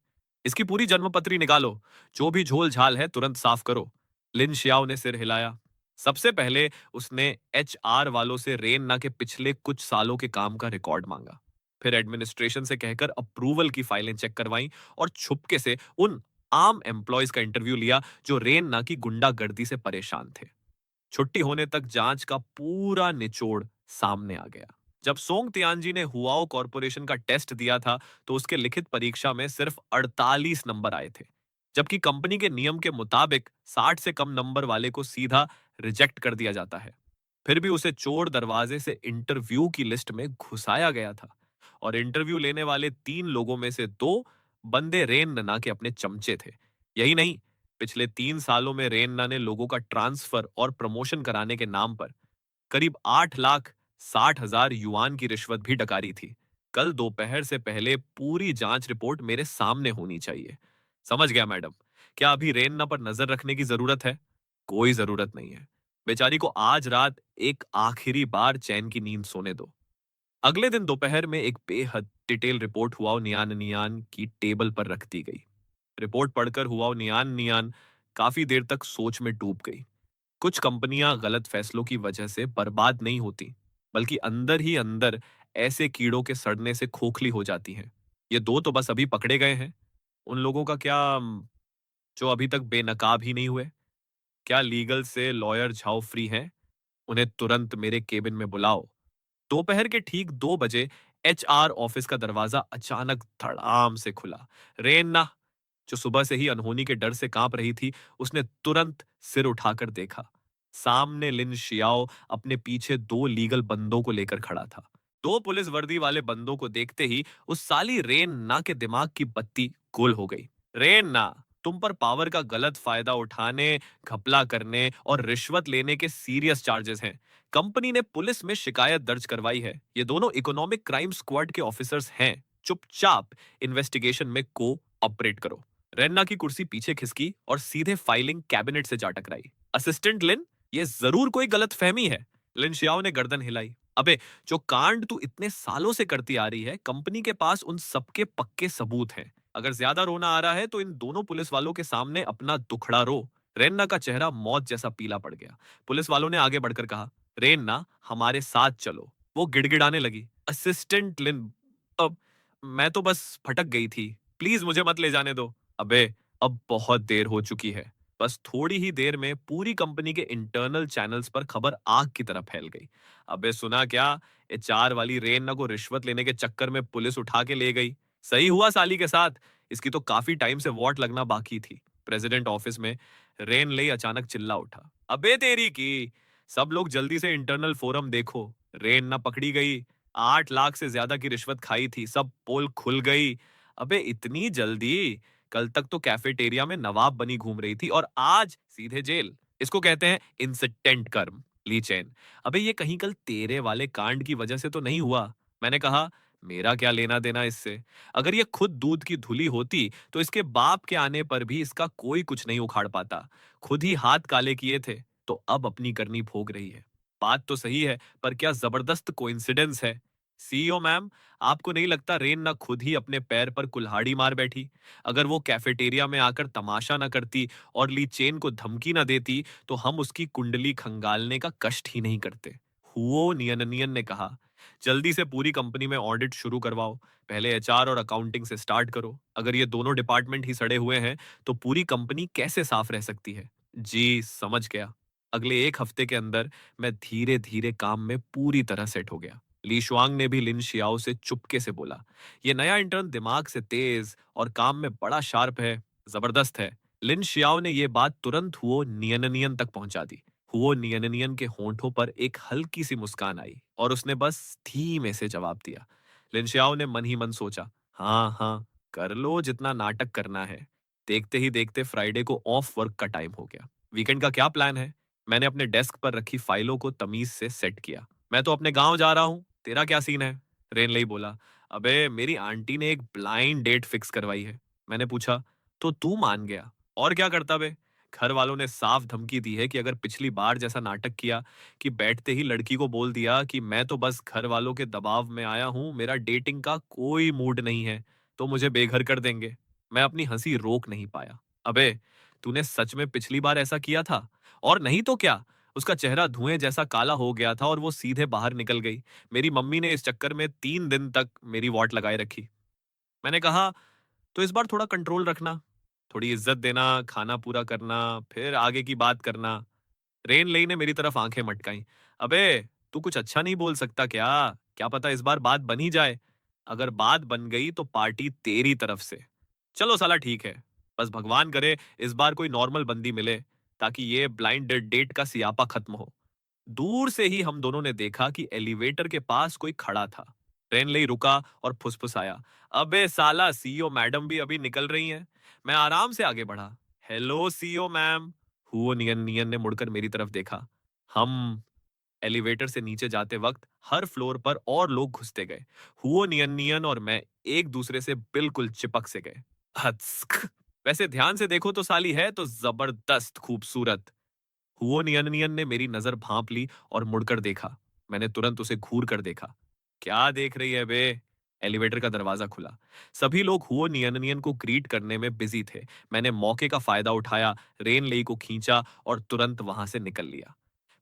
इसकी पूरी जन्मपत्री निकालो, जो भी झोल झाल है तुरंत साफ करो। लिन शियाओ ने सिर हिलाया। सबसे पहले उसने एचआर वालों से रेन्ना के पिछले कुछ सालों के काम का रिकॉर्ड मांगा। फिर एडमिनिस्ट्रेशन से कहकर अप्रूवल की फाइलें चेक करवाई और छुपके से उन आम एम्प्लॉयज का इंटरव्यू लिया जो रेन्ना की गुंडागर्दी से परेशान थे। छुट्टी होने तक जांच का पूरा निचोड़ सामने आ गया। जब सोंग तियानजी ने हुआओ कॉरपोरेशन का टेस्ट दिया था, तो उसके लिखित परीक्षा में सिर्फ 48 नंबर आए थे, जबकि कंपनी के नियम के मुताबिक 60 से कम नंबर वाले को सीधा रिजेक्ट कर दिया जाता है। फिर भी उसे चोर दरवाजे से इंटरव्यू की लिस्ट में घुसाया गया था, और इंटरव्यू लेने वाले 3 लोगों में से 2 बंदे रेन नना के अपने चमचे थे। यही नहीं, पिछले 3 सालों में रेन्ना ने लोगों का ट्रांसफर और प्रमोशन कराने के नाम पर करीब 8,60,000 युआन की रिश्वत भी डकारी थी। कल दोपहर से पहले पूरी जांच रिपोर्ट मेरे सामने होनी चाहिए। समझ गया मैडम। क्या अभी रेन्ना पर नजर रखने की जरूरत है? कोई जरूरत नहीं है। बेचारी को आज रात एक आखिरी बार चैन की नींद सोने दो। अगले दिन दोपहर में एक बेहद डिटेल रिपोर्ट हुआओ नियान नियान की टेबल पर रख दी गई। रिपोर्ट पढ़कर हुआओ नियान नियान काफी देर तक सोच में डूब गई। कुछ कंपनियां गलत फैसलों की वजह से बर्बाद नहीं होती, बल्कि अंदर ही अंदर ऐसे कीड़ों के सड़ने से खोखली हो जाती हैं। ये दो तो बस अभी पकड़े गए हैं। उन लोगों का क्या, जो अभी तक बेनकाब ही नहीं हुए? क्या लीगल से लॉयर झाओ फ्री हैं? उन्हें तुरंत मेरे केबिन में बुलाओ। दोपहर के ठीक 2 बजे एचआर ऑफिस का दरवाजा अचानक धड़ाम से खुला। रेन्ना, जो सुबह से ही अनहोनी के डर से कांप रही थी, उसने तुरंत सिर उठाकर देखा। सामने लिन शियाओ अपने पीछे 2 लीगल बंदों को लेकर खड़ा था। 2 पुलिस वर्दी वाले बंदों को देखते ही उस साली रेन्ना के दिमाग की बत्ती गुल हो गई। रेन्ना, तुम पर पावर का गलत फायदा उठाने, घपला करने और रिश्वत लेने के सीरियस चार्जेस हैं। कंपनी ने पुलिस में शिकायत दर्ज करवाई है। ये दोनों इकोनॉमिक क्राइम स्क्वाड के ऑफिसर्स हैं। चुपचाप इन्वेस्टिगेशन में को ऑपरेट करो। रेन्ना की कुर्सी पीछे खिसकी और सीधे फाइलिंग कैबिनेट से जा टकराई। असिस्टेंट लिन, ये जरूर कोई गलत फहमी है। लिन शियाओ ने गर्दन हिलाई। अबे, जो कांड तू इतने सालों से करती आ रही है, कंपनी के पास उन सबके पक्के सबूत हैं। अगर ज्यादा रोना आ रहा है तो इन दोनों पुलिस वालों के सामने अपना दुखड़ा रो। रेन्ना का चेहरा मौत जैसा पीला पड़ गया। पुलिस वालों ने आगे बढ़कर कहा, रेन्ना, हमारे साथ चलो। वो गिड़गिड़ाने लगी। असिस्टेंट लिन, अब मैं तो बस भटक गई थी। प्लीज मुझे मत ले जाने दो। अबे, अब बहुत देर हो चुकी है। बस थोड़ी ही देर में पूरी कंपनी के इंटरनल चैनल्स पर खबर आग की तरह फैल गई। अबे सुना क्या? एचआर वाली रेन्ना को रिश्वत लेने के चक्कर में पुलिस उठा के ले गई। सही हुआ साली के साथ। इसकी तो काफी टाइम से वॉट लगना बाकी थी। प्रेसिडेंट ऑफिस में रेन ले अचानक चिल्ला उठा, अबे तेरी की, सब लोग जल्दी से इंटरनल फोरम देखो। रेन ना पकड़ी गई। 8 लाख से ज्यादा की रिश्वत खाई थी। सब पोल खुल गई। अबे इतनी जल्दी? कल तक तो कैफेटेरिया में नवाब बनी घूम रही थी और आज सीधे जेल। इसको कहते हैं इंसिडेंट कर्म, ली चैन। अबे ये कहीं कल तेरे वाले कांड की वजह से तो नहीं हुआ? मैंने कहा, मेरा क्या लेना देना इससे? अगर ये खुद दूध की धुली होती तो इसके बाप के आने पर भी इसका कोई कुछ नहीं उखाड़ पाता। खुद ही हाथ काले किए थे, तो अब अपनी करनी भोग रही है। बात तो सही है, पर क्या जबरदस्त कोइंसिडेंस है। सीईओ मैम, आपको नहीं लगता रेन ना खुद ही अपने पैर पर कुल्हाड़ी मार बैठी? अगर वो कैफेटेरिया में आकर तमाशा ना करती और ली चेन को धमकी ना देती, तो हम उसकी कुंडली खंगालने का कष्ट ही नहीं करते। हुओ नियन ने कहा, जल्दी से पूरी कंपनी में ऑडिट शुरू करवाओ। पहले एचआर और अकाउंटिंग से स्टार्ट करो। अगर ये दोनों डिपार्टमेंट ही सड़े हुए हैं, तो पूरी कंपनी कैसे साफ रह सकती है? जी, समझ गया। अगले एक हफ्ते के अंदर मैं धीरे धीरे काम में पूरी तरह सेट हो गया। ली शुआंग ने भी लिन शियाओ से चुपके से बोला, ये नया इंटर्न दिमाग से तेज और काम में बड़ा शार्प है, जबरदस्त है। लिन शियाओ ने यह बात तुरंत हुओ नियन तक पहुंचा दी। हुओ नियन के होंठों पर एक हल्की सी मुस्कान आई और उसने बस धीमे से जवाब दिया। लिन शियाओ ने मन ही मन सोचा, हाँ हाँ, कर लो जितना नाटक करना है। देखते ही देखते फ्राइडे को ऑफ वर्क का टाइम हो गया। वीकेंड का क्या प्लान है? मैंने अपने डेस्क पर रखी फाइलों को तमीज से सेट किया। मैं तो अपने गांव जा रहा हूँ। तेरा क्या सीन है? रेनलई बोला, अबे मेरी आंटी ने एक ब्लाइंड डेट फिक्स करवाई है। मैंने पूछा, तो तू मान गया? और क्या करता बे? घर वालों ने साफ धमकी दी है कि अगर पिछली बार जैसा नाटक किया कि बैठते ही लड़की को बोल दिया कि मैं तो बस घर वालों के दबाव में आया हूं, मेरा डेटिंग का कोई मूड नहीं है, तो मुझे बेघर कर देंगे। मैं अपनी हंसी रोक नहीं पाया। अबे, तूने सच में पिछली बार ऐसा किया था? और नहीं तो क्या? उसका चेहरा धुएं जैसा काला हो गया था और वो सीधे बाहर निकल गई। मेरी मम्मी ने इस चक्कर में 3 दिन तक मेरी वॉट लगाए रखी। मैंने कहा, तो इस बार थोड़ा कंट्रोल रखना, थोड़ी इज्जत देना, खाना पूरा करना, फिर आगे की बात करना। रेन लई ने मेरी तरफ आंखें मटकाई। अबे, तू कुछ अच्छा नहीं बोल सकता क्या? क्या पता इस बार बात बन ही जाए। अगर बात बन गई तो पार्टी तेरी तरफ से। चलो साला ठीक है। बस भगवान करे इस बार कोई नॉर्मल बंदी मिले, ताकि ये ब्लाइंड डेट का सियापा खत्म हो। दूर से ही हम दोनों ने देखा कि एलिवेटर के पास कोई खड़ा था। रेनले रुका और फुसफुसाया, अबे साला, सीईओ मैडम भी अभी निकल रही हैं। मैं आराम से आगे बढ़ा। Hello CEO ma'am. हुओ नियन नियन ने मुड़कर मेरी तरफ देखा। हम एलिवेटर से नीचे जाते वक्त हर फ्लोर पर और लोग घुसते गए। हुओ नियन नियन और मैं एक दूसरे से बिल्कुल चिपक से गए। हत्स्क। वैसे ध्यान से देखो तो साली है तो जबरदस्त खूबसूरत। हुओ नियन नियन ने मेरी नजर भांप ली और मुड़कर देखा। मैंने तुरंत उसे घूर कर देखा। क्या देख रही है बे? एलिवेटर का दरवाजा खुला। सभी लोग हुओ नियन नियन को ग्रीट करने में बिजी थे। मैंने मौके का फायदा उठाया, रेन लेई को खींचा और तुरंत वहां से निकल लिया।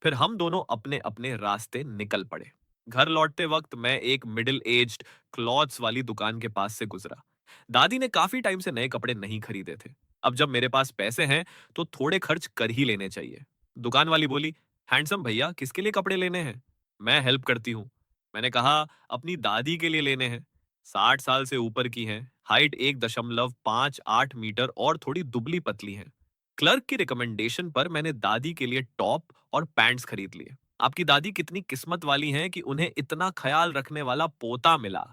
फिर हम दोनों अपने अपने रास्ते निकल पड़े। घर लौटते वक्त मैं एक मिडिल एज्ड क्लॉथ्स वाली दुकान के पास से गुजरा। दादी ने काफी टाइम से नए कपड़े नहीं खरीदे थे। अब जब मेरे पास पैसे हैं तो थोड़े खर्च कर ही लेने चाहिए। दुकान वाली बोली, हैंडसम भैया किसके लिए कपड़े लेने हैं? मैं हेल्प करती हूँ। मैंने कहा, अपनी दादी के लिए लेने हैं। 60 साल से ऊपर की हैं, हाइट 1.58 मीटर और थोड़ी दुबली पतली हैं। क्लर्क की रिकमेंडेशन पर मैंने दादी के लिए टॉप और पैंट्स खरीद लिए। आपकी दादी कितनी किस्मत वाली हैं कि उन्हें इतना ख्याल रखने वाला पोता मिला।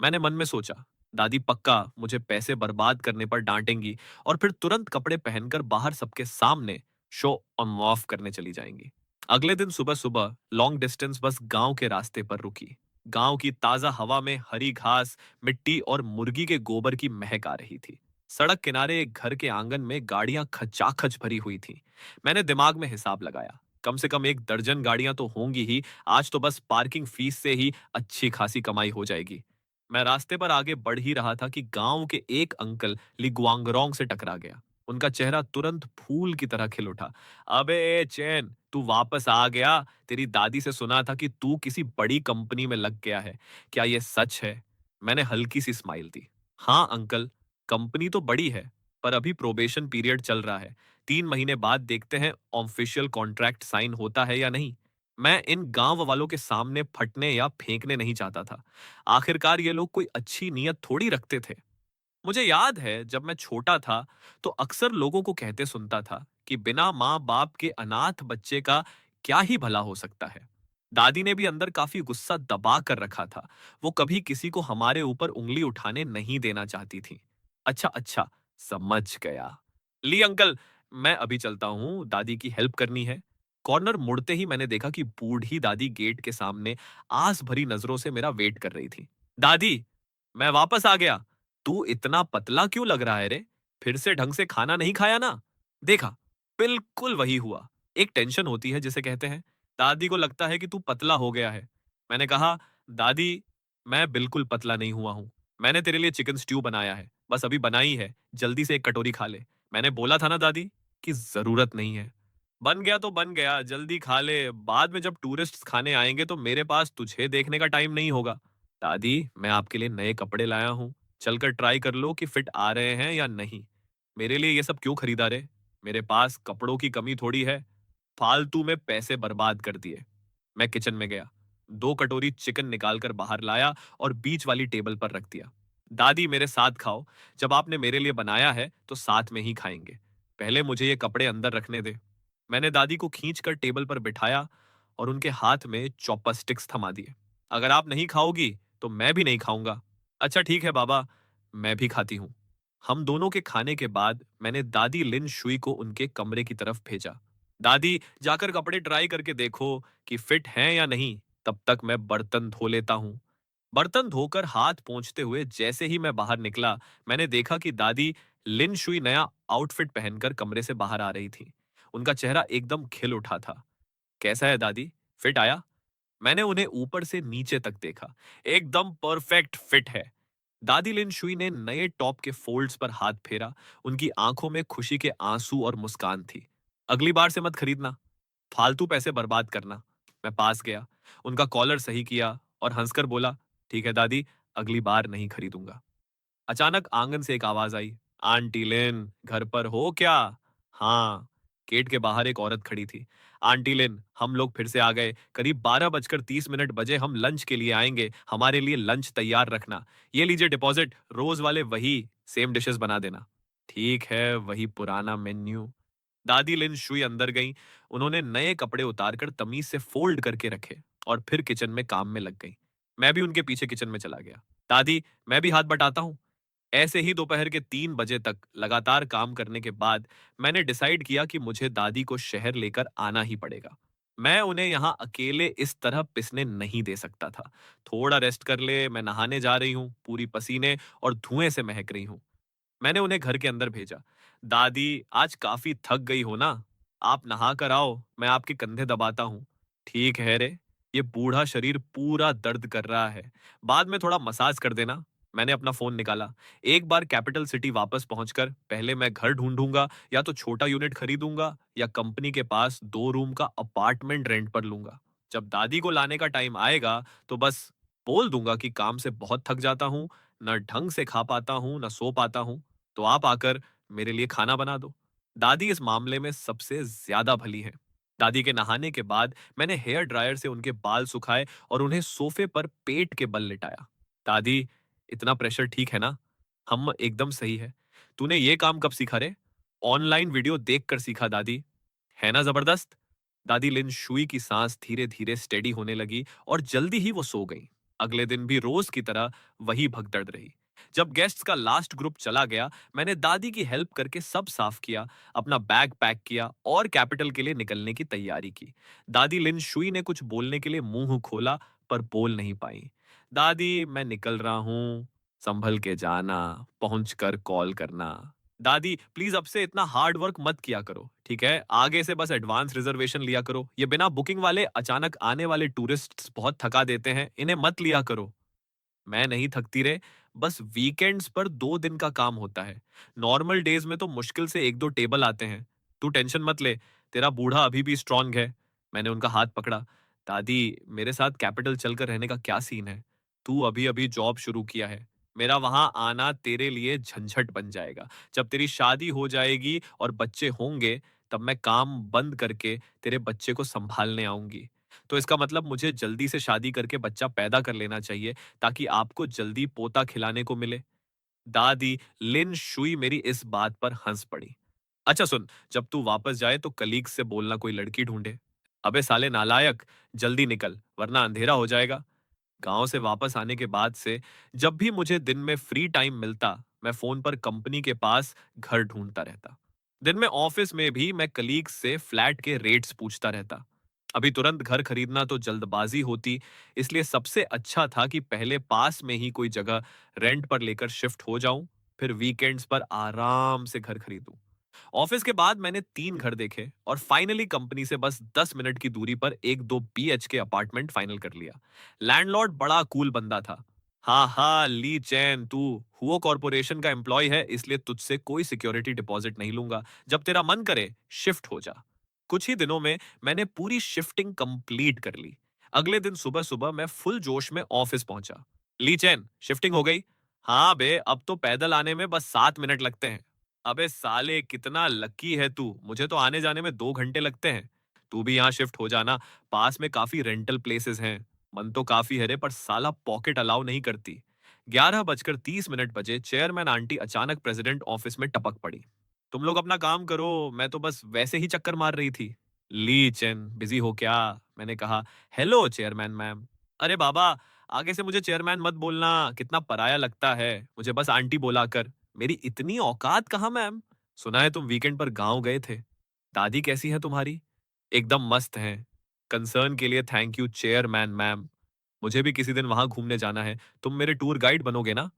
मैंने मन में सोचा, दादी पक्का मुझे पैसे बर्बाद करने पर डांटेंगी और फिर तुरंत कपड़े पहनकर बाहर सबके सामने शो ऑन ऑफ करने चली जाएंगी। अगले दिन सुबह सुबह लॉन्ग डिस्टेंस बस गांव के रास्ते पर रुकी। गांव की ताजा हवा में हरी घास, मिट्टी और मुर्गी के गोबर की महक आ रही थी। सड़क किनारे एक घर के आंगन में गाड़ियां खचाखच भरी हुई थी। मैंने दिमाग में हिसाब लगाया, कम से कम 1 दर्जन गाड़ियां तो होंगी ही। आज तो बस पार्किंग फीस से ही अच्छी खासी कमाई हो जाएगी। मैं रास्ते पर आगे बढ़ ही रहा था कि गांव के एक अंकल लिगुआंगरोंग से टकरा गया। उनका चेहरा तुरंत फूल की तरह खिल उठा। अबे चैन, तू वापस आ गया। तेरी दादी से सुना था कि तू किसी बड़ी कंपनी में लग गया है। क्या ये सच है? मैंने हल्की सी स्माइल दी। हाँ अंकल, कंपनी तो बड़ी है, पर अभी प्रोबेशन पीरियड चल रहा है। 3 महीने बाद देखते हैं ऑफिशियल कॉन्ट्रैक्ट साइन होता है या नहीं। मैं इन गांव वालों के सामने फटने या फेंकने नहीं चाहता था। आखिरकार ये लोग कोई अच्छी नीयत थोड़ी रखते थे। मुझे याद है जब मैं छोटा था तो अक्सर लोगों को कहते सुनता था कि बिना माँ बाप के अनाथ बच्चे का क्या ही भला हो सकता है। दादी ने भी अंदर काफी गुस्सा दबा कर रखा था। वो कभी किसी को हमारे ऊपर उंगली उठाने नहीं देना चाहती थी। अच्छा अच्छा, समझ गया। ली अंकल, मैं अभी चलता हूँ, दादी की हेल्प करनी है। कॉर्नर मुड़ते ही मैंने देखा कि बूढ़ी दादी गेट के सामने आस भरी नजरों से मेरा वेट कर रही थी। दादी, मैं वापस आ गया। तू इतना पतला क्यों लग रहा है रे? फिर से ढंग से खाना नहीं खाया ना? देखा, बिल्कुल वही हुआ। एक टेंशन होती है जिसे कहते हैं। दादी को लगता है कि तू पतला हो गया है। मैंने कहा, दादी, मैं बिल्कुल पतला नहीं हुआ हूँ। मैंने तेरे लिए चिकन स्ट्यू बनाया है, बस अभी बनाई है, जल्दी से एक कटोरी खा ले। मैंने बोला था ना दादी कि जरूरत नहीं है। बन गया तो बन गया, जल्दी खा ले। बाद में जब टूरिस्ट खाने आएंगे तो मेरे पास तुझे देखने का टाइम नहीं होगा। दादी, मैं आपके लिए नए कपड़े लाया हूँ, चलकर ट्राई कर लो कि फिट आ रहे हैं या नहीं। मेरे लिए ये सब क्यों खरीदा रे? मेरे पास कपड़ों की कमी थोड़ी है। फालतू में पैसे बर्बाद कर दिए। मैं किचन में गया, 2 कटोरी चिकन निकालकर बाहर लाया और बीच वाली टेबल पर रख दिया। दादी, मेरे साथ खाओ। जब आपने मेरे लिए बनाया है तो साथ में ही खाएंगे। पहले मुझे ये कपड़े अंदर रखने दे। मैंने दादी को खींचकर टेबल पर बिठाया और उनके हाथ में चॉपर स्टिक्स थमा दिए। अगर आप नहीं खाओगी तो मैं भी नहीं खाऊंगा। अच्छा ठीक है बाबा, मैं भी खाती हूँ। हम दोनों के खाने के बाद मैंने दादी लिन शुई को उनके कमरे की तरफ भेजा। दादी, जाकर कपड़े ट्राई करके देखो कि फिट हैं या नहीं। तब तक मैं बर्तन धो लेता हूँ। बर्तन धोकर हाथ पोंछते हुए जैसे ही मैं बाहर निकला, मैंने देखा कि दादी लिन शुई नया आउटफिट पहनकर कमरे से बाहर आ रही थी। उनका चेहरा एकदम खिल उठा था। कैसा है दादी, फिट आया? मैंने उन्हें ऊपर से नीचे तक देखा। एकदम परफेक्ट फिट है। दादी लिन शुई ने नए टॉप के फोल्ड्स पर हाथ फेरा। उनकी आंखों में खुशी के आंसू और मुस्कान थी। अगली बार से मत खरीदना, फालतू पैसे बर्बाद करना। मैं पास गया, उनका कॉलर सही किया और हंसकर बोला, ठीक है दादी, अगली बार नहीं खरीदूंगा। अचानक आंगन से एक आवाज आई, आंटी लिन घर पर हो क्या? हाँ। गेट के बाहर एक औरत खड़ी थी। आंटी लिन, हम लोग फिर से आ गए। करीब 12:30 बजे हम लंच के लिए आएंगे। हमारे लिए लंच तैयार रखना। ये लीजिए डिपॉजिट, रोज वाले वही सेम डिशेस बना देना। ठीक है, वही पुराना मेन्यू। दादी लिन शुई अंदर गईं। उन्होंने नए कपड़े उतारकर तमीज से फोल्ड करके रखे और फिर किचन में काम में लग गईं। मैं भी उनके पीछे किचन में चला गया। दादी, मैं भी हाथ बटाता हूँ। ऐसे ही दोपहर के 3 बजे तक लगातार काम करने के बाद मैंने डिसाइड किया कि मुझे दादी को शहर लेकर आना ही पड़ेगा। मैं उन्हें यहाँ अकेले इस तरह पिसने नहीं दे सकता था। थोड़ा रेस्ट कर ले, मैं नहाने जा रही हूँ, पूरी पसीने और धुएं से महक रही हूँ। मैंने उन्हें घर के अंदर भेजा। दादी, आज काफी थक गई हो ना? आप नहा कर आओ, मैं आपके कंधे दबाता हूँ। ठीक है रे, ये बूढ़ा शरीर पूरा दर्द कर रहा है। बाद में थोड़ा मसाज कर देना। मैंने अपना फोन निकाला। एक बार कैपिटल सिटी वापस पहुंचकर पहले मैं घर ढूंढूंगा, या तो छोटा यूनिट खरीदूंगा या कंपनी के पास 2 रूम का अपार्टमेंट रेंट पर लूंगा। जब दादी को लाने का टाइम आएगा तो बस बोल दूंगा कि काम से बहुत थक जाता हूँ, न ढंग से खा पाता हूँ न सो पाता हूँ, तो आप आकर मेरे लिए खाना बना दो। दादी इस मामले में सबसे ज्यादा भली है। दादी के नहाने के बाद मैंने हेयर ड्रायर से उनके बाल सुखाए और उन्हें सोफे पर पेट के बल लिटाया। दादी, इतना प्रेशर ठीक है ना? हम एकदम सही है। तूने ये काम कब सीखा रे? ऑनलाइन वीडियो देखकर सीखा दादी। है ना जबरदस्त? दादी लिन शुई की सांस धीरे धीरे स्टेडी होने लगी और जल्दी ही वो सो गई। अगले दिन भी रोज की तरह वही भगदड़ रही। जब गेस्ट्स का लास्ट ग्रुप चला गया, मैंने दादी की हेल्प करके सब साफ किया, अपना बैग पैक किया और कैपिटल के लिए निकलने की तैयारी की। दादी लिन शुई ने कुछ बोलने के लिए मुंह खोला, पर बोल नहीं पाई। दादी, मैं निकल रहा हूँ, संभल के जाना, पहुंच कर कॉल करना। दादी, प्लीज अब से इतना हार्ड वर्क मत किया करो, ठीक है? आगे से बस एडवांस रिजर्वेशन लिया करो। ये बिना बुकिंग वाले अचानक आने वाले टूरिस्ट्स बहुत थका देते हैं, इन्हें मत लिया करो। मैं नहीं थकती रे, बस वीकेंड्स पर 2 दिन का काम होता है। नॉर्मल डेज में तो मुश्किल से 1-2 टेबल आते हैं। तू टेंशन मत ले, तेरा बूढ़ा अभी भी स्ट्रांग है। मैंने उनका हाथ पकड़ा। दादी, मेरे साथ कैपिटल चलकर रहने का क्या सीन है? तू अभी अभी जॉब शुरू किया है। मेरा वहां आना तेरे लिए झंझट बन जाएगा। जब तेरी शादी हो जाएगी और बच्चे होंगे, तब मैं काम बंद करके तेरे बच्चे को संभालने आऊंगी। तो इसका मतलब मुझे जल्दी से शादी करके बच्चा पैदा कर लेना चाहिए, ताकि आपको जल्दी पोता खिलाने को मिले। दादी लिन शुई मेरी इस बात पर हंस पड़ी। अच्छा सुन, जब तू वापस जाए तो कलीग से बोलना कोई लड़की ढूंढे। अबे साले नालायक, जल्दी निकल वरना अंधेरा हो जाएगा। गांव से वापस आने के बाद से जब भी मुझे दिन में फ्री टाइम मिलता, मैं फोन पर कंपनी के पास घर ढूंढता रहता। दिन में ऑफिस में भी मैं कलीग से फ्लैट के रेट्स पूछता रहता। अभी तुरंत घर खरीदना तो जल्दबाजी होती, इसलिए सबसे अच्छा था कि पहले पास में ही कोई जगह रेंट पर लेकर शिफ्ट हो जाऊं, फिर वीकेंड्स पर आराम से घर खरीदूं। ऑफिस के बाद मैंने 3 घर देखे और फाइनली कंपनी से बस 10 मिनट की दूरी पर एक 2 BHK अपार्टमेंट फाइनल कर लिया। लैंडलॉर्ड बड़ा कूल बंदा था। हाँ हाँ ली चैन, तू हुओ कॉरपोरेशन का एम्प्लॉय है, इसलिए तुझसे कोई सिक्योरिटी डिपॉजिट नहीं लूंगा। जब तेरा मन करे शिफ्ट हो जा। कुछ ही दिनों में मैंने पूरी शिफ्टिंग कंप्लीट कर ली। अगले दिन सुबह सुबह मैं फुल जोश में ऑफिस पहुंचा। ली चैन, शिफ्टिंग हो गई? हाँ बे, अब तो पैदल आने में बस 7 मिनट लगते हैं। अबे साले, कितना लकी है तू, मुझे तो आने जाने में 2 घंटे लगते हैं। तू भी यहाँ शिफ्ट हो जाना, पास में काफी रेंटल प्लेसेस हैं। मन तो काफी है रे, पर साला पॉकेट अलाउ नहीं करती। 11:30 बजे चेयरमैन आंटी अचानक प्रेसिडेंट ऑफिस में टपक पड़ी। तुम लोग अपना काम करो, मैं तो बस वैसे ही चक्कर मार रही थी। ली चेन, बिजी हो क्या? मैंने कहा। Hello chairman ma'am. अरे बाबा, आगे से मुझे चेयरमैन मत बोलना, कितना पराया लगता है। मुझे बस आंटी बोला कर। मेरी इतनी औकात कहाँ मैम। सुना है तुम वीकेंड पर गांव गए थे। दादी कैसी है तुम्हारी? एकदम मस्त हैं। कंसर्न के लिए थैंक यू चेयरमैन मैम। मुझे भी किसी दिन वहां घूमने जाना है। तुम मेरे टूर गाइड बनोगे ना?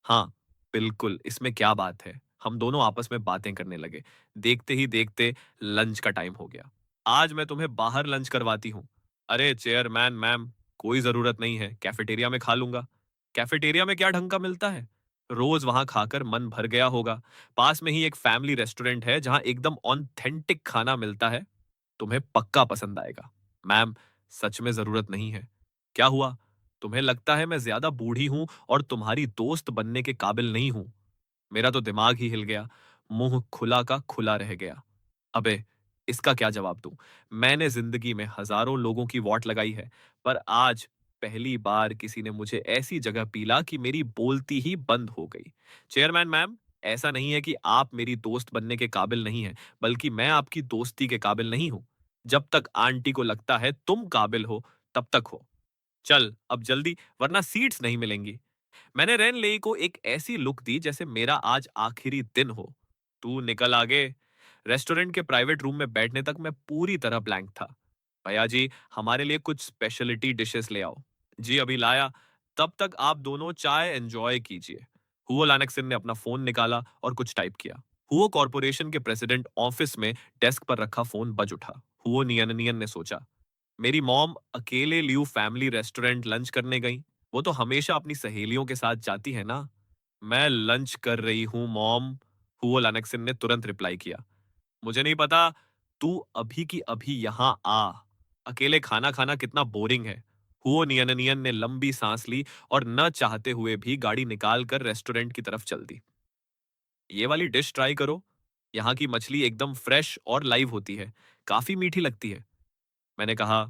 हाँ, बिल्कुल, इसमें क्या बात है। हम दोनों आपस में बातें करने लगे। देखते ही देखते लंच का टाइम हो गया। आज मैं तुम्हें बाहर लंच करवाती हूँ। अरे चेयरमैन मैम, कोई जरूरत नहीं है, कैफेटेरिया में खा लूंगा। कैफेटेरिया में क्या ढंग का मिलता है? रोज वहां खाकर मन भर गया होगा। पास में ही एक फैमिली रेस्टोरेंट है जहां एकदम ऑथेंटिक खाना मिलता है। तुम्हें पक्का पसंद आएगा। मैम, सच में जरूरत नहीं है। क्या हुआ? तुम्हें लगता है मैं ज्यादा बूढ़ी हूं और तुम्हारी दोस्त बनने के काबिल नहीं हूं? मेरा तो दिमाग ही हिल गया। मुंह खुला का खुला रह गया। अबे, इसका क्या जवाब दूं? मैंने जिंदगी में हजारों लोगों की वॉट लगाई है, पर आज पहली बार किसी ने मुझे ऐसी जगह पीला कि मेरी बोलती ही बंद हो गई। चेयरमैन मैम, ऐसा नहीं है कि आप मेरी दोस्त बनने के काबिल नहीं हैं, बल्कि मैं आपकी दोस्ती के काबिल नहीं हूं। जब तक आंटी को लगता है तुम काबिल हो, तब तक हो। चल अब जल्दी, वरना सीट्स नहीं मिलेंगी। मैंने रेन लेई को एक ऐसी लुक दी जैसे मेरा आज आखिरी दिन हो। तू निकल आगे। रेस्टोरेंट के प्राइवेट रूम में बैठने तक मैं पूरी तरह ब्लैंक था। भैया जी, हमारे लिए कुछ स्पेशलिटी डिशेस ले आओ। जी अभी लाया। तब तक आप दोनों चाय एंजॉय कीजिए। हुओ लानक्सन ने अपना फोन निकाला और कुछ टाइप किया। हुओ कॉर्पोरेशन के प्रेसिडेंट ऑफिस में डेस्क पर रखा फोन बज उठा। हुओ नियन नियन ने सोचा, मेरी मॉम अकेले लियू फैमिली रेस्टोरेंट लंच करने गई। वो तो हमेशा अपनी सहेलियों के साथ जाती है ना। मैं लंच कर रही हूँ मॉम, हुओ लानक्सन ने तुरंत रिप्लाई किया। मुझे नहीं पता, तू अभी की अभी यहाँ आ। अकेले खाना खाना कितना बोरिंग है। हुओ नियन नियन ने लंबी सांस ली और न चाहते हुए भी गाड़ी निकाल कर रेस्टोरेंट की तरफ चल दी। ये वाली डिश ट्राई करो। यहाँ की मछली एकदम फ्रेश और लाइव होती है, काफी मीठी लगती है। मैंने कहा,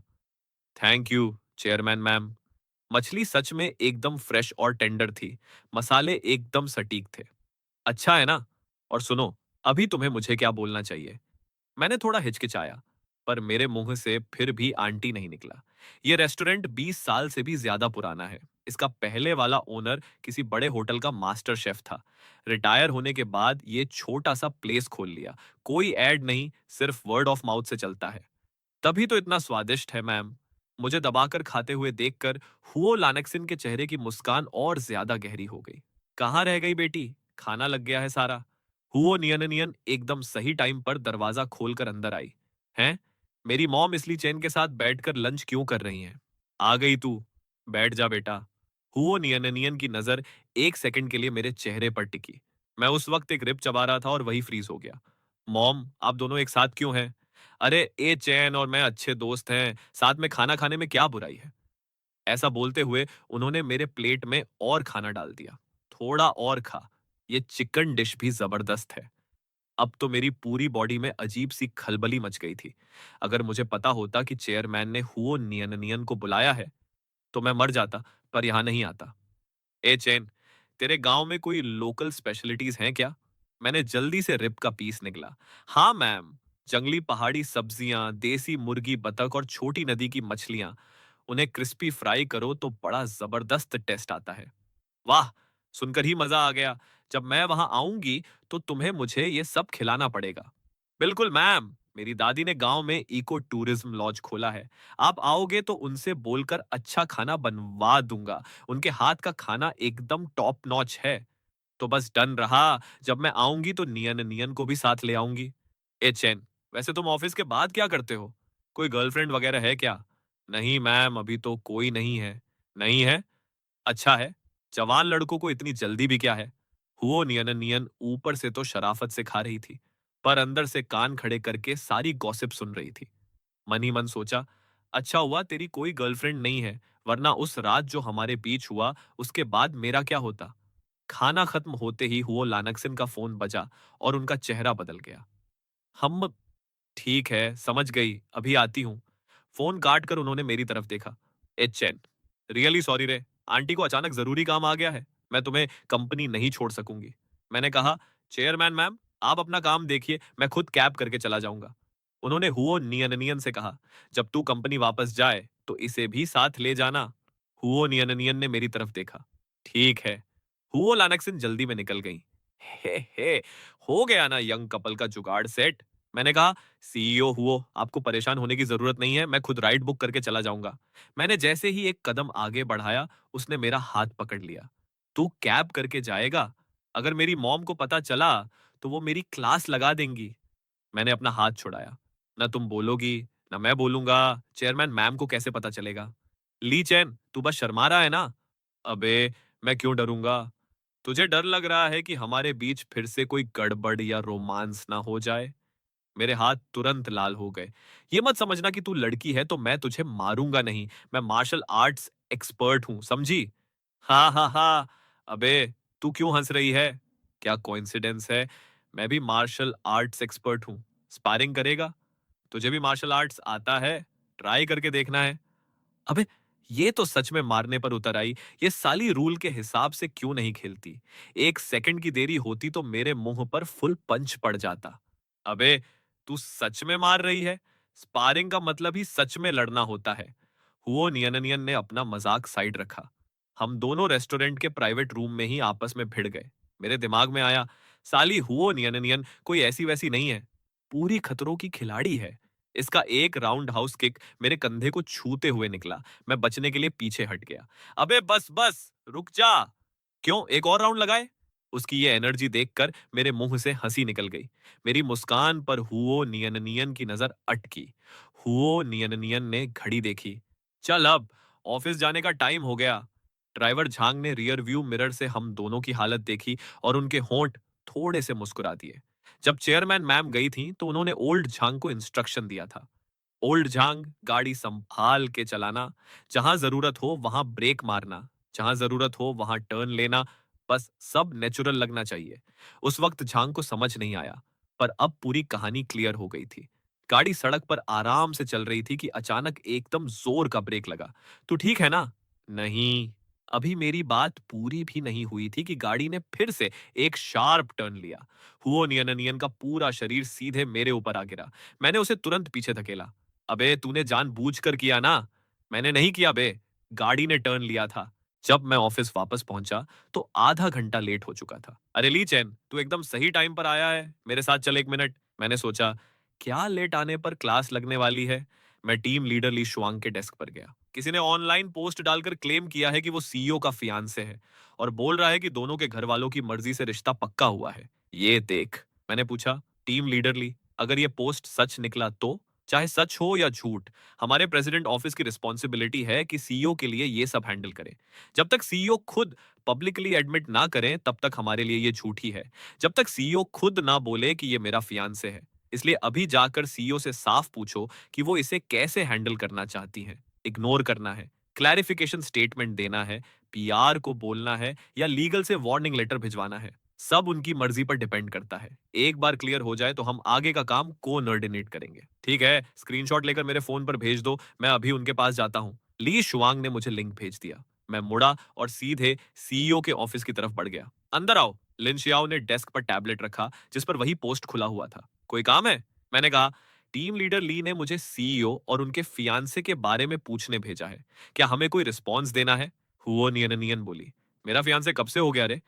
थैंक यू चेयरमैन मैम। मछली सच में एकदम फ्रेश और टेंडर थी। मसाले एकदम सटीक थे। अच्छा है ना? और सुनो, अभी तुम्हें मुझे क्या बोलना चाहिए? मैंने थोड़ा हिचकिचाया, पर मेरे मुंह से फिर भी आंटी नहीं निकला। ये रेस्टोरेंट 20 साल से भी ज्यादा पुराना है। इसका पहले वाला ओनर किसी बड़े होटल का मास्टर शेफ था। रिटायर होने के बाद ये छोटा सा प्लेस खोल लिया। कोई ऐड नहीं, सिर्फ वर्ड ऑफ माउथ से चलता है। तभी तो इतना स्वादिष्ट है मैम। मुझे दबाकर खाते हुए देखकर हुओ लानक्सिन के चेहरे की मुस्कान और ज्यादा गहरी हो गई। कहाँ रह गई बेटी? खाना लग गया है सारा। हुओ नियन नियन एकदम सही टाइम पर दरवाजा खोलकर अंदर आई। हैं? मेरी मॉम इसली चैन के साथ बैठकर लंच क्यों कर रही हैं? आ गई तू। बैठ जा बेटा। हुओ नियन नियन की नजर एक सेकंड के लिए मेरे चेहरे पर टिकी। मैं उस वक्त एक रिप चबा रहा था और वही फ्रीज हो गया। मॉम, आप दोनों एक साथ क्यों हैं? अरे ए चैन और मैं अच्छे दोस्त हैं, साथ में खाना खाने में क्या बुराई है? ऐसा बोलते हुए उन्होंने मेरे प्लेट में और खाना डाल दिया। थोड़ा और खा, ये चिकन डिश भी जबरदस्त है। अब तो मेरी पूरी बॉडी में अजीब सी खलबली मच गई थी। अगर मुझे पता होता कि चेयरमैन ने हुओ नियन नियन को बुलाया है तो मैं मर जाता, पर यहां नहीं आता। ए चैन, तेरे गांव में कोई लोकल स्पेशलिटीज हैं क्या? मैंने जल्दी से रिब का पीस निकला। हाँ मैम, जंगली पहाड़ी सब्जियां, देसी मुर्गी, बतख और छोटी नदी की मछलियां। उन्हें क्रिस्पी फ्राई करो तो बड़ा जबरदस्त टेस्ट आता है। वाह! सुनकर ही मजा आ गया। जब मैं वहां आऊंगी तो तुम्हें मुझे ये सब खिलाना पड़ेगा। बिल्कुल मैम, मेरी दादी ने गांव में इको टूरिज्म लॉज खोला है। आप आओगे तो उनसे बोलकर अच्छा खाना बनवा दूंगा। उनके हाथ का खाना एकदम टॉप नॉच है। तो बस डन रहा। जब मैं आऊंगी तो नियन नियन को भी साथ ले आऊंगी। ए चैन, वैसे तुम ऑफिस के बाद क्या करते हो? कोई गर्लफ्रेंड वगैरह है क्या? नहीं मैम, अभी तो कोई नहीं है। नहीं है? अच्छा है। जवान लड़कों को इतनी जल्दी भी क्या है? हुओ नियन नियन ऊपर से तो शराफत से खा रही थी, पर अंदर से कान खड़े करके सारी गॉसिप सुन रही थी। मन ही मन सोचा, अच्छा हुआ तेरी कोई गर्लफ्रेंड नहीं है, वरना उस रात जो हमारे बीच हुआ उसके बाद मेरा क्या होता? खाना खत्म होते ही हुओ लानक्सन का फोन बजा और उनका चेहरा बदल गया। हम, ठीक है, समझ गई, अभी आती हूँ। फोन काट कर उन्होंने मेरी तरफ देखा। एच चैन, रियली सॉरी रे, आंटी को अचानक जरूरी काम आ गया है, मैं तुम्हें कंपनी नहीं छोड़ सकूंगी। मैंने कहा, चेयरमैन मैम, आप अपना काम देखिए, मैं खुद कैब करके चला जाऊंगा। उन्होंने हुओ नियन नियन से कहा, जब तू कंपनी वापस जाए तो इसे भी साथ ले जाना। हुओ नियन नियन ने मेरी तरफ देखा। ठीक है। हुओ लानक्सन जल्दी में निकल गई। हे, हो गया ना यंग कपल का जुगाड़ सेट। मैंने कहा, सीईओ हुओ, आपको परेशान होने की जरूरत नहीं है, मैं खुद राइड बुक करके चला जाऊंगा। मैंने जैसे ही एक कदम आगे बढ़ाया, उसने मेरा हाथ पकड़ लिया। तू कैब करके जाएगा? अगर मेरी मॉम को पता चला तो वो मेरी क्लास लगा देंगी। मैंने अपना हाथ छुड़ाया। ना तुम बोलोगी, ना मैं बोलूंगा, चेयरमैन मैम को कैसे पता चलेगा? ली चैन, तू बस शर्मा रहा है ना? अबे, मैं क्यों डरूंगा? तुझे डर लग रहा है कि हमारे बीच फिर से कोई गड़बड़ या रोमांस ना हो जाए? मेरे हाथ तुरंत लाल हो गए। ये मत समझना कि तू लड़की है तो मैं तुझे मारूंगा नहीं। मैं मार्शल आर्ट्स एक्सपर्ट हूं, समझी? हाँ हाँ हाँ। अबे, तू क्यों हंस रही है? क्या कोइंसिडेंस है, मैं भी मार्शल आर्ट्स एक्सपर्ट हूं। स्पारिंग करेगा? तुझे भी मार्शल आर्ट्स आता है? ट्राई करके देखना है। अबे, ये तो सच में मारने पर उतर आई। ये साली रूल के हिसाब से क्यों नहीं खेलती? एक सेकंड की देरी होती तो मेरे मुंह पर फुल पंच पड़ जाता। अबे, तू सच में मार रही है? स्पारिंग का मतलब ही सच में लड़ना होता है। हुओ नियन ने अपना मजाक साइड रखा। हम दोनों रेस्टोरेंट के प्राइवेट रूम में ही आपस में भिड़ गए। मेरे दिमाग में आया, साली हुओ नियन कोई ऐसी वैसी नहीं है, पूरी खतरों की खिलाड़ी है। इसका एक राउंड हाउस किक मेरे कंधे को छूते हुए निकला। मैं बचने के लिए पीछे हट गया। अबे बस बस, रुक जा। क्यों, एक और राउंड लगाए? उसकी ये एनर्जी देखकर मेरे मुंह से हंसी निकल गई। मेरी मुस्कान पर हुओ नियन की नजर अटकी। हुओ नियन ने घड़ी देखी। चल अब, ऑफिस जाने का टाइम हो गया। ड्राइवर झांग ने रियर व्यू मिरर से हम दोनों की हालत देखी और उनके होंठ थोड़े से मुस्कुरा दिए। जब चेयरमैन मैम गई थी तो उन्होंने ओल्ड झांग को इंस्ट्रक्शन दिया था। ओल्ड झांग, गाड़ी संभाल के चलाना, जहां जरूरत हो वहां ब्रेक मारना, जहां जरूरत हो वहां टर्न लेना, बस सब नेचुरल लगना चाहिए। उस वक्त झांग को समझ नहीं आया, पर अब पूरी कहानी क्लियर हो गई थी। गाड़ी सड़क पर आराम से चल रही थी कि अचानक एकदम जोर का ब्रेक लगा। तू ठीक है ना? नहीं। अभी मेरी बात पूरी भी नहीं हुई थी कि गाड़ी ने फिर से एक शार्प टर्न लिया। हुओ नियन का पूरा शरीर सीधे मेरे ऊपर आ गिरा। मैंने उसे तुरंत पीछे धकेला। अबे तूने जानबूझकर किया ना? मैंने नहीं किया बे, गाड़ी ने टर्न लिया था। जब मैं ऑफिस वापस पहुंचा तो आधा घंटा लेट हो चुका था। अरे ली चैन, तू एकदम सही टाइम पर आया है, मेरे साथ चल 1 मिनट। मैंने सोचा, क्या लेट आने पर क्लास लगने वाली है। मैं टीम लीडर ली शुआंग के डेस्क पर गया। किसी ने ऑनलाइन पोस्ट डालकर क्लेम किया है कि वो सीईओ का फियांसे है और बोल रहा है कि दोनों के घर वालों की मर्जी से रिश्ता पक्का हुआ है। ये देख। मैंने पूछा, टीम लीडर ली, अगर ये पोस्ट सच निकला तो? चाहे सच हो या झूठ, हमारे प्रेसिडेंट ऑफिस की रिस्पॉन्सिबिलिटी है कि सीईओ के लिए ये सब हैंडल करें। जब तक सीईओ खुद पब्लिकली एडमिट ना करें तब तक हमारे लिए ये झूठ ही है। जब तक सीईओ खुद ना बोले कि ये मेरा फियांसे है। इसलिए अभी जाकर सीईओ से साफ पूछो कि वो इसे कैसे हैंडल करना चाहती हैं। इग्नोर करना है, क्लैरिफिकेशन स्टेटमेंट देना है, पीआर को बोलना है या लीगल से वार्निंग लेटर भिजवाना है। सब उनकी मर्जी पर डिपेंड करता है। एक बार क्लियर हो जाए तो हम आगे का काम कोऑर्डिनेट करेंगे। ठीक है, स्क्रीनशॉट लेकर मेरे फोन पर भेज दो, मैं अभी उनके पास जाता हूँ। ली शुआंग ने मुझे लिंक भेज दिया। मैं मुड़ा और सीधे सीईओ के ऑफिस की तरफ बढ़ गया। अंदर आओ। लिन शियाओ ने डेस्क पर टैबलेट रखा जिस पर वही पोस्ट खुला हुआ था। कोई काम है? मैंने कहा, टीम लीडर ली ने मुझे सीईओ और उनके फियांसे के बारे में पूछने भेजा है। क्या हमें कोई रिस्पॉन्स देना है? हुओ नियन बोली। मेरा फियांसे कब से हो गया रे?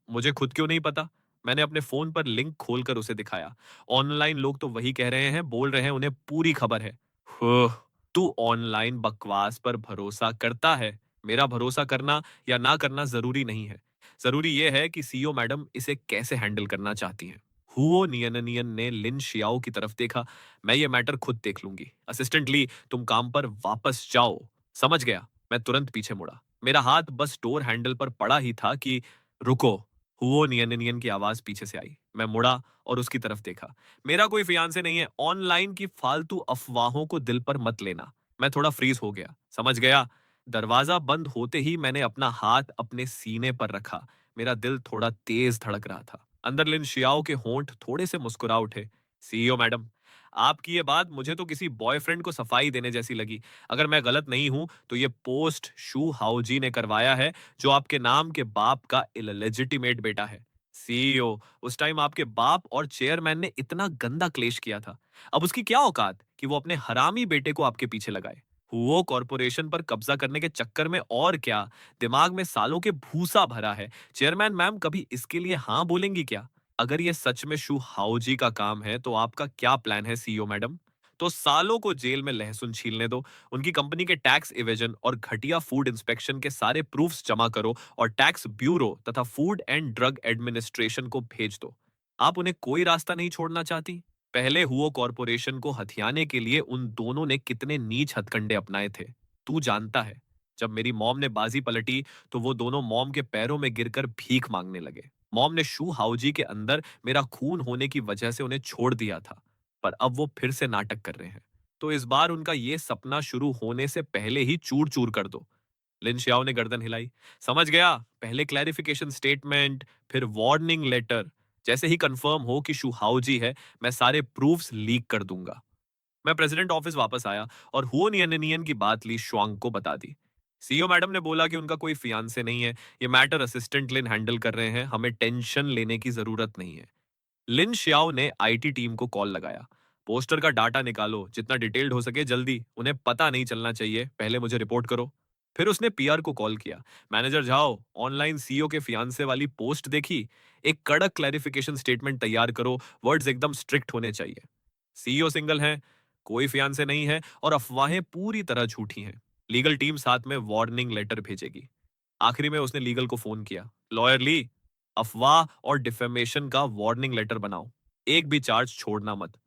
मुझे खुद क्यों नहीं पता? मैंने अपने फोन पर लिंक खोलकर उसे दिखाया। ऑनलाइन लोग तो वही कह रहे हैं, बोल रहे हैं उन्हें पूरी खबर है। हुँ, तू ऑनलाइन बकवास पर भरोसा करता है। मेरा भरोसा करना या ना करना जरूरी नहीं है। जरूरी यह है कि सीईओ मैडम इसे कैसे हैंडल करना चाहती हैं। हुओ नियन ने लिन शियाओ की तरफ देखा। मैं ये मैटर खुद देख लूंगी। असिस्टेंट ली, तुम काम पर वापस जाओ। समझ गया। मैं तुरंत पीछे मुड़ा। मेरा हाथ बस डोर हैंडल पर पड़ा ही था कि रुको। हुओ नियन की आवाज पीछे से आई। मैं मुड़ा और उसकी तरफ देखा। मेरा कोई फियांसे नहीं है। ऑनलाइन की फालतू अफवाहों को दिल पर मत लेना। मैं थोड़ा फ्रीज हो गया। समझ गया। दरवाजा बंद होते ही मैंने अपना हाथ अपने सीने पर रखा। मेरा दिल थोड़ा तेज धड़क रहा था। अंदर लिन शियाओ के होंठ थोड़े से मुस्कुरा उठे। सीईओ मैडम, आपकी ये बात मुझे तो किसी बॉयफ्रेंड को सफाई देने जैसी लगी। अगर मैं गलत नहीं हूं तो ये पोस्ट शू हाउजी ने करवाया है, जो आपके नाम के बाप का इलेजिटिमेट बेटा है। सीईओ, उस टाइम आपके बाप और चेयरमैन ने इतना गंदा क्लेश किया था। अब उसकी क्या औकात कि वो अपने हरामी बेटे को आपके पीछे लगाए। हुओ कॉरपोरेशन पर कब्जा करने के चक्कर में और क्या, दिमाग में सालों के भूसा भरा है। चेयरमैन मैम कभी इसके लिए हाँ बोलेंगी क्या? अगर ये सच में शू हाउजी का काम है तो आपका क्या प्लान है सीईओ मैडम? तो सालों को जेल में लहसुन छीलने दो, उनकी कंपनी के टैक्स इवेजन और घटिया फूड इंस्पेक्शन के सारे प्रूफ्स जमा करो और टैक्स ब्यूरो तथा फूड एंड ड्रग एडमिनिस्ट्रेशन को भेज दो। आप उन्हें कोई रास्ता नहीं छोड़ना चाहती? पहले हुओ कॉरपोरेशन को हथियाने के लिए उन दोनों ने कितने नीच हथकंडे अपनाए थे, तू जानता है। जब मेरी मॉम ने बाजी पलटी तो वो दोनों मॉम के पैरों में गिरकर भीख मांगने लगे। मॉम ने शू हाउजी के अंदर मेरा खून होने की वजह से उन्हें छोड़ दिया था, पर अब वो फिर से नाटक कर रहे हैं। तो इस बार उनका ये सपना शुरू होने से पहले ही चूर चूर कर दो। लिन शियाओ ने गर्दन हिलाई। समझ गया। पहले क्लैरिफिकेशन स्टेटमेंट, फिर वार्निंग लेटर। जैसे ही कंफर्म हो कि शू हाउजी है, मैं सारे प्रूफ्स लीक कर दूंगा। मैं प्रेसिडेंट ऑफिस वापस आया और हुओ नियन की बात ली शुआंग को बता दी। सीईओ मैडम ने बोला कि उनका कोई फियांसे नहीं है। ये मैटर असिस्टेंट लिन हैंडल कर रहे हैं, हमें टेंशन लेने की जरूरत नहीं है। लिन शियाओ ने आईटी टीम को कॉल लगाया। पोस्टर का डाटा निकालो, जितना डिटेल्ड हो सके जल्दी, उन्हें पता नहीं चलना चाहिए, पहले मुझे रिपोर्ट करो। फिर उसने पीआर को कॉल किया। मैनेजर जाओ, ऑनलाइन सीईओ के फियांसे वाली पोस्ट देखी? एक कड़क क्लैरिफिकेशन स्टेटमेंट तैयार करो, वर्ड्स एकदम स्ट्रिक्ट होने चाहिए। सीईओ सिंगल हैं, कोई फियांसे नहीं है और अफवाहें पूरी तरह झूठी हैं। लीगल टीम साथ में वार्निंग लेटर भेजेगी। आखिरी में उसने लीगल को फोन किया, लॉयर ली, अफवाह और डिफेमेशन का वार्निंग लेटर बनाओ, एक भी चार्ज छोड़ना मत।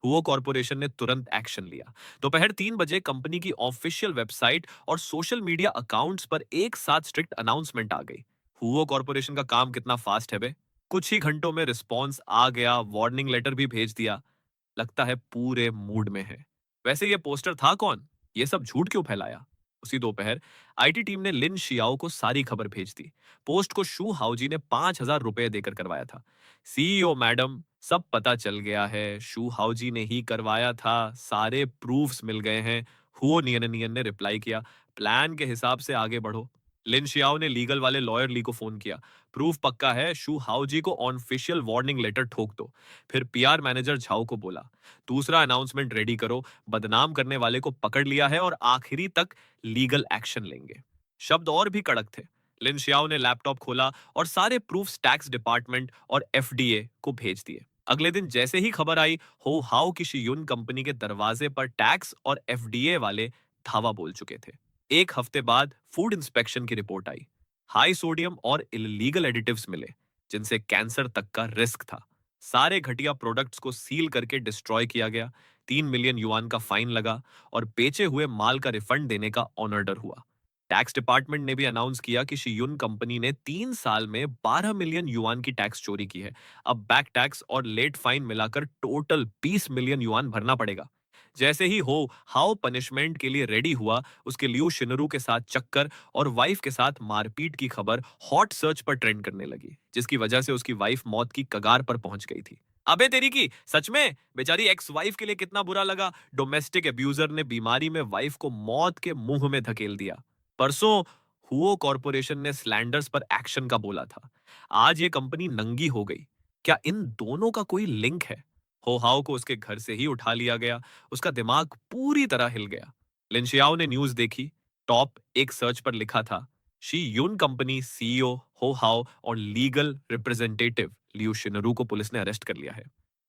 हुओ कॉर्पोरेशन ने तुरंत एक्शन लिया। दोपहर 3 बजे कंपनी की ऑफिशियल वेबसाइट और सोशल मीडिया अकाउंट्स पर एक साथ स्ट्रिक्ट अनाउंसमेंट आ गई। हुओ कॉर्पोरेशन का काम कितना फास्ट है बे। कुछ ही घंटों में रिस्पॉन्स आ गया, वार्निंग लेटर भी भेज दिया। लगता है पूरे मूड में है। वैसे ये पोस्टर था कौन? ये सब झूठ क्यों फैलाया? उसी दोपहर आईटी टीम ने लिन शियाओ को सारी खबर भेज दी। पोस्ट को शू हाउजी ने 5,000 रुपए देकर करवाया था। सीईओ मैडम, सब पता चल गया है, शू हाउजी ने ही करवाया था, सारे प्रूफ्स मिल गए हैं। हुओ नियन ने रिप्लाई किया, प्लान के हिसाब से आगे बढ़ो। लिन शियाओ ने लीगल वाले लॉयर ली को फोन किया, प्रूफ पक्का है, शू हाउजी को ऑफिशियल वार्निंग लेटर ठोक दो। फिर पीआर मैनेजर झाओ को बोला, दूसरा अनाउंसमेंट रेडी करो, बदनाम करने वाले को पकड़ लिया है और आखिरी तक लीगल एक्शन लेंगे। शब्द और भी कड़क थे। लिन शियाओ ने लैपटॉप खोला और सारे प्रूफ्स टैक्स डिपार्टमेंट और एफडीए को भेज दिए। अगले दिन जैसे ही खबर आई, हो हाउ की शियुन कंपनी के दरवाजे पर टैक्स और एफडीए वाले धावा बोल चुके थे। एक हफ्ते बाद फूड इंस्पेक्शन की रिपोर्ट आई। हाई सोडियम और इलीगल एडिटिव्स मिले, जिनसे कैंसर तक का रिस्क था। सारे घटिया प्रोडक्ट्स को सील करके डिस्ट्रॉय किया गया। 3 मिलियन युआन का फाइन लगा और बेचे हुए माल का रिफंड देने का ऑर्डर हुआ। टैक्स डिपार्टमेंट ने भी अनाउंस किया कि शियुन कंपनी ने 3 साल में 12 मिलियन युआन की टैक्स चोरी की है। अब बैक टैक्स और लेट फाइन मिलाकर टोटल 20 मिलियन युआन भरना पड़ेगा। जैसे ही हो हाउ पनिशमेंट के लिए रेडी हुआ, उसके लियू शिनरू के साथ चक्कर और वाइफ के साथ मारपीट की खबर हॉट सर्च पर ट्रेंड करने लगी, जिसकी वजह से उसकी वाइफ मौत की कगार पर पहुंच गई थी। अबे तेरी की, सच में बेचारी एक्स वाइफ के लिए कितना बुरा लगा। डोमेस्टिक अब्यूजर ने बीमारी में वाइफ को मौत के मुंह में धकेल दिया। परसों हुओ कॉर्पोरेशन ने स्लैंडर्स पर एक्शन का बोला था। आज ये कंपनी नंगी हो गई। क्या इन दोनों का कोई लिंक है? होहाओ को उसके घर से ही उठा लिया गया। उसका दिमाग पूरी तरह हिल गया। लिंशियाओ ने न्यूज देखी। टॉप एक सर्च पर लिखा था, शी यून कंपनी सीईओ हो हाओ और लीगल रिप्रेजेंटेटिव लियू शिनरू को पुलिस ने अरेस्ट कर लिया है।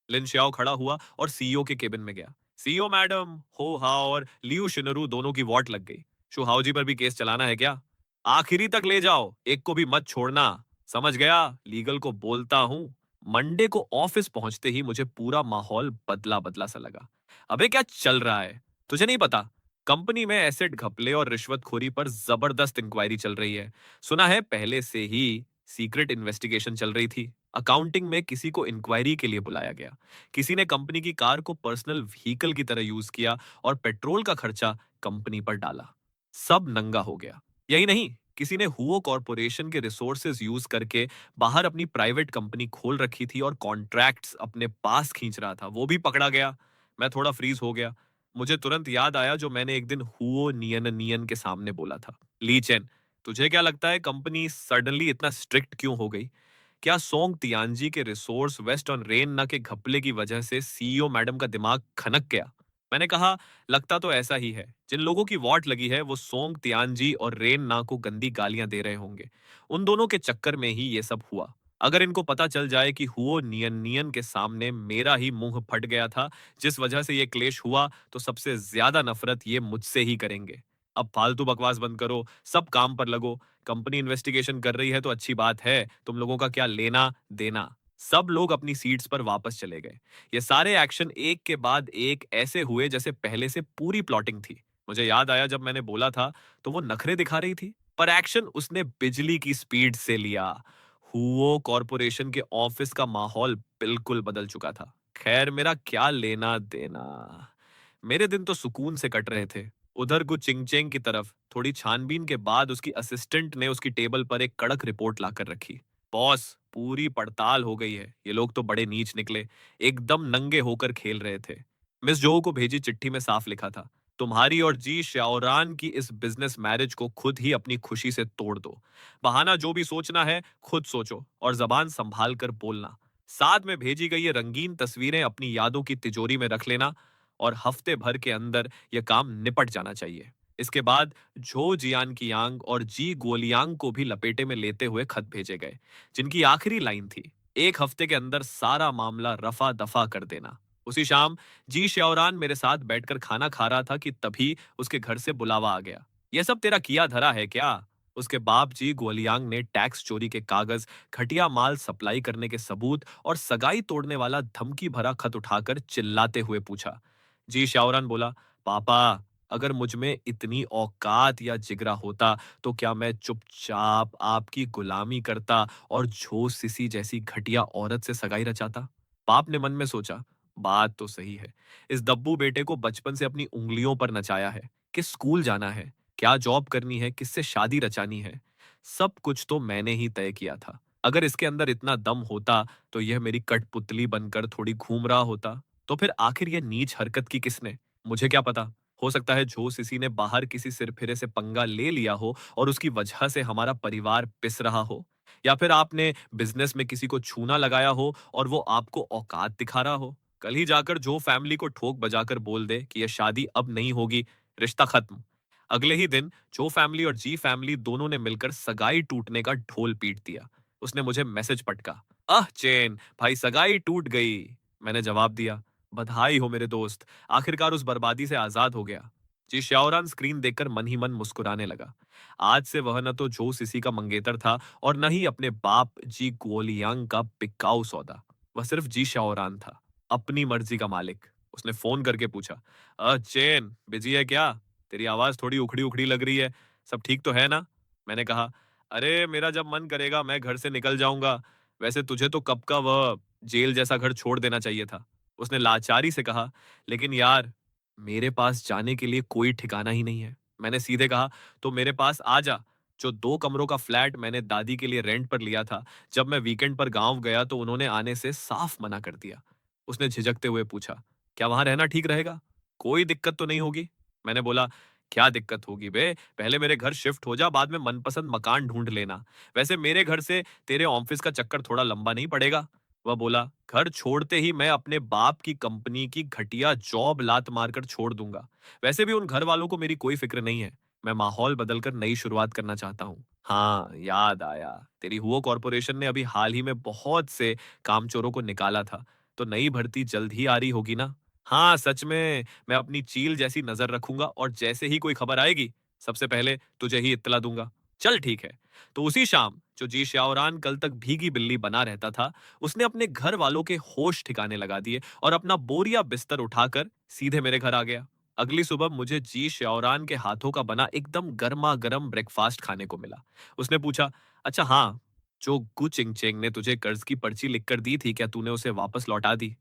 लिन शियाओ खड़ा हुआ और सीईओ के केबिन में गया। सीईओ मैडम, हो हाओ और लियू शिनरू दोनों की वॉट लग गई। शुहाओ जी पर भी केस चलाना है क्या? आखिरी तक ले जाओ, एक को भी मत छोड़ना। समझ गया, लीगल को बोलता हूं। मंडे को ऑफिस पहुंचते ही मुझे पूरा माहौल बदला बदला सा लगा। अबे क्या चल रहा है? तुझे नहीं पता, कंपनी में एसेट घपले और रिश्वतखोरी पर जबरदस्त इंक्वायरी चल रही है। सुना है पहले से ही सीक्रेट इन्वेस्टिगेशन चल रही थी। अकाउंटिंग में किसी को इंक्वायरी के लिए बुलाया गया। किसी ने कंपनी की कार को पर्सनल व्हीकल की तरह यूज किया और पेट्रोल का खर्चा कंपनी पर डाला। सब नंगा हो गया। यही नहीं, किसी ने हुओ कॉर्पोरेशन के रिसोर्सेज यूज करके बाहर अपनी प्राइवेट कंपनी खोल रखी थी और कॉन्ट्रैक्ट्स अपने पास खींच रहा था, वो भी पकड़ा गया। मैं थोड़ा फ्रीज हो गया। मुझे तुरंत याद आया जो मैंने एक दिन हुओ नियन नियन के सामने बोला था। ली चेन, तुझे क्या लगता है कंपनी सडनली इतना स्ट्रिक्ट क्यों हो गई? क्या सोंग तियानजी के रिसोर्स वेस्ट ऑन रेन न के घपले की वजह से सीईओ मैडम का दिमाग खनक गया? मैंने कहा, लगता तो ऐसा ही है। जिन लोगों की वॉट लगी है वो सोंग तियानजी और रेन ना को गंदी गालियां दे रहे होंगे। उन दोनों के चक्कर में ही ये सब हुआ। अगर इनको पता चल जाए कि हुओ नियन नियन के सामने मेरा ही मुंह फट गया था, जिस वजह से ये क्लेश हुआ, तो सबसे ज्यादा नफरत ये मुझसे ही करेंगे। अब फालतू बकवास बंद करो, सब काम पर लगो। कंपनी इन्वेस्टिगेशन कर रही है तो अच्छी बात है, तुम लोगों का क्या लेना देना। सब लोग अपनी सीट्स पर वापस चले गए। ये सारे एक्शन एक के बाद एक ऐसे हुए जैसे पहले से पूरी प्लॉटिंग थी। मुझे याद आया जब मैंने बोला था तो वो नखरे दिखा रही थी, पर एक्शन उसने बिजली की स्पीड से लिया। हुओ कॉर्पोरेशन के ऑफिस का माहौल बिल्कुल बदल चुका था। खैर, मेरा क्या लेना देना। मेरे दिन तो सुकून से कट रहे थे। उधर गु चिंगचेंग की तरफ थोड़ी छानबीन के बाद उसकी असिस्टेंट ने उसकी टेबल पर एक कड़क रिपोर्ट लाकर रखी। बॉस, पूरी पड़ताल हो गई है। ये लोग तो बड़े नीच निकले, एकदम नंगे होकर खेल रहे थे। मिस जो को भेजी चिट्ठी में साफ लिखा था, तुम्हारी और जी श्याओरान की इस बिजनेस मैरिज को खुद ही अपनी खुशी से तोड़ दो। बहाना जो भी सोचना है खुद सोचो और जबान संभाल कर बोलना। साथ में भेजी गई ये रंगीन तस्वीरें अपनी यादों की तिजोरी में रख लेना और हफ्ते भर के अंदर यह काम निपट जाना चाहिए। इसके बाद झो जियान की यांग और जी गोलियांग को भी लपेटे में लेते हुए खत भेजे गए, जिनकी आखिरी लाइन थी, एक हफ्ते के अंदर सारा मामला रफा दफा कर देना। उसी शाम जी श्याओरान मेरे साथ बैठकर खाना खा रहा था कि तभी उसके घर से बुलावा आ गया। यह सब तेरा किया धरा है क्या? उसके बाप जी गुओलियांग ने टैक्स चोरी के कागज, घटिया माल सप्लाई करने के सबूत और सगाई तोड़ने वाला धमकी भरा खत उठाकर चिल्लाते हुए पूछा। जी श्याओरान बोला, पापा, अगर मुझ में इतनी औकात या जिगरा होता तो क्या मैं चुपचाप आपकी गुलामी करता और झो सिसी जैसी घटिया औरत से सगाई रचाता? बाप ने मन में सोचा, बात तो सही है। इस दब्बू बेटे को बचपन से अपनी उंगलियों पर नचाया है कि स्कूल जाना है, क्या जॉब करनी है, किससे शादी रचानी है। सब कुछ तो मैंने ही तय किया था। अगर इसके अंदर इतना दम होता तो यह मेरी कठपुतली बनकर थोड़ी घूम रहा होता। तो फिर आखिर यह नीच हरकत की किसने? मुझे क्या पता। हो सकता है जो सिसी ने बाहर किसी सिरफिरे से पंगा ले लिया हो और उसकी वजह से हमारा परिवार पिस रहा हो। या फिर आपने बिजनेस में किसी को छूना लगाया हो और वो आपको औकात दिखा रहा हो। कल ही जाकर जो फैमिली को ठोक बजाकर बोल दे कि यह शादी अब नहीं होगी, रिश्ता खत्म। अगले ही दिन जो फैमिली और जी फैमिली दोनों ने मिलकर सगाई टूटने का ढोल पीट दिया। उसने मुझे मैसेज पटका, अह चेन भाई, सगाई टूट गई। मैंने जवाब दिया, बधाई हो मेरे दोस्त, आखिरकार उस बर्बादी से आजाद हो गया। जी श्याओरान स्क्रीन देखकर मन ही मन मुस्कुराने लगा। आज से वह न तो जो सिसी का मंगेतर था और न ही अपने बाप जी गुओलियांग का बिकाऊ सौदा। वह सिर्फ जी श्याओरान था, अपनी मर्जी का मालिक। उसने फोन करके पूछा, चेन बिजी है क्या? तेरी आवाज थोड़ी उखड़ी उखड़ी लग रही है, सब ठीक तो है ना? मैंने कहा, अरे मेरा जब मन करेगा मैं घर से निकल जाऊंगा। वैसे तुझे तो कब का वह जेल जैसा घर छोड़ देना चाहिए था। उसने लाचारी से कहा, लेकिन यार, मेरे पास जाने के लिए कोई ठिकाना ही नहीं है। मैंने सीधे कहा, तो मेरे पास आ जा। जो 2 कमरों का फ्लैट मैंने दादी के लिए रेंट पर लिया था, जब मैं वीकेंड पर गांव गया तो उन्होंने आने से साफ मना कर दिया। उसने झिझकते हुए पूछा, क्या वहां रहना ठीक रहेगा? कोई दिक्कत तो नहीं होगी? मैंने बोला, क्या दिक्कत होगी बे? पहले मेरे घर शिफ्ट हो जा, बाद में मनपसंद मकान ढूंढ लेना। वैसे मेरे घर से तेरे ऑफिस का चक्कर थोड़ा लंबा नहीं पड़ेगा। वह बोला, घर छोड़ते ही मैं अपने बाप की कंपनी की घटिया जॉब लात मारकर छोड़ दूंगा। वैसे भी उन घर वालों को मेरी कोई फिक्र नहीं है। मैं माहौल बदलकर नई शुरुआत करना चाहता हूँ। हाँ, याद आया, तेरी हुओ कॉरपोरेशन ने अभी हाल ही में बहुत से कामचोरों को निकाला था, तो नई भर्ती जल्द ही आ रही होगी ना? हाँ, सच में। मैं अपनी चील जैसी नजर रखूंगा और जैसे ही कोई खबर आएगी, सबसे पहले तुझे ही इत्तला दूंगा। चल ठीक है। तो उसी शाम जो जी श्याओरान कल तक भीगी बिल्ली बना रहता था, उसने अपने घर वालों के होश ठिकाने लगा दिए और अपना बोरिया बिस्तर उठाकर सीधे मेरे घर आ गया। अगली सुबह मुझे जी श्याओरान के हाथों का बना एकदम गर्मा गर्म ब्रेकफास्ट खाने को मिला। उसने पूछा, अच्छा हाँ, जो गु चिंग चेंग ने तुझे कर्ज की पर्ची लिखकर दी थी, क्या तूने उसे वापस लौटा दी?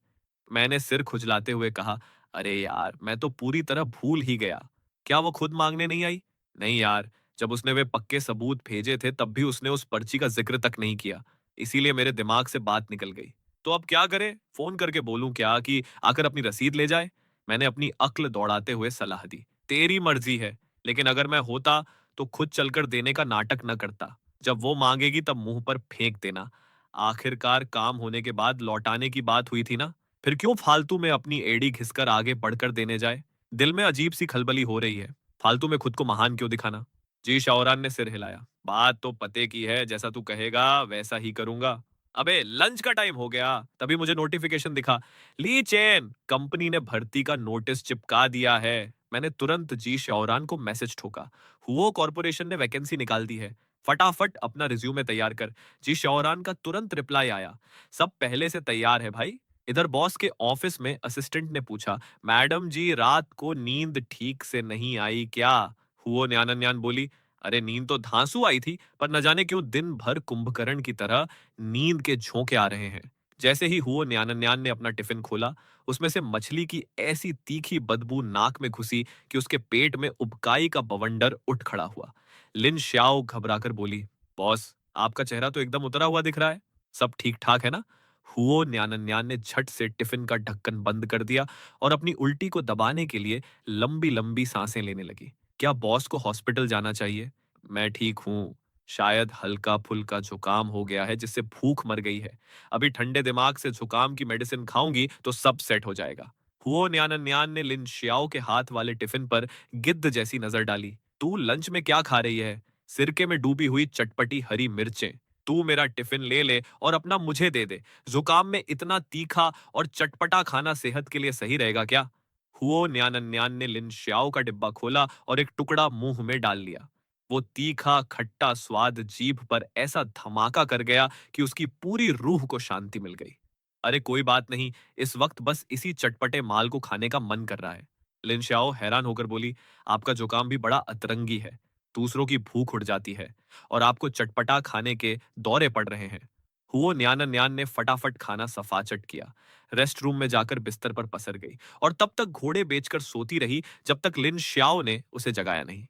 मैंने सिर खुजलाते हुए कहा, अरे यार, मैं तो पूरी तरह भूल ही गया। क्या वो खुद मांगने नहीं आई? नहीं यार, जब उसने वे पक्के सबूत भेजे थे तब भी उसने उस पर्ची का जिक्र तक नहीं किया। इसीलिए मेरे दिमाग से बात निकल गई। तो अब क्या करें? फोन करके बोलूं क्या कि आकर अपनी रसीद ले जाए? मैंने अपनी अक्ल दौड़ाते हुए सलाह दी। तेरी मर्जी है, लेकिन अगर मैं होता तो खुद चलकर देने का नाटक न करता। जब वो मांगेगी तब मुंह पर फेंक देना। आखिरकार काम होने के बाद लौटाने की बात हुई थी ना? फिर क्यों फालतू में अपनी एड़ी घिसकर आगे बढ़कर देने जाए? दिल में अजीब सी खलबली हो रही है। फालतू में खुद को महान क्यों दिखाना? जी शाओरान ने सिर हिलाया। बात तो पते की है, जैसा तू कहेगा वैसा ही करूंगा। अबे लंच का टाइम हो गया, तभी मुझे नोटिफिकेशन दिखा, ली चेन, कंपनी ने भर्ती का नोटिस चिपका दिया है। मैंने तुरंत जी शाओरान को मैसेज ठोका, हुओ कॉरपोरेशन ने वैकेंसी निकाल दी है, फटाफट अपना रिज्यूमे तैयार कर। जी शाओरान का तुरंत रिप्लाई आया, सब पहले से तैयार है भाई। इधर बॉस के ऑफिस में असिस्टेंट ने पूछा, मैडम जी रात को नींद ठीक से नहीं आई क्या? हुओ न्यान बोली, अरे नींद तो धांसू आई थी, पर न जाने क्यों दिन भर कुंभकर्ण की तरह नींद के झोंके आ रहे हैं। जैसे ही हुओ न्यान ने अपना टिफिन खोला, उसमें से मछली की ऐसी तीखी बदबू नाक में घुसी कि उसके पेट में उबकाई का बवंडर उठ खड़ा हुआ। लिन श्याओ घबराकर बोली, बॉस, आपका चेहरा तो एकदम उतरा हुआ दिख रहा है, सब ठीक ठाक है ना? हुओ न्यान ने झट से टिफिन का ढक्कन बंद कर दिया और अपनी उल्टी को दबाने के लिए लंबी लंबी सांसें लेने लगी। क्या बॉस को हॉस्पिटल जाना चाहिए? मैं ठीक हूँ, शायद हल्का फुल्का जुकाम हो गया है जिससे भूख मर गई है। अभी ठंडे दिमाग से जुकाम की मेडिसिन खाऊंगी तो सब सेट हो जाएगा। हुओ न्यान ने लिन शियाओ के हाथ वाले टिफिन पर गिद्ध जैसी नजर डाली। तू लंच में क्या खा रही है? सिरके में डूबी हुई चटपटी हरी मिर्चें। तू मेरा टिफिन ले ले और अपना मुझे दे दे। जुकाम में इतना तीखा और चटपटा खाना सेहत के लिए सही रहेगा क्या? हुओ न्यान ने लिन श्याओ का डिब्बा खोला और एक टुकड़ा मुंह में डाल लिया। वो तीखा खट्टा स्वाद जीभ पर ऐसा धमाका कर गया कि उसकी पूरी रूह को शांति मिल गई। अरे कोई बात नहीं, इस वक्त बस इसी चटपटे माल को खाने का मन कर रहा है। लिन श्याओ हैरान होकर बोली, आपका जुकाम भी बड़ा अतरंगी है। दूसरों की भूख उड़ जाती है और आपको चटपटा खाने के दौरे पड़ रहे हैं। हुओ न्यान ने फटाफट खाना सफाचट किया, रेस्ट रूम में जाकर बिस्तर पर पसर गई और तब तक घोड़े बेचकर सोती रही जब तक लिन श्याओ ने उसे जगाया नहीं।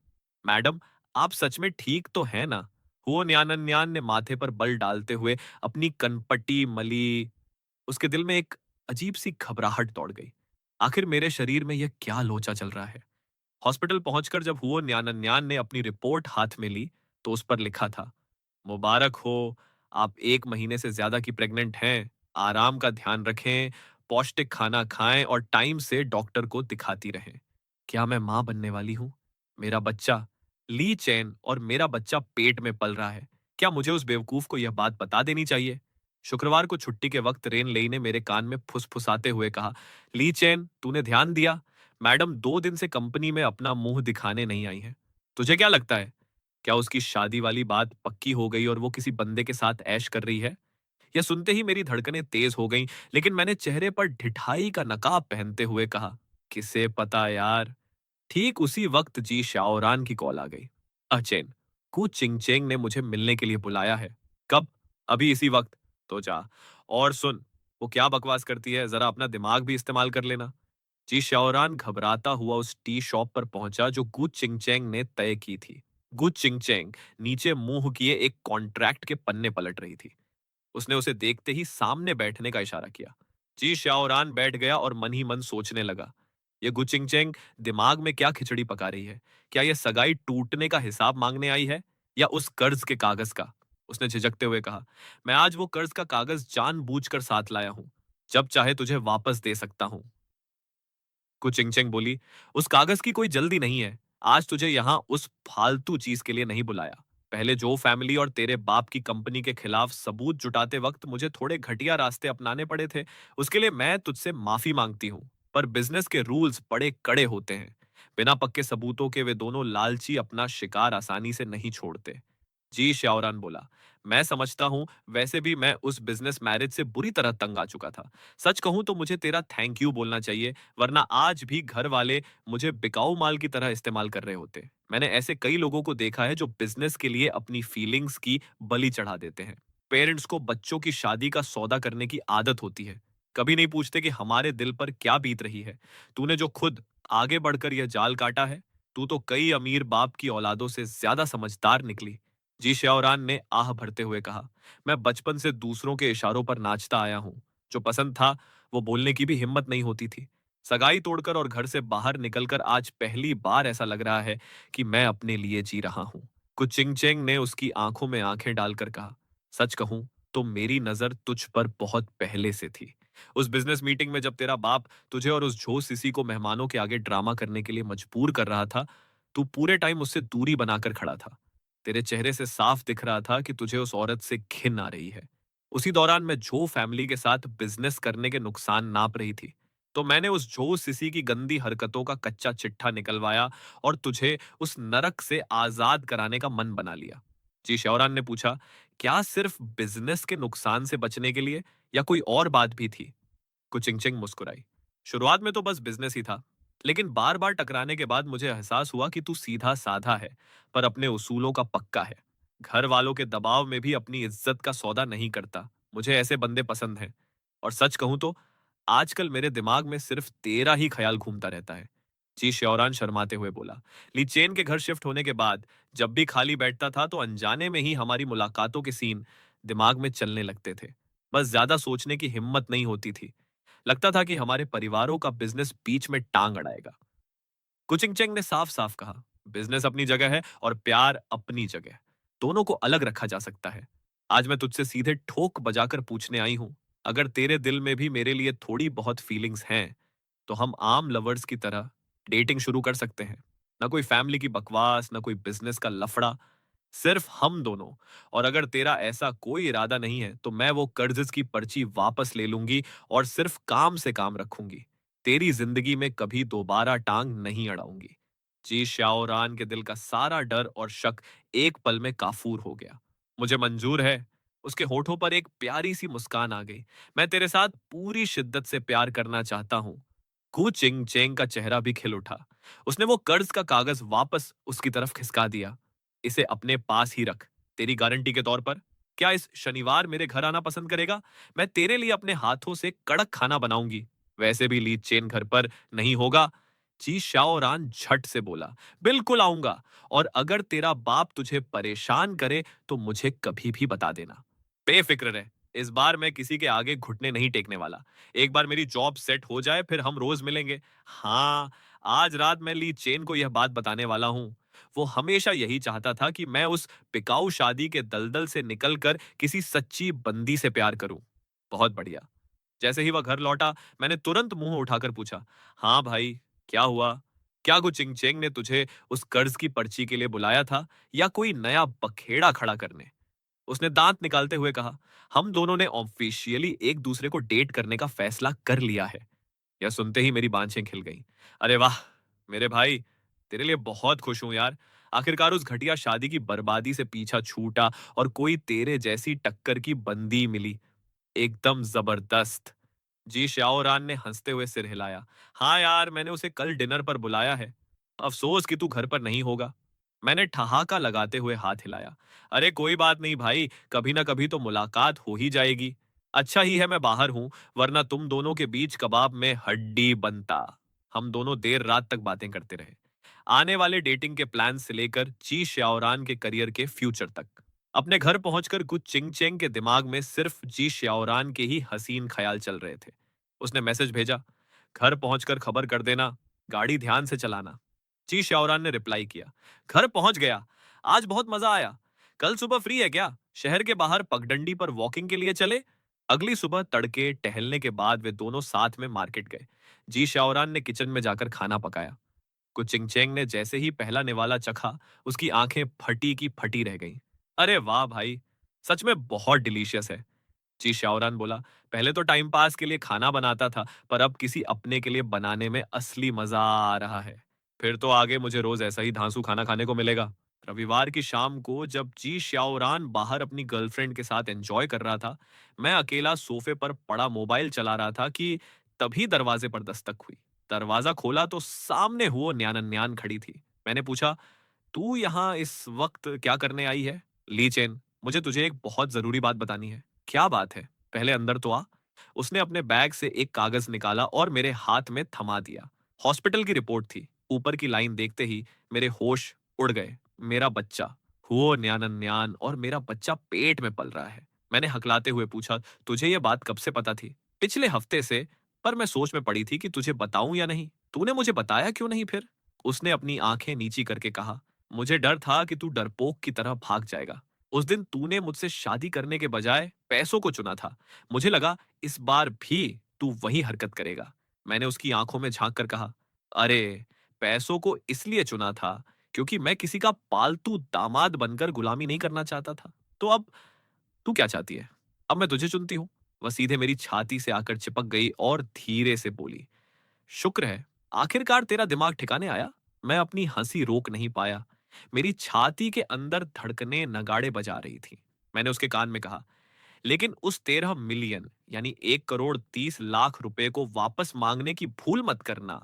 मैडम, आप सच में ठीक तो हैं ना? हुओ न्यान ने माथे पर बल डालते हुए अपनी कनपटी मली। उसके दिल में एक अजीब सी घबराहट दौड़ गई। आखिर मेरे शरीर में यह क्या लोचा चल रहा है? हॉस्पिटल पहुंचकर जब हुओ न्यान ने अपनी रिपोर्ट हाथ में ली तो उस पर लिखा था, मुबारक हो, आप 1 महीने से ज्यादा की प्रेग्नेंट हैं। आराम का ध्यान रखें, पौष्टिक खाना खाएं और टाइम से डॉक्टर को दिखाती रहें। क्या मैं मां बनने वाली हूं? मेरा बच्चा ली चैन और मेरा बच्चा पेट में पल रहा है। क्या मुझे उस बेवकूफ को यह बात बता देनी चाहिए? शुक्रवार को छुट्टी के वक्त रेन लेई ने मेरे कान में फुसफुसाते हुए कहा, ली चैन, तूने ध्यान दिया? मैडम 2 दिन से कंपनी में अपना मुंह दिखाने नहीं आई है। तुझे क्या लगता है, क्या उसकी शादी वाली बात पक्की हो गई और वो किसी बंदे के साथ ऐश कर रही है? यह सुनते ही मेरी धड़कनें तेज हो गईं, लेकिन मैंने चेहरे पर ढिठाई का नकाब पहनते हुए कहा, किसे पता यार। ठीक उसी वक्त जी शाओरान की कॉल आ गई। अचेन, कु चिंगचेंग ने मुझे मिलने के लिए बुलाया है। कब? अभी इसी वक्त। तो जा। और सुन, वो क्या बकवास करती है, जरा अपना दिमाग भी इस्तेमाल कर लेना। जी शाओरान घबराता हुआ उस टी शॉप पर पहुंचा जो गु चिंगचेंग ने तय की थी। गु चिंगचेंग नीचे मुंह किए एक कॉन्ट्रैक्ट के पन्ने पलट रही थी। उसने उसे देखते ही सामने बैठने का इशारा किया। जी शाओरान बैठ गया और मन ही मन सोचने लगा, ये गु चिंगचेंग दिमाग में क्या खिचड़ी पका रही है? क्या यह सगाई टूटने का हिसाब मांगने आई है या उस कर्ज के कागज का? उसने झिझकते हुए कहा, मैं आज वो कर्ज का कागज जानबूझकर साथ लाया हूं। जब चाहे तुझे वापस दे सकता हूं। कुचिंगचेंग बोली, उस कागज की कोई जल्दी नहीं है। आज तुझे यहाँ उस फालतू चीज के लिए नहीं बुलाया। पहले जो फैमिली और तेरे बाप की कंपनी के खिलाफ सबूत जुटाते वक्त मुझे थोड़े घटिया रास्ते अपनाने पड़े थे, उसके लिए मैं तुझसे माफी मांगती हूँ। पर बिजनेस के रूल्स बड़े कड़े होते हैं। बिना पक्के सबूतों के वे दोनों लालची अपना शिकार आसानी से नहीं छोड़ते। जी श्याओरान बोला, मैं समझता हूं, वैसे भी मैं उस बिजनेस मैरिज से बुरी तरह तंग आ चुका था। सच कहूं तो मुझे तेरा थैंक यू बोलना चाहिए, वरना आज भी घर वाले मुझे बिकाऊ माल की तरह इस्तेमाल कर रहे होते। मैंने ऐसे कई लोगों को देखा है जो बिजनेस के लिए अपनी फीलिंग्स की बलि चढ़ा देते हैं। पेरेंट्स को बच्चों की शादी का सौदा करने की आदत होती है, कभी नहीं पूछते कि हमारे दिल पर क्या बीत रही है। तूने जो खुद आगे बढ़कर यह जाल काटा है, तू तो कई अमीर बाप की औलादों से ज्यादा समझदार निकली। जी श्याओरान ने आह भरते हुए कहा, मैं बचपन से दूसरों के इशारों पर नाचता आया हूं। जो पसंद था वो बोलने की भी हिम्मत नहीं होती थी। सगाई तोड़कर और घर से बाहर निकलकर आज पहली बार ऐसा लग रहा है कि मैं अपने लिए जी रहा हूं। कुछ चिंगचेंग ने उसकी आंखों में आंखें डालकर कहा, सच कहूं तो मेरी नजर तुझ पर बहुत पहले से थी। उस बिजनेस मीटिंग में जब तेरा बाप तुझे और उस झो सिसी को मेहमानों के आगे ड्रामा करने के लिए मजबूर कर रहा था, तू पूरे टाइम उससे दूरी बनाकर खड़ा था। तेरे चेहरे से साफ दिख रहा था कि तुझे उस औरत से घिन आ रही है। उसी दौरान मैं जो फैमिली के साथ बिजनेस करने के नुकसान नाप रही थी, तो मैंने उस जो सिसी की गंदी हरकतों का कच्चा चिट्ठा निकलवाया और तुझे उस नरक से आजाद कराने का मन बना लिया। जी शौरान ने पूछा, क्या सिर्फ बिजनेस के नुकसान से बचने के लिए या कोई और बात भी थी? कुचिंगचिंग मुस्कुराई। शुरुआत में तो बस बिजनेस ही था, लेकिन बार बार टकराने के बाद मुझे एहसास हुआ कि तू सीधा साधा है, पर अपने उसूलों का पक्का है। घर वालों के दबाव में भी अपनी इज्जत का सौदा नहीं करता। मुझे ऐसे बंदे पसंद हैं। और सच कहूं तो आजकल मेरे दिमाग में सिर्फ तेरा ही ख्याल घूमता रहता है। जी श्योरान शर्माते हुए बोला, लीचेन के घर शिफ्ट होने के बाद जब भी खाली बैठता था तो अनजाने में ही हमारी मुलाकातों के सीन दिमाग में चलने लगते थे। बस ज्यादा सोचने की हिम्मत नहीं होती थी। लगता था कि हमारे परिवारों का बिजनेस बीच में टांग अड़ाएगा। कुचिंगचेंग ने साफ साफ कहा, बिजनेस अपनी जगह है और प्यार अपनी जगह। दोनों को अलग रखा जा सकता है। आज मैं तुझसे सीधे ठोक बजाकर पूछने आई हूं, अगर तेरे दिल में भी मेरे लिए थोड़ी बहुत फीलिंग्स हैं, तो हम आम लवर्स की तरह डेटिंग शुरू कर सकते हैं। ना कोई फैमिली की बकवास, ना कोई बिजनेस का लफड़ा। सिर्फ हम दोनों। और अगर तेरा ऐसा कोई इरादा नहीं है तो मैं वो कर्ज की पर्ची वापस ले लूंगी और सिर्फ काम से काम रखूंगी। तेरी जिंदगी में कभी दोबारा टांग नहीं अड़ाऊंगी। जी श्याओरान के दिल का सारा डर और शक एक पल में काफूर हो गया। मुझे मंजूर है। उसके होठों पर एक प्यारी सी मुस्कान आ गई। मैं तेरे साथ पूरी शिद्दत से प्यार करना चाहता हूँ। कू चिंग चेंग का चेहरा भी खिल उठा। उसने वो कर्ज का कागज वापस उसकी तरफ खिसका दिया। इसे अपने पास ही रख, तेरी गारंटी के तौर पर। क्या इस शनिवार मेरे घर आना पसंद करेगा? मैं तेरे लिए अपने हाथों से कड़क खाना बनाऊंगी। वैसे भी ली चेन घर पर नहीं होगा। जी शाओरान झट से बोला, बिल्कुल आऊंगा। और अगर तेरा बाप तुझे परेशान करे तो मुझे कभी भी बता देना। बेफिक्र रहे, इस बार मैं किसी के आगे घुटने नहीं टेकने वाला। एक बार मेरी जॉब सेट हो जाए फिर हम रोज मिलेंगे। हाँ, आज रात मैं ली चेन को यह बात बताने वाला हूँ। वो हमेशा यही चाहता था कि मैं उस बिकाऊ शादी के दलदल से निकलकर किसी सच्ची बंदी से प्यार करूं। बहुत बढ़िया। जैसे ही वह घर लौटा, मैंने तुरंत मुंह उठाकर पूछा, हाँ भाई, क्या हुआ? क्या गुचिंग चेंग ने तुझे उस कर्ज की पर्ची के लिए बुलाया था या कोई नया बखेड़ा खड़ा करने? उसने दांत निकालते हुए कहा, हम दोनों ने ऑफिशियली एक दूसरे को डेट करने का फैसला कर लिया है। यह सुनते ही मेरी बांछें खिल गईं। अरे वाह! मेरे भाई, तेरे लिए बहुत खुश हूँ यार। आखिरकार उस घटिया शादी की बर्बादी से पीछा छूटा और कोई तेरे जैसी टक्कर की बंदी मिली। एकदम जबरदस्त। जी श्याओरान ने हंसते हुए सिर हिलाया। हाँ यार, मैंने उसे कल डिनर पर बुलाया है। अफसोस कि तू घर पर नहीं होगा। मैंने ठहाका लगाते हुए हाथ हिलाया। अरे कोई बात नहीं भाई, कभी ना कभी तो मुलाकात हो ही जाएगी। अच्छा ही है मैं बाहर हूं, वरना तुम दोनों के बीच कबाब में हड्डी बनता। हम दोनों देर रात तक बातें करते रहे, आने वाले डेटिंग के प्लान से लेकर जी श्याओरान के करियर के फ्यूचर तक। अपने घर पहुंचकर कुछ चिंग चेंग के दिमाग में सिर्फ जी श्याओरान के ही हसीन ख्याल चल रहे थे। उसने मैसेज भेजा, घर पहुंचकर खबर कर देना, गाड़ी ध्यान से चलाना। जी श्याओरान ने रिप्लाई किया, घर पहुंच गया, आज बहुत मजा आया। कल सुबह फ्री है क्या? शहर के बाहर पगडंडी पर वॉकिंग के लिए चले? अगली सुबह तड़के टहलने के बाद वे दोनों साथ में मार्केट गए। जी शाओरान ने किचन में जाकर खाना पकाया। कुचिंगचेंग ने जैसे ही पहला निवाला चखा, उसकी आंखें फटी की फटी रह गईं। अरे वाह भाई, सच में बहुत डिलीशियस है। जी शाओरान बोला, पहले तो टाइम पास के लिए खाना बनाता था, पर अब किसी अपने के लिए बनाने में असली मजा आ रहा है। फिर तो आगे मुझे रोज ऐसा ही धांसू खाना खाने को मिलेगा। रविवार की शाम को जब जी श्याओरान बाहर अपनी गर्लफ्रेंड के साथ एंजॉय कर रहा था, मैं अकेला सोफे पर पड़ा मोबाइल चला रहा था कि तभी दरवाजे पर दस्तक हुई। दरवाजा खोला तो सामने हुआ न्यान खड़ी थी। मैंने पूछा, तू यहाँ इस वक्त क्या करने आई है? ली चेन, मुझे तुझे एक बहुत जरूरी बात बतानी है। क्या बात है? पहले अंदर तो आ। उसने अपने बैग से एक कागज निकाला और मेरे हाथ में थमा दिया। हॉस्पिटल की रिपोर्ट थी। ऊपर की लाइन देखते ही मेरे होश उड़ गए। मेरा बच्चा, हुओ न्यानन न्यान, और मेरा बच्चा पेट में पल रहा है। मैंने हकलाते हुए पूछा, तुझे यह बात कब से पता थी? पिछले हफ्ते से, पर मैं सोच में पड़ी थी कि तुझे बताऊं या नहीं। तूने मुझे बताया क्यों नहीं फिर? उसने अपनी आंखें नीची करके कहा, मुझे डर था कि तू डरपोक की तरह भाग जाएगा। उस दिन तूने मुझसे शादी करने के बजाय पैसों को चुना था। मुझे लगा इस बार भी तू वही हरकत करेगा। मैंने उसकी आंखों में झांक कर कहा, अरे, पैसों को इसलिए चुना था क्योंकि मैं किसी का पालतू दामाद बनकर गुलामी नहीं करना चाहता था। तो अब तू क्या चाहती है? अब मैं तुझे चुनती हूँ। वह सीधे मेरी छाती से आकर चिपक गई और धीरे से बोली, शुक्र है, आखिरकार तेरा दिमाग ठिकाने आया। मैं अपनी हंसी रोक नहीं पाया। मेरी छाती के अंदर धड़कनें नगाड़े बजा रही थी। मैंने उसके कान में कहा, लेकिन उस 13 मिलियन यानी 1 करोड़ 30 लाख रुपए को वापस मांगने की भूल मत करना।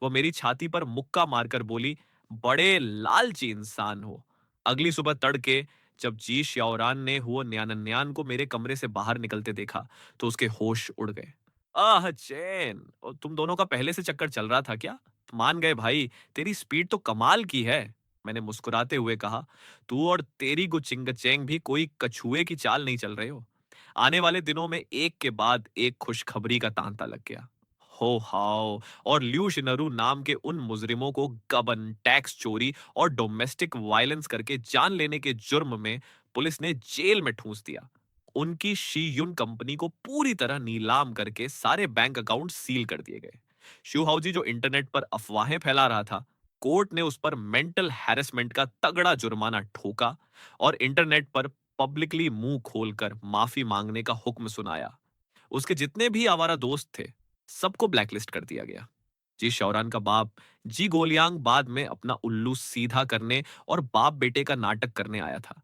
वो मेरी छाती पर मुक्का मारकर बोली, बड़े लालची इंसान हो। अगली सुबह तड़के जब जी श्याओरान ने हुआ न्यान को मेरे कमरे से बाहर निकलते देखा तो उसके होश उड़ गए। आह चैन, और तुम दोनों का पहले से चक्कर चल रहा था क्या? मान गए भाई, तेरी स्पीड तो कमाल की है। मैंने मुस्कुराते हुए कहा, तू और तेरी गुचिंगचैंग भी कोई कछुए की चाल नहीं चल रहे हो। आने वाले दिनों में एक के बाद एक खुशखबरी का तांता लग गया। हो हाओ और ल्यू शिनरू नाम के उन मुजरिमों को गबन, टैक्स चोरी और डोमेस्टिक वायलेंस करके जान लेने के जुर्म में पुलिस ने जेल में ठूंस दिया। उनकी शी युन कंपनी को पूरी तरह नीलाम करके सारे बैंक अकाउंट सील कर दिए गए। शू हाउजी जो इंटरनेट पर अफवाहें फैला रहा था, कोर्ट ने उस पर मेंटल हैरेसमेंट का तगड़ा जुर्माना ठोका और इंटरनेट पर पब्लिकली मुंह खोलकर माफी मांगने का हुक्म सुनाया। उसके जितने भी आवारा दोस्त थे, सबको ब्लैकलिस्ट कर दिया गया। जी शौरान का बाप जी गोलियांग बाद में अपना उल्लू सीधा करने और बाप बेटे का नाटक करने आया था,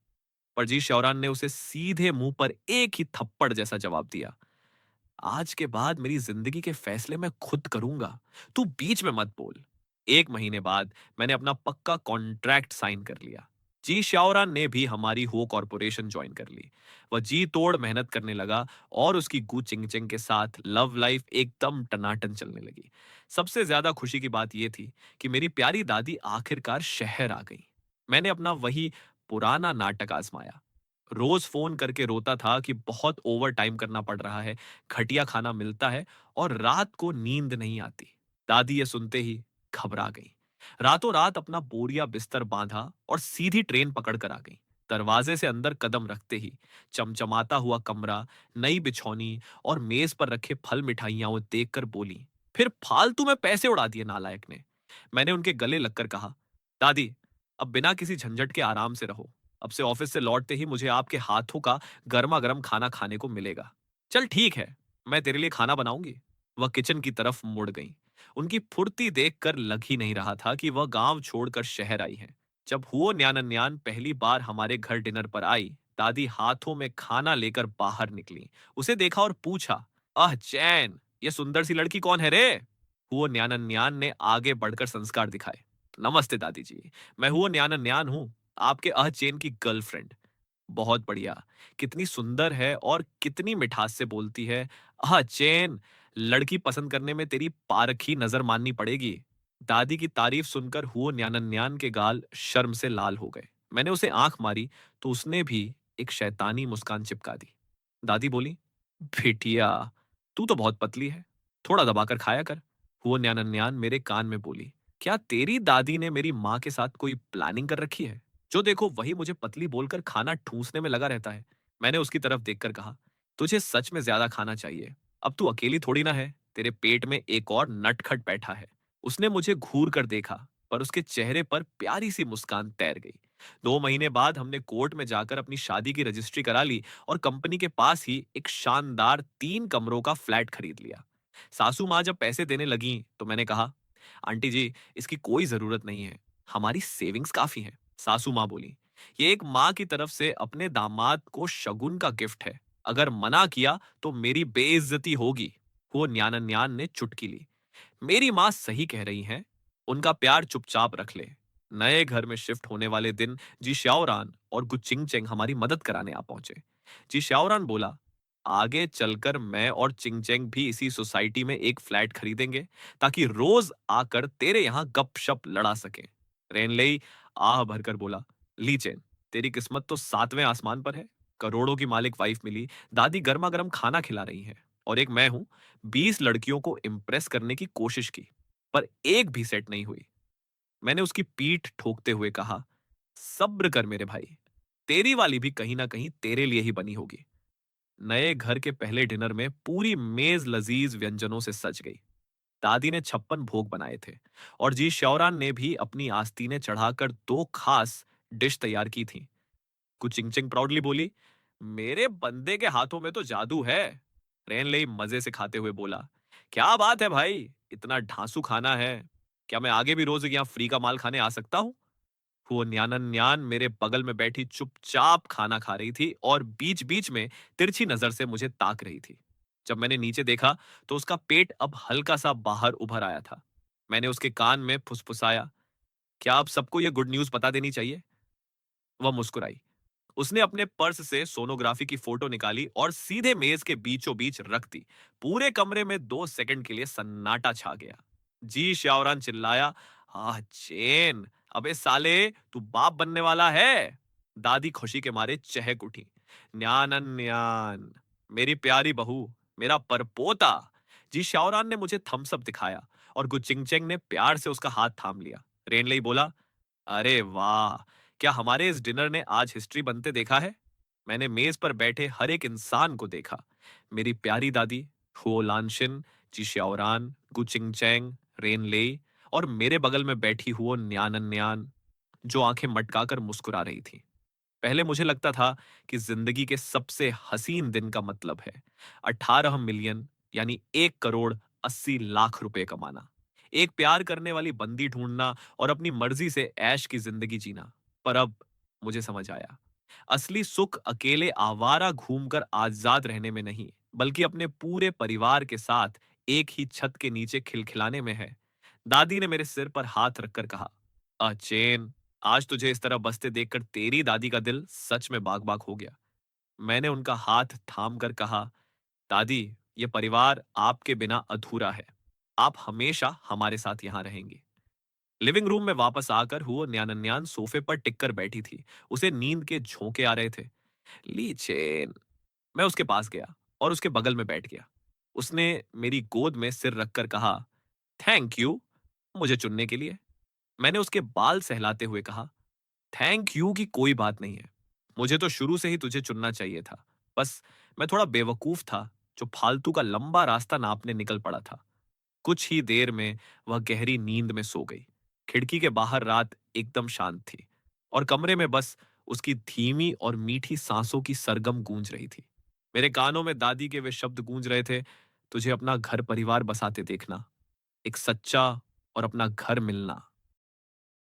पर जी शौरान ने उसे सीधे मुंह पर एक ही थप्पड़ जैसा जवाब दिया। आज के बाद मेरी जिंदगी के फैसले मैं खुद करूंगा, तू बीच में मत बोल। 1 महीने बाद मैंने अपना पक्का कॉन्ट्रैक्ट साइन कर लिया। जी श्याओरान ने भी हमारी हो कॉरपोरेशन ज्वाइन कर ली। वह जी तोड़ मेहनत करने लगा और उसकी गु चिंगचेंग के साथ लव लाइफ एकदम टनाटन चलने लगी। सबसे ज्यादा खुशी की बात यह थी कि मेरी प्यारी दादी आखिरकार शहर आ गई। मैंने अपना वही पुराना नाटक आजमाया। रोज फोन करके रोता था कि बहुत ओवर टाइम करना पड़ रहा है, घटिया खाना मिलता है और रात को नींद नहीं आती। दादी ये सुनते ही घबरा गई। रातों रात अपना बोरिया बिस्तर बांधा और सीधी ट्रेन पकड़ कर आ गई। दरवाजे से अंदर कदम रखते ही चमचमाता हुआ कमरा, नई बिछौनी और मेज पर रखे फल मिठाइयां वो देखकर बोली, फिर फालतू में पैसे उड़ा दिए नालायक ने। मैंने उनके गले लगकर कहा, दादी, अब बिना किसी झंझट के आराम से रहो। अब से ऑफिस से लौटते ही मुझे आपके हाथों का गर्मा गर्म खाना खाने को मिलेगा। चल ठीक है, मैं तेरे लिए खाना बनाऊंगी। वह किचन की तरफ मुड़ गई। उनकी फुर्ती देखकर लग ही नहीं रहा था कि वह गांव छोड़कर शहर आई है। जब हुओ न्यान पहली बार हमारे घर डिनर पर आई, दादी हाथों में खाना लेकर बाहर निकली। उसे देखा और पूछा, आह चैन, ये सुंदर सी लड़की कौन है रे? हुओ न्यान ने आगे बढ़कर संस्कार दिखाए। नमस्ते दादी जी, मैं हुओ न्यान हूँ, आपके चेन की गर्लफ्रेंड। बहुत बढ़िया, कितनी सुंदर है और कितनी मिठास से बोलती है। चेन, लड़की पसंद करने में तेरी पारखी नजर माननी पड़ेगी। दादी की तारीफ सुनकर हुओ न्यान के गाल शर्म से लाल हो गए। मैंने उसे आंख मारी तो उसने भी एक शैतानी मुस्कान चिपका दी। दादी बोली, बेटिया, तू तो बहुत पतली है, थोड़ा दबाकर खाया कर। हुओ न्यान मेरे कान में बोली, क्या तेरी दादी ने मेरी माँ के साथ कोई प्लानिंग कर रखी है? जो देखो वही मुझे पतली बोलकर खाना ठूसने में लगा रहता है। मैंने उसकी तरफ देखकर कहा, तुझे सच में ज्यादा खाना चाहिए। अब तू अकेली थोड़ी ना है, तेरे पेट में एक और नटखट बैठा है। उसने मुझे घूर कर देखा, पर उसके चेहरे पर प्यारी सी मुस्कान तैर गई। 2 महीने बाद हमने कोर्ट में जाकर अपनी शादी की रजिस्ट्री करा ली और कंपनी के पास ही एक शानदार 3 कमरों का फ्लैट खरीद लिया। सासू माँ जब पैसे देने लगी तो मैंने कहा, आंटी जी, इसकी कोई जरूरत नहीं है, हमारी सेविंग्स काफी है। सासू माँ बोली, ये एक माँ की तरफ से अपने दामाद को शगुन का गिफ्ट है, अगर मना किया तो मेरी बेइज्जती होगी। वो न्यान ने चुटकी ली। मेरी माँ सही कह रही हैं, उनका प्यार चुपचाप रख ले। नए घर में शिफ्ट होने वाले दिन जी श्याओरान और गुचिंग चेंग हमारी मदद कराने आ पहुंचे। जी श्याओरान बोला, आगे चलकर मैं और चिंगचेंग भी इसी सोसाइटी में एक फ्लैट खरीदेंगे ताकि रोज आकर तेरे यहाँ गपशप लड़ा सकें। रेनलेई आह भरकर बोला, ली चेन, तेरी किस्मत तो 7वें आसमान पर है। करोड़ों की मालिक वाइफ मिली, दादी गर्मा गर्म खाना खिला रही है, और एक मैं हूं, 20 लड़कियों को इम्प्रेस करने की कोशिश की, पर एक भी सेट नहीं हुई। मैंने उसकी पीठ ठोकते हुए कहा, सब्र कर मेरे भाई, तेरी वाली भी कहीं ना कहीं तेरे लिए ही बनी होगी। नए घर के पहले डिनर में पूरी मेज लजीज व्यंजनों से सज गई। दादी ने 56 भोग बनाए थे और जी श्योरान ने भी अपनी आस्तीनें चढ़ाकर 2 खास डिश तैयार की थी। कुचिंगचिंग प्राउडली बोली, मेरे बंदे के हाथों में तो जादू है। रेनलेई मजे से खाते हुए बोला, क्या बात है भाई, इतना ढांसू खाना है, क्या मैं आगे भी रोज यहाँ फ्री का माल खाने आ सकता हूँ? वो न्यान मेरे बगल में बैठी चुपचाप खाना खा रही थी और बीच बीच में तिरछी नजर से मुझे ताक रही थी। जब मैंने नीचे देखा तो उसका पेट अब हल्का सा बाहर उभर आया था। मैंने उसके कान में फुसफुसाया, क्या आप सबको यह गुड न्यूज बता देनी चाहिए? वह मुस्कुराई। उसने अपने पर्स से सोनोग्राफी की फोटो निकाली और सीधे मेज के बीचों बीच रख दी। पूरे कमरे में 2 सेकंड के लिए सन्नाटा छा गया। जी श्यावरान चिल्लाया, चेन, अबे साले, तू बाप बनने वाला है? दादी खुशी के मारे चहक उठी। न्यान, मेरी प्यारी बहू, मेरा परपोता। जी श्यावरान ने मुझे थम्स अप दिखाया और गुचिंगचेंग ने प्यार से उसका हाथ थाम लिया। रेनलेई बोला, अरे वाह, क्या हमारे इस डिनर ने आज हिस्ट्री बनते देखा है? मैंने मेज पर बैठे हर एक इंसान को देखा। मेरी प्यारी दादी, हुओ लानशिन, जी श्याओरान, गु चिंगचैंग, रेन लेई और मेरे बगल में बैठी हुई न्यान जो आंखें मटकाकर मुस्कुरा रही थी। पहले मुझे लगता था कि जिंदगी के सबसे हसीन दिन का मतलब है 18 मिलियन यानी 1 करोड़ 80 लाख रुपए कमाना, एक प्यार करने वाली बंदी ढूंढना और अपनी मर्जी से ऐश की जिंदगी जीना। पर अब मुझे समझ आया, असली सुख अकेले आवारा घूमकर आजाद रहने में नहीं, बल्कि अपने पूरे परिवार के साथ एक ही छत के नीचे खिलखिलाने में है। दादी ने मेरे सिर पर हाथ रखकर कहा, अचेन, आज तुझे इस तरह बसते देखकर तेरी दादी का दिल सच में बाग बाग हो गया। मैंने उनका हाथ थाम कर कहा, दादी, ये परिवार आपके बिना अधूरा है। आप हमेशा हमारे साथ यहाँ रहेंगी। लिविंग रूम में वापस आकर हुआ न्यान सोफे पर टिककर बैठी थी। उसे नींद के झोंके आ रहे थे। ली चेन। मैं उसके पास गया और उसके बगल में बैठ गया। उसने मेरी गोद में सिर रखकर कहा, थैंक यू मुझे चुनने के लिए। मैंने उसके बाल सहलाते हुए कहा, थैंक यू की कोई बात नहीं है। मुझे तो शुरू से ही तुझे चुनना चाहिए था। बस मैं थोड़ा बेवकूफ था जो फालतू का लंबा रास्ता नापने निकल पड़ा था। कुछ ही देर में वह गहरी नींद में सो गई। खिड़की के बाहर रात एकदम शांत थी और कमरे में बस उसकी धीमी और मीठी सांसों की सरगम गूंज रही थी। मेरे कानों में दादी के वे शब्द गूंज रहे थे, तुझे अपना घर परिवार बसाते देखना, एक सच्चा और अपना घर मिलना।